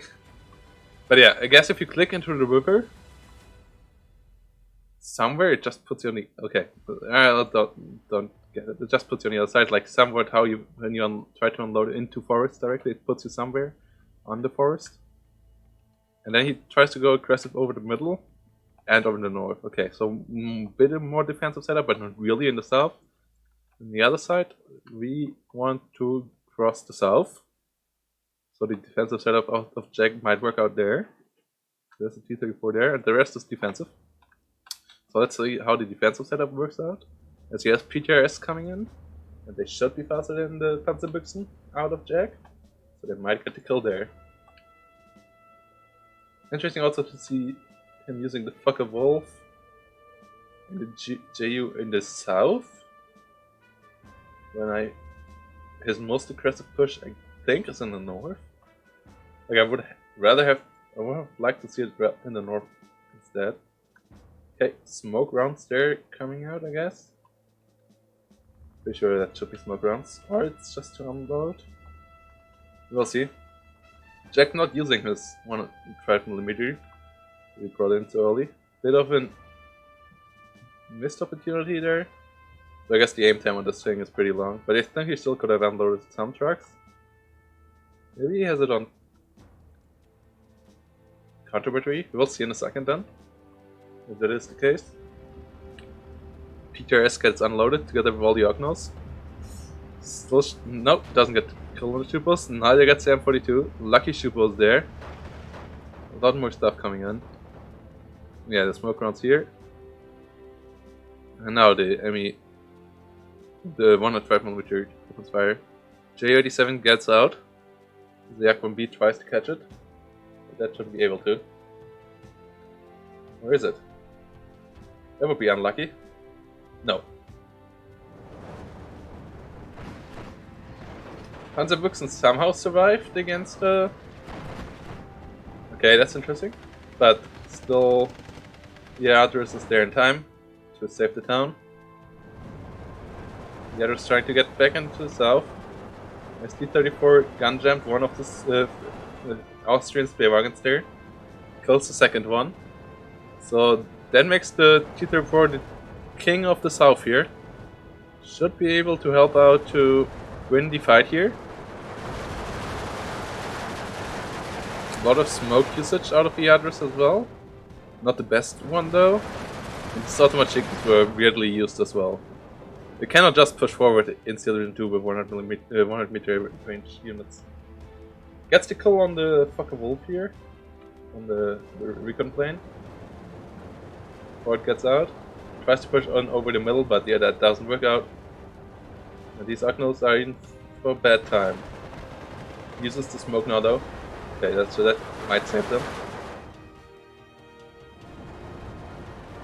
But yeah, I guess if you click into the river, somewhere it just puts you on the... Okay. Don't get it. It just puts you on the other side, like somewhat how you, when you try to unload into forest directly, it puts you somewhere on the forest. And then he tries to go aggressive over the middle and over the north. Okay, so a bit more defensive setup, but not really in the south. On the other side, we want to cross the south. So the defensive setup of Jack might work out there. There's a T-34 there, and the rest is defensive. So let's see how the defensive setup works out. As he has PTRS coming in, and they should be faster than the Panzerbüchsen out of Jack. So they might get the kill there. Interesting also to see him using the Fucker Wolf in the JU in the south. When his most aggressive push, I think, is in the north. Like, I would like to see it in the north instead. Okay, smoke rounds there coming out, I guess. Pretty sure that should be smoke rounds, or it's just to unload. We'll see. Jack not using his 105mm. We brought in too early. Bit of a missed opportunity there. So I guess the aim time on this thing is pretty long, but I think he still could have unloaded some trucks. Maybe he has it on counter battery. We'll see in a second then, if that is the case. PTRS gets unloaded together with all the Ognos. Still, nope, doesn't get killed on the Shupos. Neither gets the M42. Lucky Shupos there. A lot more stuff coming in. Yeah, the smoke rounds here. And now the the 105mm opens fire. J87 gets out. The Yak-1B tries to catch it. But that shouldn't be able to. Where is it? That would be unlucky. No. Panzerbuchsen somehow survived against okay, that's interesting. But still, iadris is there in time to save the town. iadris trying to get back into the south. SD-34 gun jammed one of the Austrian Speerwagens there. Kills the second one. So that makes the T-34 the king of the south here. Should be able to help out to win the fight here. A lot of smoke usage out of iadris as well. Not the best one though. And these automatic were weirdly used as well. They cannot just push forward in Season 2 with 100 meter range units. Gets the kill on the fucking wolf here. On the recon plane. Ford gets out. Tries to push on over the middle, but yeah, that doesn't work out. And these Agnos are in for a bad time. Uses the smoke now though. Okay, so that might save them.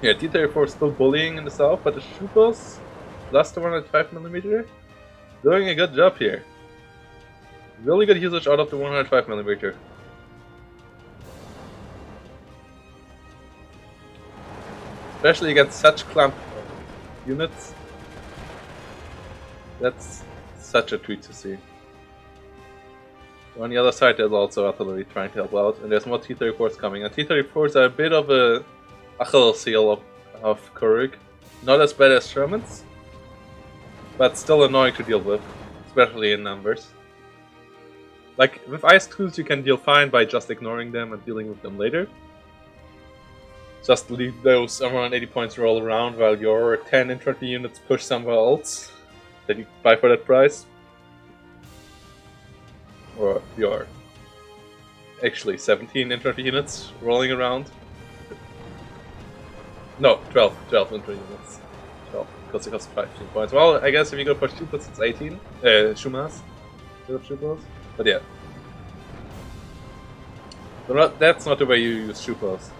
Yeah, T-34 is still bullying in the south, but the Shupos plus the 105mm doing a good job here. Really good usage out of the 105mm. Especially against such clump units. That's such a treat to see. On the other side, there's also artillery trying to help out, and there's more T-34s coming. And T-34s are a bit of a Achilles heel of Kuruk. Not as bad as Shermans, but still annoying to deal with, especially in numbers. Like, with IS-2s you can deal fine by just ignoring them and dealing with them later. Just leave those around 80 points roll around while your 10 infantry units push somewhere else that you buy for that price. Or your actually 17 infantry units rolling around. No, 12 infantry units. 12, because it costs 15 points. Well, I guess if you go for Shupos, it's 18. Shumas. But yeah. So that's not the way you use Shupos.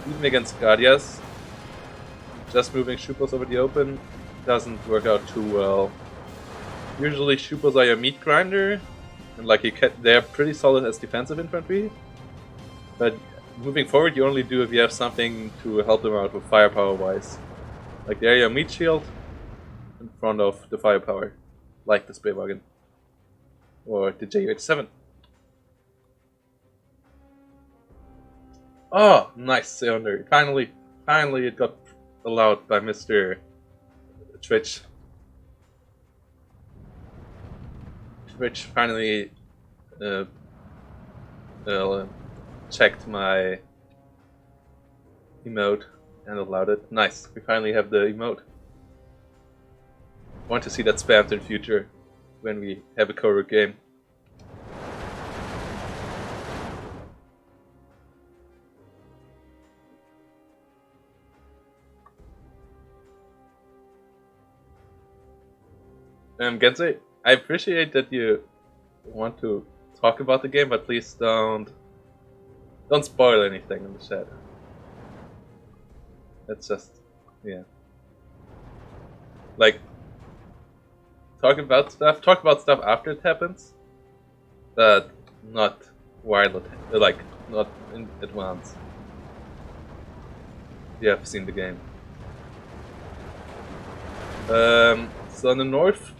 Even against Guardias, just moving Shupos over the open doesn't work out too well. Usually Shupos are your meat grinder, and like they're pretty solid as defensive infantry. But moving forward, you only do if you have something to help them out with firepower wise. Like they're your meat shield in front of the firepower, like the Speerwagen or the Ju-87. Oh, nice cylinder! Finally it got allowed by Mr. Twitch. Twitch finally checked my emote and allowed it. Nice, we finally have the emote. Want to see that spammed in future when we have a Koruk game. Gensei, I appreciate that you want to talk about the game, but please don't spoil anything in the chat. That's just, yeah. Like, talk about stuff after it happens, but not while it, like, not in advance. You have seen the game. So in the north,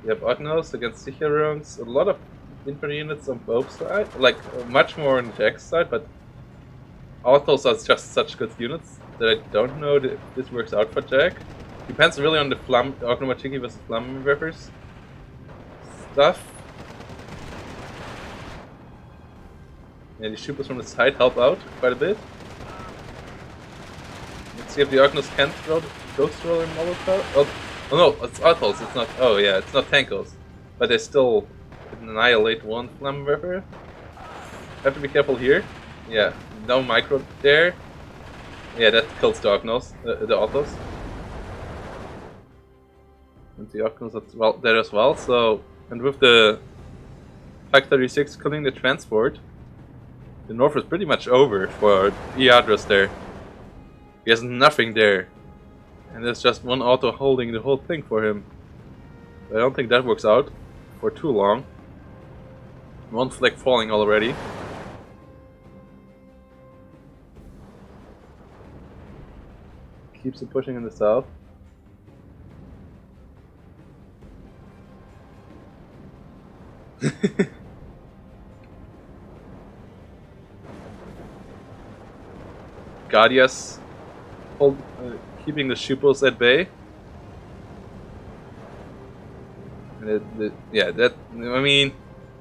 you have Ognos against Sicherungs. A lot of infantry units on both sides, like much more on Jack's side, but Autos are just such good units that I don't know if this works out for Jack. Depends really on the Ognomachiki versus Flammenwerfers stuff. Yeah, the shooters from the side help out quite a bit. Let's see if the Ognos can throw the Ghost Roller Molotov. Oh no, it's Autos, it's not. Oh yeah, it's not Tankos. But they still annihilate one Flammenwerfer. Have to be careful here. Yeah, no micro there. Yeah, that kills the Ognos, the Autos. And the Ognos as well, there as well. So, and with the Pack 36 killing the transport, the north is pretty much over for iadris there. He has nothing there. And there's just one auto holding the whole thing for him. I don't think that works out for too long. One flag falling already. Keeps it pushing in the south. Guardias keeping the Shupos at bay. And yeah, that, I mean,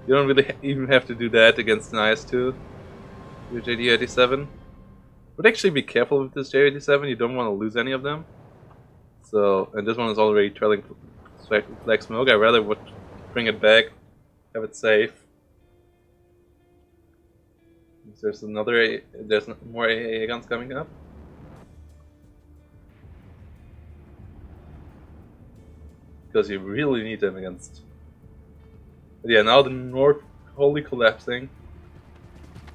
you don't really even have to do that against an IS-2 with JD-87. But actually be careful with this JD-87, you don't want to lose any of them. So, and this one is already trailing flag smoke, I rather would bring it back, have it safe. There's there's more AA guns coming up. Because you really need them against. But yeah, now the north wholly collapsing.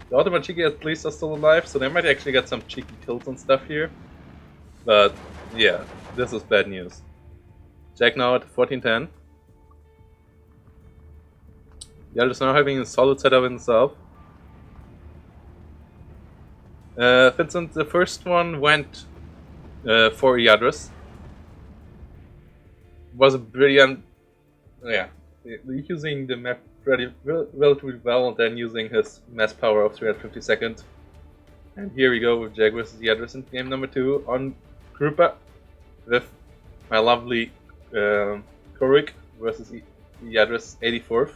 The Automachiki at least are still alive, so they might actually get some cheeky kills and stuff here. But yeah, this is bad news. Jack now at 1410. Iadris now having a solid setup in the south. Vincent, the first one went for Iadris. Was a brilliant, yeah, using the map relatively well and then using his mass power of 350 seconds. And here we go with Jag versus Iadris in game number 2 on Krupa with my lovely Korik versus Iadris 84th.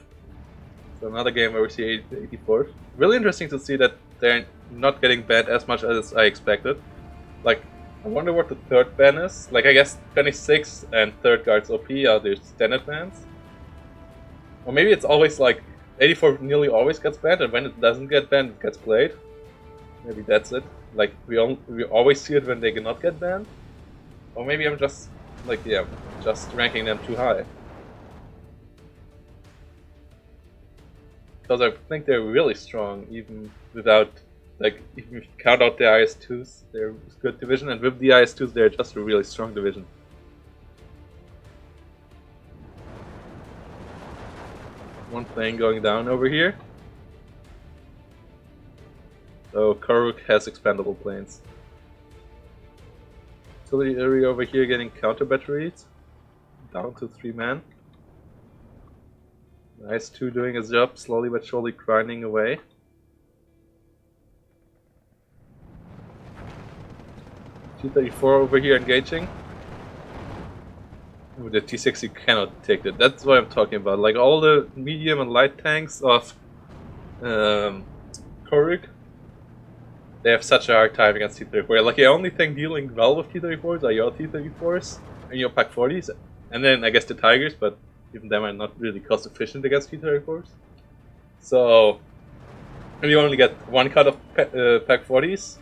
So another game where we see 84th. Really interesting to see that they're not getting banned as much as I expected. Like, I wonder what the third ban is. Like, I guess 26 and third guards OP are the standard bans. Or maybe it's always like 84 nearly always gets banned, and when it doesn't get banned, it gets played. Maybe that's it. Like, we always see it when they cannot get banned. Or maybe I'm just, like, yeah, just ranking them too high. Because I think they're really strong, even without, like, even if you count out the IS-2s, they're a good division, and with the IS-2s, they're just a really strong division. One plane going down over here. So Karuk has expandable planes. Artillery over here getting counter batteries. Down to 3 men. IS-2 doing his job, slowly but surely grinding away. T-34 over here engaging. With the T-6 you cannot take that. That's what I'm talking about. Like all the medium and light tanks of Korik, they have such a hard time against T-34. Like the only thing dealing well with T-34s are your T-34s and your Pak-40s. And then I guess the Tigers, but even them are not really cost efficient against T-34s. So, and you only get 1 card of Pak-40s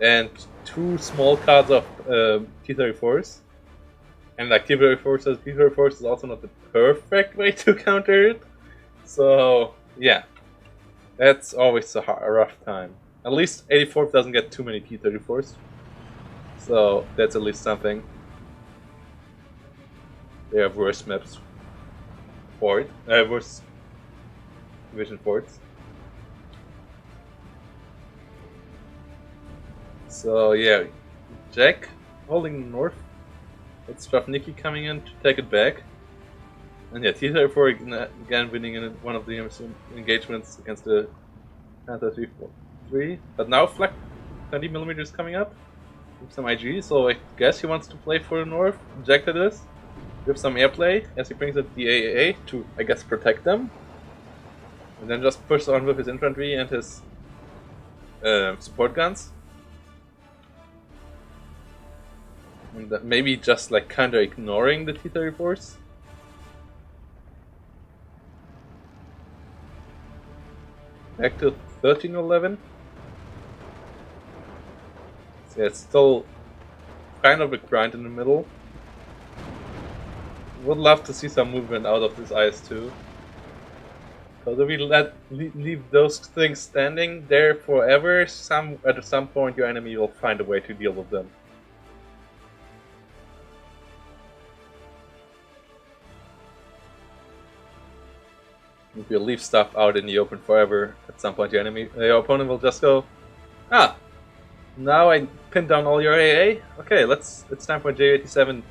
and 2 small cards of T-34s. And like T-34s is also not the perfect way to counter it. So, yeah. That's always a rough time. At least 84th doesn't get too many T-34s. So, that's at least something. They have worse maps for it. Worse division forts. So, yeah. Jack holding north. It's Strafnicki coming in to take it back. And yeah, T-34 again winning in one of the engagements against the Panther 343. But now Flak 20mm is coming up with some IG, so I guess he wants to play for the North. Ejected this with some airplay as he brings up the AAA to, I guess, protect them. And then just pushes on with his infantry and his support guns. And maybe just like kinda ignoring the T-34s. Back to 1311. So yeah, it's still kind of a grind in the middle. Would love to see some movement out of this IS-2. Because if we leave those things standing there forever, at some point your enemy will find a way to deal with them. If you leave stuff out in the open forever, at some point your opponent will just go, ah, now I pinned down all your AA. Okay, it's time for J87.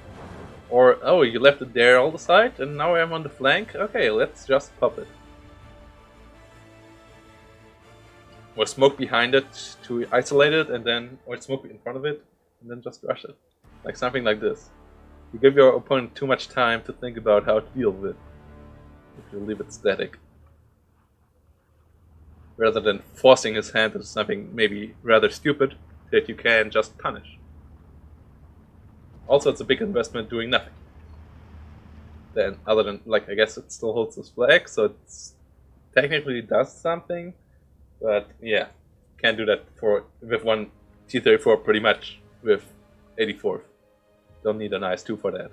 Or, oh, you left it there all the side, and now I'm on the flank. Okay, let's just pop it. Or smoke behind it to isolate it, and then, or smoke in front of it, and then just rush it. Like something like this. You give your opponent too much time to think about how to deal with it. If you leave it static. Rather than forcing his hand into something maybe rather stupid that you can just punish. Also, it's a big investment doing nothing. Then, other than, like, I guess it still holds this flag, so it's technically does something. But yeah, can't do that with one T-34 pretty much with 84th. Don't need an IS-2 for that.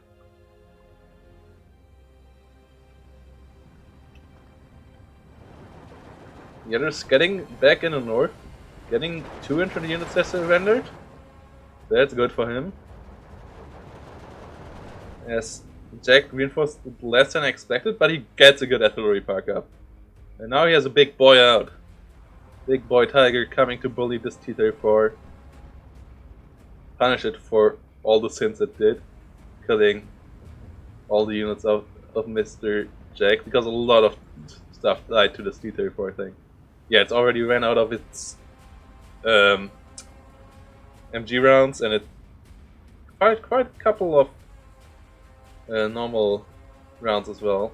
Iadris getting back in the north, getting 2 infantry units that surrendered. That's good for him. As Jack reinforced less than expected, but he gets a good artillery park up. And now he has a big boy out. Big boy Tiger coming to bully this T-34. Punish it for all the sins it did. Killing all the units of Mr. Jack, because a lot of stuff died to this T-34 thing. Yeah, it's already ran out of its MG rounds, and it fired quite a couple of normal rounds as well.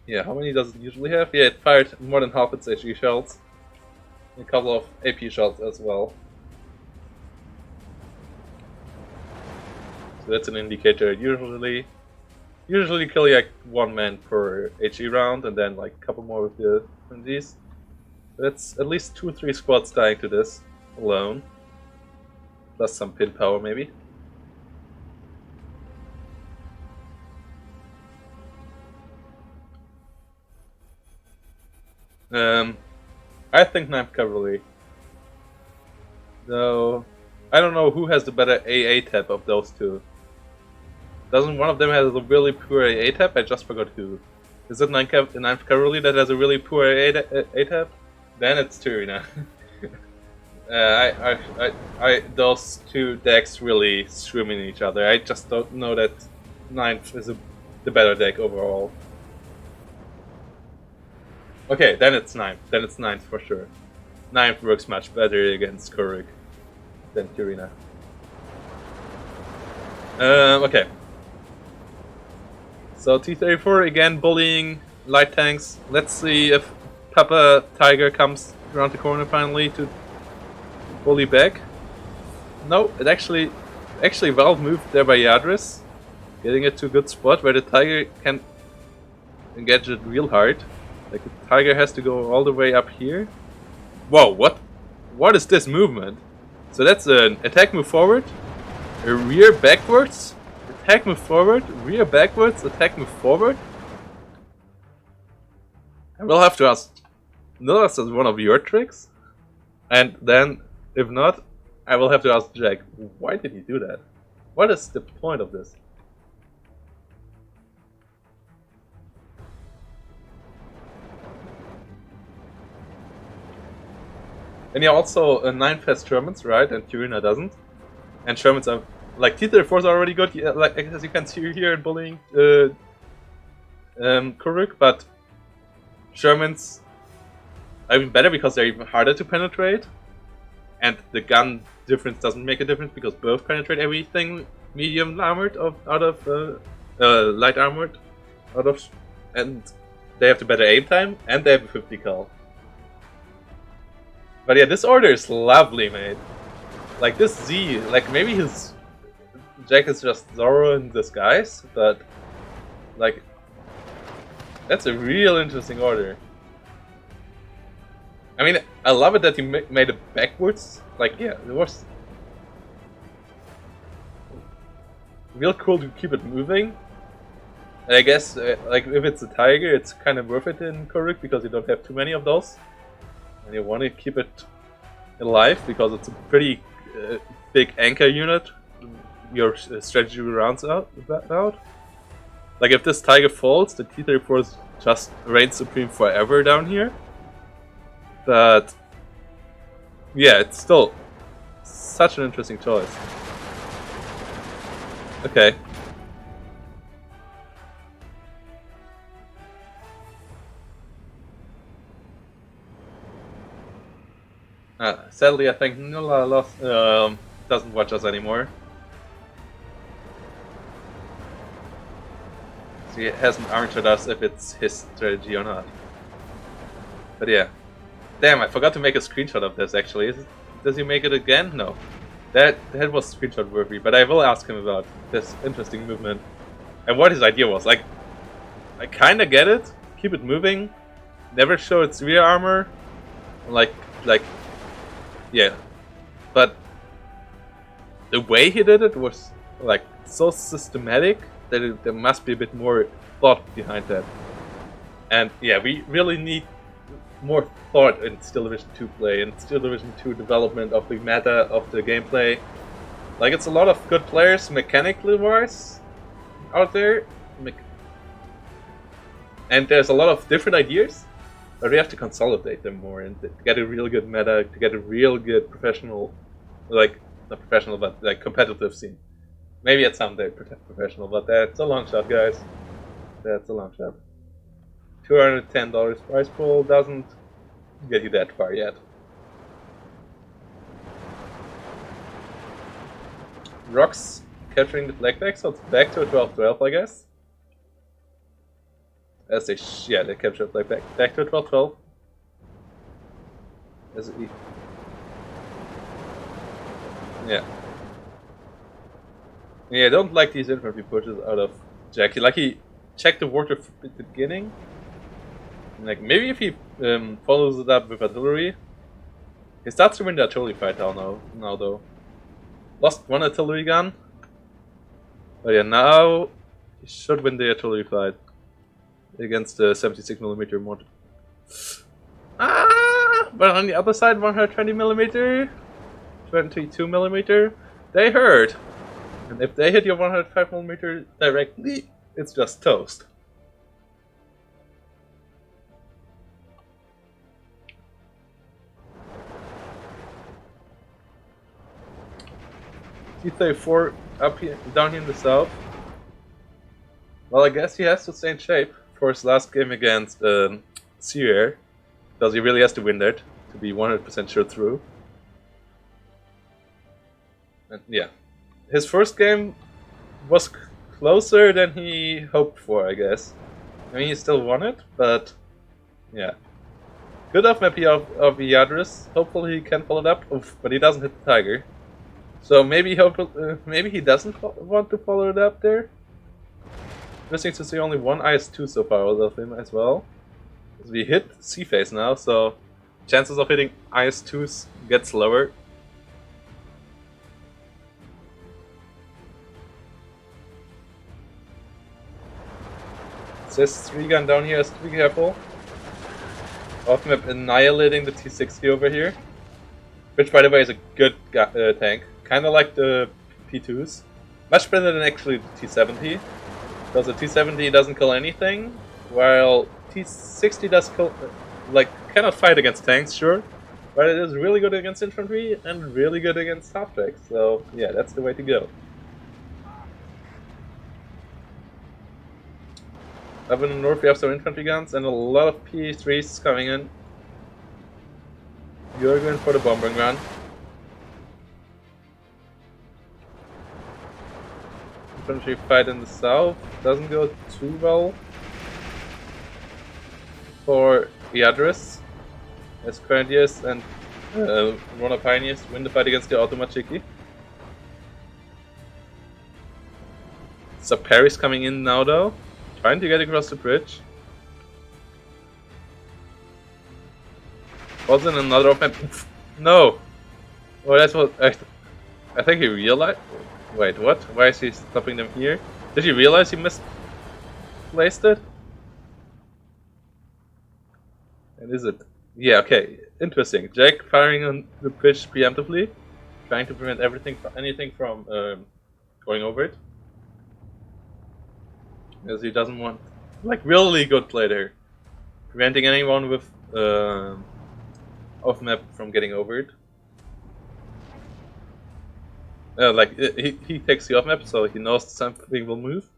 Yeah, how many does it usually have? Yeah, it fired more than half its HE shells. A couple of AP shells as well. So that's an indicator. Usually kill like 1 man per HE round, and then like a couple more with the MGs. That's at least 2 or 3 squads dying to this alone. Plus some pin power maybe. I think 9th Cavalry. Though, I don't know who has the better AA tab of those two. Doesn't one of them have a really poor AA tab? I just forgot who. Is it 9th Cavalry that has a really poor AA tab? Then it's Turina. Those two decks really swim in each other. I just don't know that 9th is the better deck overall. Okay, then it's 9th. Then it's 9th for sure. 9th works much better against Kuruk than Turina. Okay. So T-34 again bullying light tanks. Let's see if Papa Tiger comes around the corner finally to bully back. No, it actually well moved there by Iadris. Getting it to a good spot where the Tiger can engage it real hard. Like the Tiger has to go all the way up here. Whoa, what is this movement? So that's an attack move forward, a rear backwards, attack move forward, rear backwards, attack move forward. I will have to ask, no, that's one of your tricks? And then, if not, I will have to ask Jack, why did he do that? What is the point of this? And yeah, also 9th has Shermans, right? And Turina doesn't. And Shermans are like T-34s are already good. Yeah, like as you can see here in bullying Kuruk, but Shermans are even better because they're even harder to penetrate, and the gun difference doesn't make a difference because both penetrate everything medium armored out of light armored and they have the better aim time and they have a 50 cal. But yeah, this order is lovely made. Like this Z, like maybe his Jack is just Zoro in disguise, but like that's a real interesting order. I mean, I love it that he made it backwards. Like, yeah, it was real cool to keep it moving. And I guess, like, if it's a tiger, it's kind of worth it in Kuruk because you don't have too many of those. And you want to keep it alive because it's a pretty big anchor unit. Your strategy rounds out. Like, if this tiger falls, the T-34 just reigns supreme forever down here. But yeah, it's still such an interesting choice. Okay. Sadly, I think Nulla doesn't watch us anymore. So he hasn't answered us if it's his strategy or not. But yeah. Damn, I forgot to make a screenshot of this actually. Does he make it again? No. That was screenshot worthy, but I will ask him about this interesting movement. And what his idea was. Like, I kinda get it. Keep it moving. Never show its rear armor. Like, yeah. But the way he did it was like so systematic that there must be a bit more thought behind that. And yeah, we really need more thought in Steel Division 2 play and Steel Division 2 development of the meta of the gameplay. Like, it's a lot of good players mechanically wise out there, and there's a lot of different ideas, but we have to consolidate them more and to get a real good meta, to get a real good professional, like not professional but like competitive scene. Maybe at some day professional, but that's a long shot, guys. That's a long shot. $210 price pool doesn't get you that far yet. Rocks capturing the flag back, so it's back to a 12-12, I guess. As they they capture the flag back to a 12-12. Yeah. Yeah, I don't like these infantry pushes out of Jackie. Like, he checked the water at the beginning. Like, maybe if he follows it up with artillery, he starts to win the artillery fight now though. Lost one artillery gun, but yeah, now he should win the artillery fight against the 76mm mortar. But on the other side, 120mm, 22mm, they hurt. And if they hit your 105mm directly, it's just toast. T-34 up here, down here in the south. Well, I guess he has to stay in shape for his last game against Sear, because he really has to win that to be 100% sure through. And yeah, his first game was closer than he hoped for, I guess. I mean, he still won it, but yeah. Good off maybe of iadris. Hopefully he can follow it up, but he doesn't hit the tiger. So maybe he doesn't want to follow it up there. Interesting to see only one IS-2 so far out of him as well. We hit C-phase now, so chances of hitting IS-2s gets lower. It says 3-gun down here, has to be careful. Off map annihilating the T-60 over here. Which, by the way, is a good tank. Kinda like the P2s. Much better than actually the T-70. Because the T-70 doesn't kill anything, while T-60 does kill, like, cannot fight against tanks, sure. But it is really good against infantry and really good against half-tracks. So, yeah, that's the way to go. Up in the north, we have some infantry guns and a lot of P3s coming in. You're going for the bombing run. Infantry fight in the south doesn't go too well for iadris, as Grenadiers and Runner Pioneers win the fight against the Automachiki. So Perry's coming in now though, trying to get across the bridge. Wasn't another of them. No! Oh, that's what I think he realized. Wait, what? Why is he stopping them here? Did he realize he misplaced it? And is it? Yeah, okay. Interesting. Jack firing on the bridge preemptively, trying to prevent anything from going over it. Because he doesn't want, like, really good play there. Preventing anyone with off map from getting over it. Like, he takes the off map, so he knows something will move.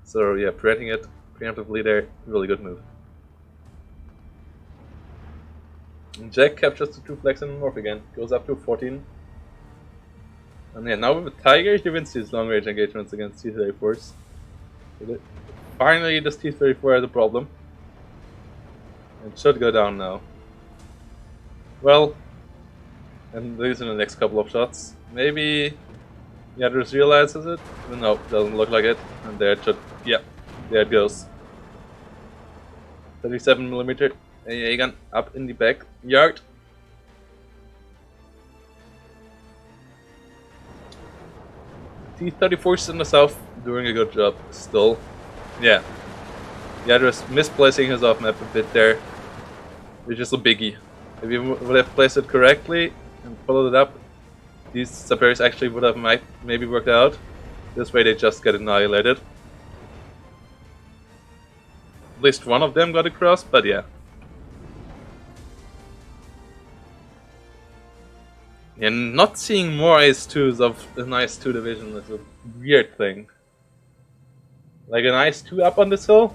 So yeah, preventing it preemptively there, really good move. And Jack captures the 2 flags in the north again, goes up to 14. And yeah, now with the Tiger, he wins these long range engagements against T-34s. Finally, this T-34 has a problem. It should go down now. Well, and these are the next couple of shots. Maybe iadris realizes it. No, doesn't look like it. And there it should. Yeah, there it goes. 37mm AA gun up in the backyard. T-34s in the south doing a good job still. Yeah, iadris misplacing his off map a bit there, which is a biggie. If you would have placed it correctly and followed it up, these Saperis actually would have maybe worked out. This way they just get annihilated. At least one of them got across, but yeah. And not seeing more IS-2s of an IS-2 division is a weird thing. Like an IS-2 up on this hill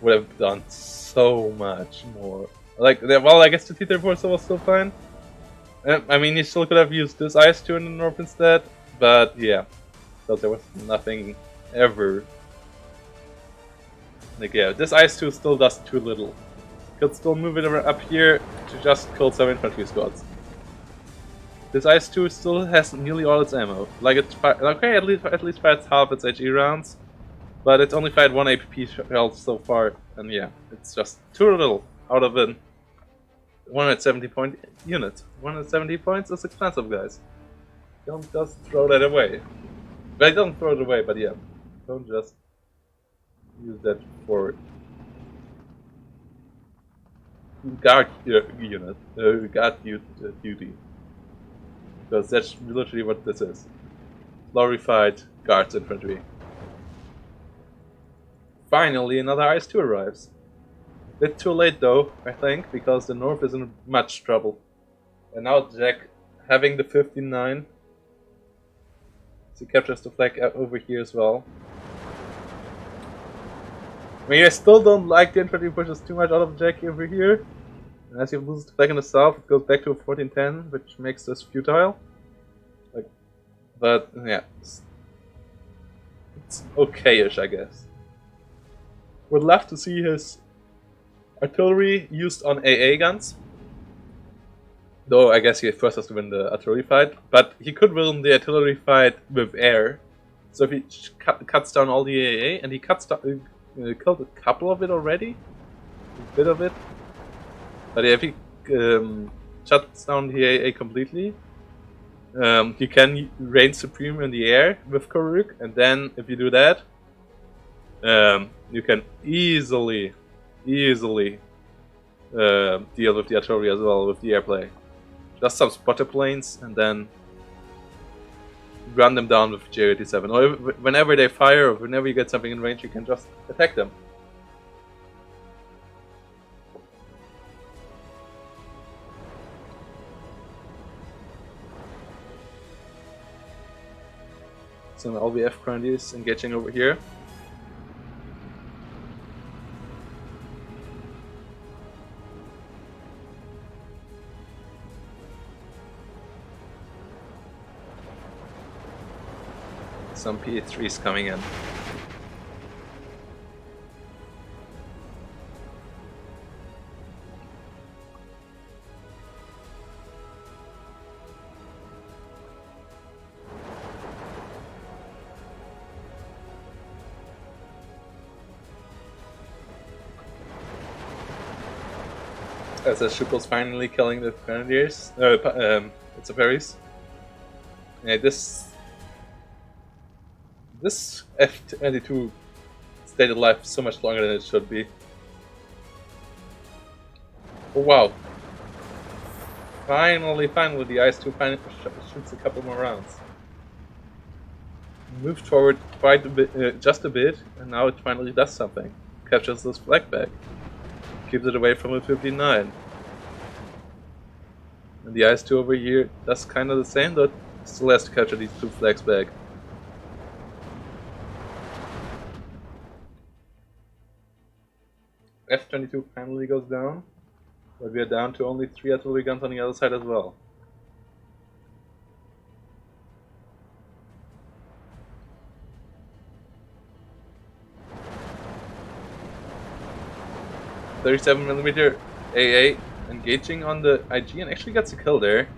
would have done so much more. Like, well, I guess the T-34 was still fine. I mean, you still could have used this IS-2 in the north instead, but yeah, because there was nothing ever. Like, yeah, this IS-2 still does too little. Could still move it up here to just kill some infantry squads. This IS-2 still has nearly all its ammo. Like, it's okay, at least fires half its HE rounds, but it's only fired 1 APP shell so far, and yeah, it's just too little out of an 170 point unit. 170 points is expensive, guys. Don't just throw that away. Well, don't throw it away, but yeah, don't just use that for guard unit, guard duty. Because that's literally what this is. Glorified guards infantry. Finally, another IS-2 arrives. Bit too late though, I think, because the north is in much trouble. And now Jack, having the 59, so he captures the flag over here as well. I mean, I still don't like the infantry pushes too much out of Jack over here. And as he loses the flag in the south, it goes back to a 1410, which makes this futile. Like, but yeah, it's okay-ish, I guess. Would love to see his artillery used on AA guns. Though I guess he first has to win the artillery fight. But he could win the artillery fight with air. So if he cuts down all the AA, and he cuts down, killed a couple of it already, a bit of it. But yeah, if he shuts down the AA completely, he can reign supreme in the air with Karuk, and then if you do that, you can easily deal with the artillery as well with the airplay. Just some spotter planes, and then run them down with J87. Or whenever they fire, or whenever you get something in range, you can just attack them. Some LVF Grenadiers engaging over here. some PA3s coming in. As the Shupos finally killing the Grenadiers, it's a Paris. Yeah, this F-22 stayed alive so much longer than it should be. Oh wow! Finally, the IS-2 finally shoots a couple more rounds. Moved forward quite a bit, just a bit, and now it finally does something. Captures this flag back. Keeps it away from a 59. And the IS-2 over here does kind of the same, but still has to capture these 2 flags back. F-22 finally goes down, but we are down to only 3 artillery guns on the other side as well. .37mm AA engaging on the IG and actually gets a kill there.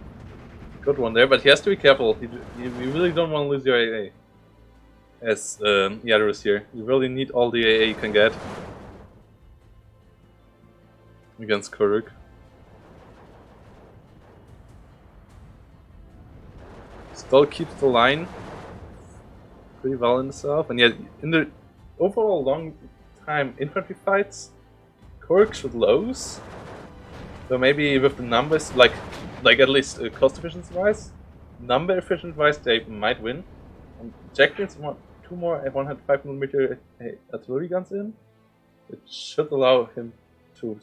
Good one there, but he has to be careful. You really don't want to lose your AA. As iadris here. You really need all the AA you can get against Kuruk. Still keeps the line pretty well in itself, and yet in the overall long time infantry fights, Kuruk should lose. So maybe with the numbers, like at least cost efficiency wise, number efficient wise, they might win. And Jack brings 2 more 105mm artillery guns in. It should allow him to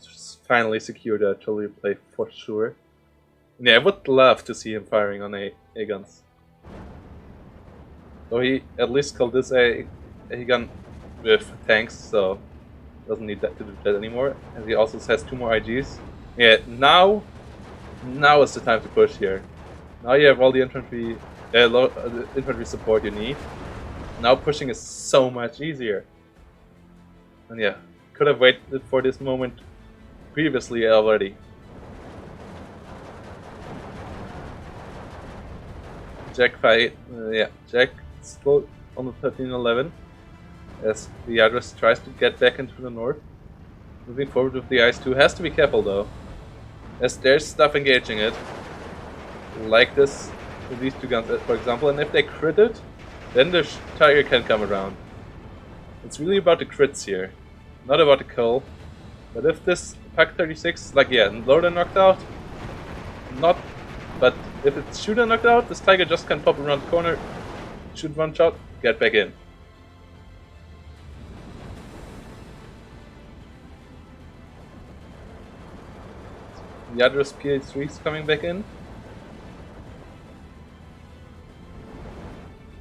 finally secure the artillery play for sure. And yeah, I would love to see him firing on A guns. So he at least killed this A gun with tanks, so doesn't need that to do that anymore. And he also has 2 more IGs. Yeah, now is the time to push here. Now you have all the infantry, infantry support you need. Now pushing is so much easier. And yeah, could have waited for this moment previously already. Jack fight, Jack still on the 1311 as the iadris tries to get back into the north. Moving forward with the IS-2, has to be careful though, as there's stuff engaging it, like this with these 2 guns for example, and if they crit it, then the Tiger can come around. It's really about the crits here, not about the kill. But if this Pak-36, like loader knocked out, not, but if it's shooter knocked out, this Tiger just can pop around the corner, shoot 1 shot, get back in. The iadris PA3 is coming back in.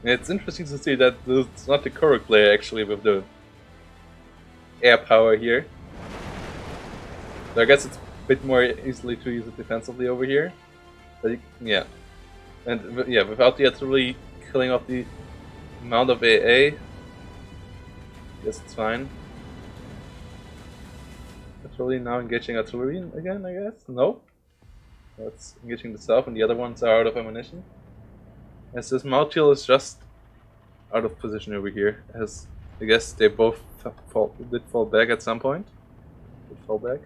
It's interesting to see that it's not the Kuruk player actually with the air power here. So I guess it's a bit more easily to use it defensively over here. But yeah. And yeah, without the artillery killing off the amount of AA, guess it's fine. Artillery now engaging artillery again, I guess? No. That's engaging the south, and the other ones are out of ammunition. As this Mautiel is just out of position over here, as I guess they both did fall back at some point. Did fall back.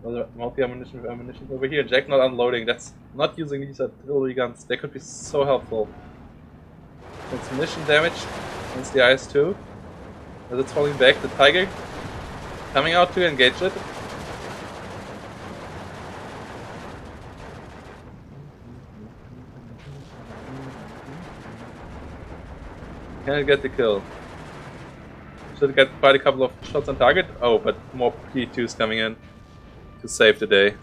Another multi-ammunition with ammunition over here. Jack not unloading, that's not using these artillery guns. They could be so helpful. Transmission damage against the IS-2. As it's falling back, the Tiger coming out to engage it. Can't get the kill. Should get quite a couple of shots on target. Oh, but more P2s coming in to save the day.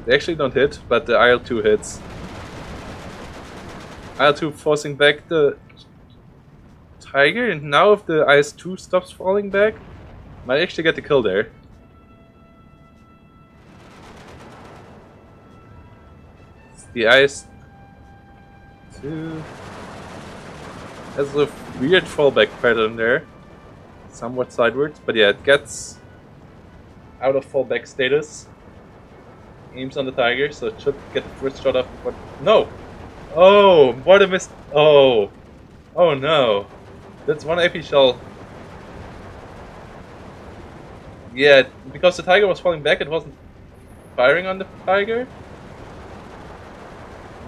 They actually don't hit, but the IL-2 hits. IL-2 forcing back the Tiger, and now if the IS-2 stops falling back, might actually get the kill there. The ice 2 has a weird fallback pattern there. Somewhat sidewards, but yeah, it gets out of fallback status. Aims on the tiger, so it should get the first shot off. But no! Oh, what a miss! Oh! Oh no! That's one AP shell. Yeah, because the tiger was falling back, it wasn't firing on the tiger.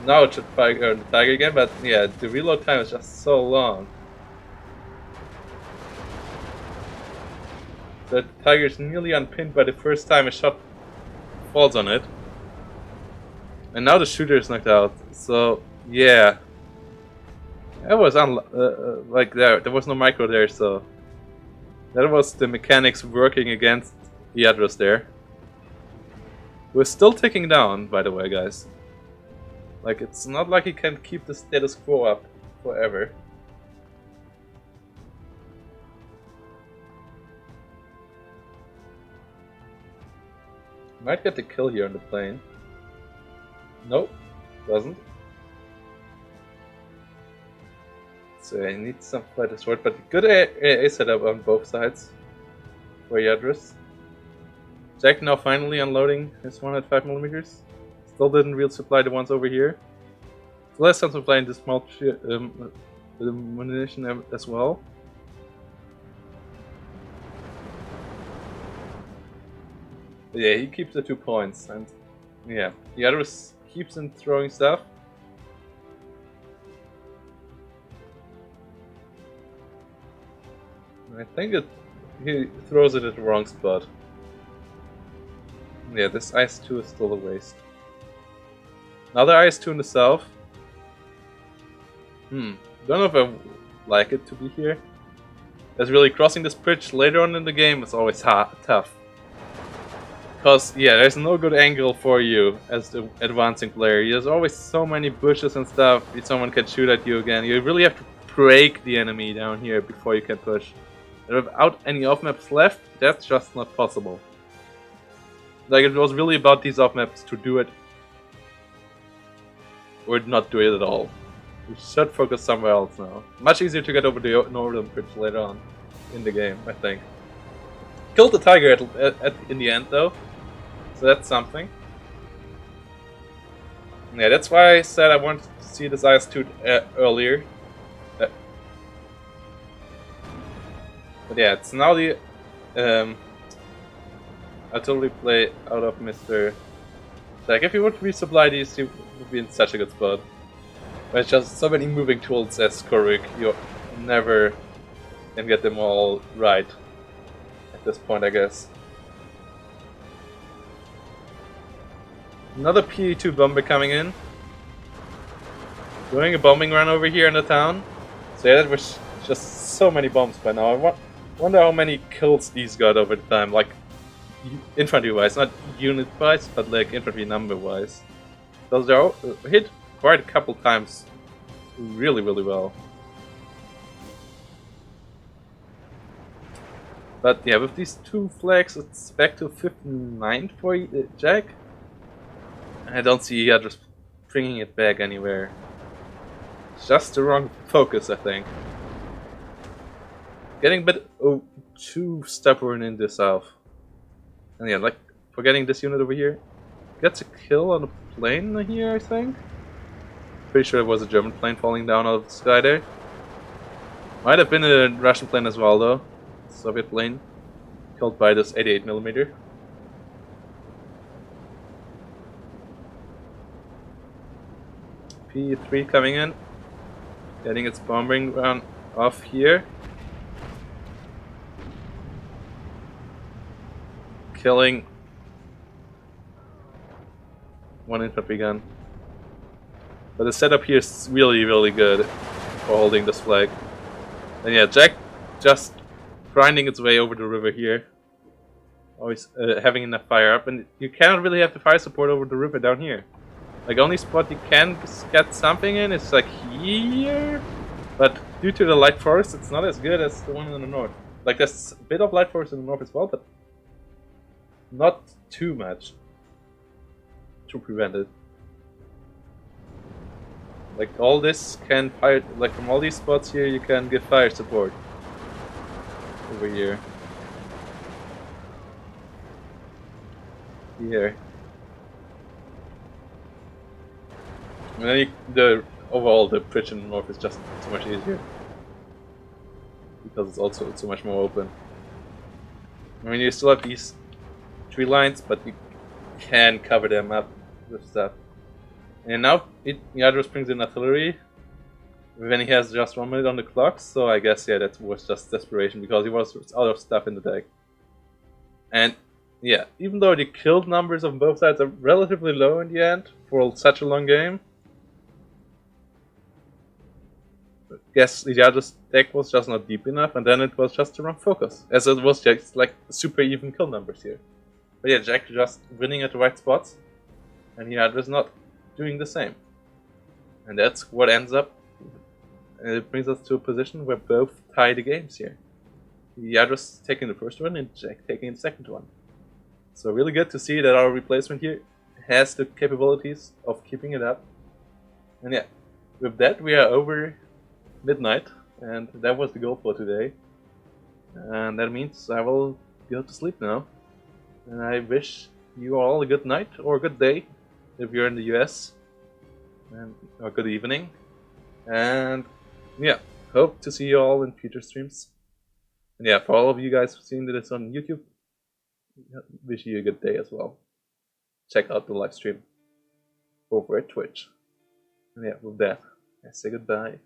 Now it should fire on the tiger again, but yeah, the reload time is just so long. The tiger is nearly unpinned by the first time a shot falls on it. And now the shooter is knocked out. So, yeah. That was like there was no micro there, so that was the mechanics working against iadris there. We're still ticking down, by the way, guys. Like, it's not like he can keep the status quo up forever. Might get the kill here on the plane. Nope, doesn't. So I need some fighter sword, but good AA setup on both sides for iadris. Jack now finally unloading his 105mm. Still didn't real supply the ones over here. Still has some supply in the small munition as well. But yeah, he keeps the 2 points, and yeah, iadris keeps on throwing stuff. I think he throws it at the wrong spot. Yeah, this ice 2 is still a waste. Another ice 2 in the south. Don't know if I like it to be here. As really crossing this bridge later on in the game is always tough. Because, yeah, there's no good angle for you as the advancing player. There's always so many bushes and stuff. Someone can shoot at you again. You really have to break the enemy down here before you can push. And without any off-maps left, that's just not possible. Like, it was really about these off-maps to do it or not do it at all. We should focus somewhere else now. Much easier to get over the northern bridge later on in the game, I think. Killed the tiger in the end, though. So that's something. Yeah, that's why I said I wanted to see this IS-2 earlier. But yeah, it's now the... I'll totally play out of Mr. Like, if he would resupply these, he would be in such a good spot. But it's just so many moving tools as Koruk, you never can get them all right at this point, I guess. Another PE2 bomber coming in. Doing a bombing run over here in the town. So yeah, that was just so many bombs by now. I wonder how many kills these got over the time, like infantry-wise, not unit-wise, but like infantry number-wise. Those are hit quite a couple times really, really well. But yeah, with these 2 flags, it's back to 59 for Jack. I don't see iadris bringing it back anywhere. It's just the wrong focus, I think. Getting a bit too stubborn in the south. And yeah, like, forgetting this unit over here. Gets a kill on a plane here, I think. Pretty sure it was a German plane falling down out of the sky there. Might have been a Russian plane as well, though. Soviet plane. Killed by this 88mm. P3 coming in. Getting its bombing run off here. Killing one infantry gun. But the setup here is really, really good for holding this flag. And yeah, Jack just grinding its way over the river here. Always having enough fire up, and you cannot really have the fire support over the river down here. Like, only spot you can get something in is like here, but due to the light forest, it's not as good as the one in the north. Like, there's a bit of light forest in the north as well, but not too much to prevent it. Like all this can fire, like from all these spots here, you can get fire support over here. Here. And then overall the bridge in the north is just so much easier. Because it's also so much more open. I mean, you still have these tree lines, but you can cover them up with stuff. And now iadris brings in artillery when he has just 1 minute on the clock, so I guess yeah, that was just desperation because he was out of stuff in the deck. And yeah, even though the kill numbers on both sides are relatively low in the end for such a long game, I guess iadris' deck was just not deep enough, and then it was just the wrong focus, as it was just like super even kill numbers here. But yeah, Jack just winning at the right spots, and iadris not doing the same. And that's what ends up, and it brings us to a position where both tie the games here. iadris taking the first one and Jack taking the second one. So really good to see that our replacement here has the capabilities of keeping it up. And yeah, with that we are over midnight, and that was the goal for today. And that means I will go to sleep now. And I wish you all a good night or a good day if you're in the US, and or good evening. And yeah, hope to see you all in future streams. And yeah, for all of you guys who've seen this on YouTube, wish you a good day as well. Check out the live stream over at Twitch. And yeah, with that, I say goodbye.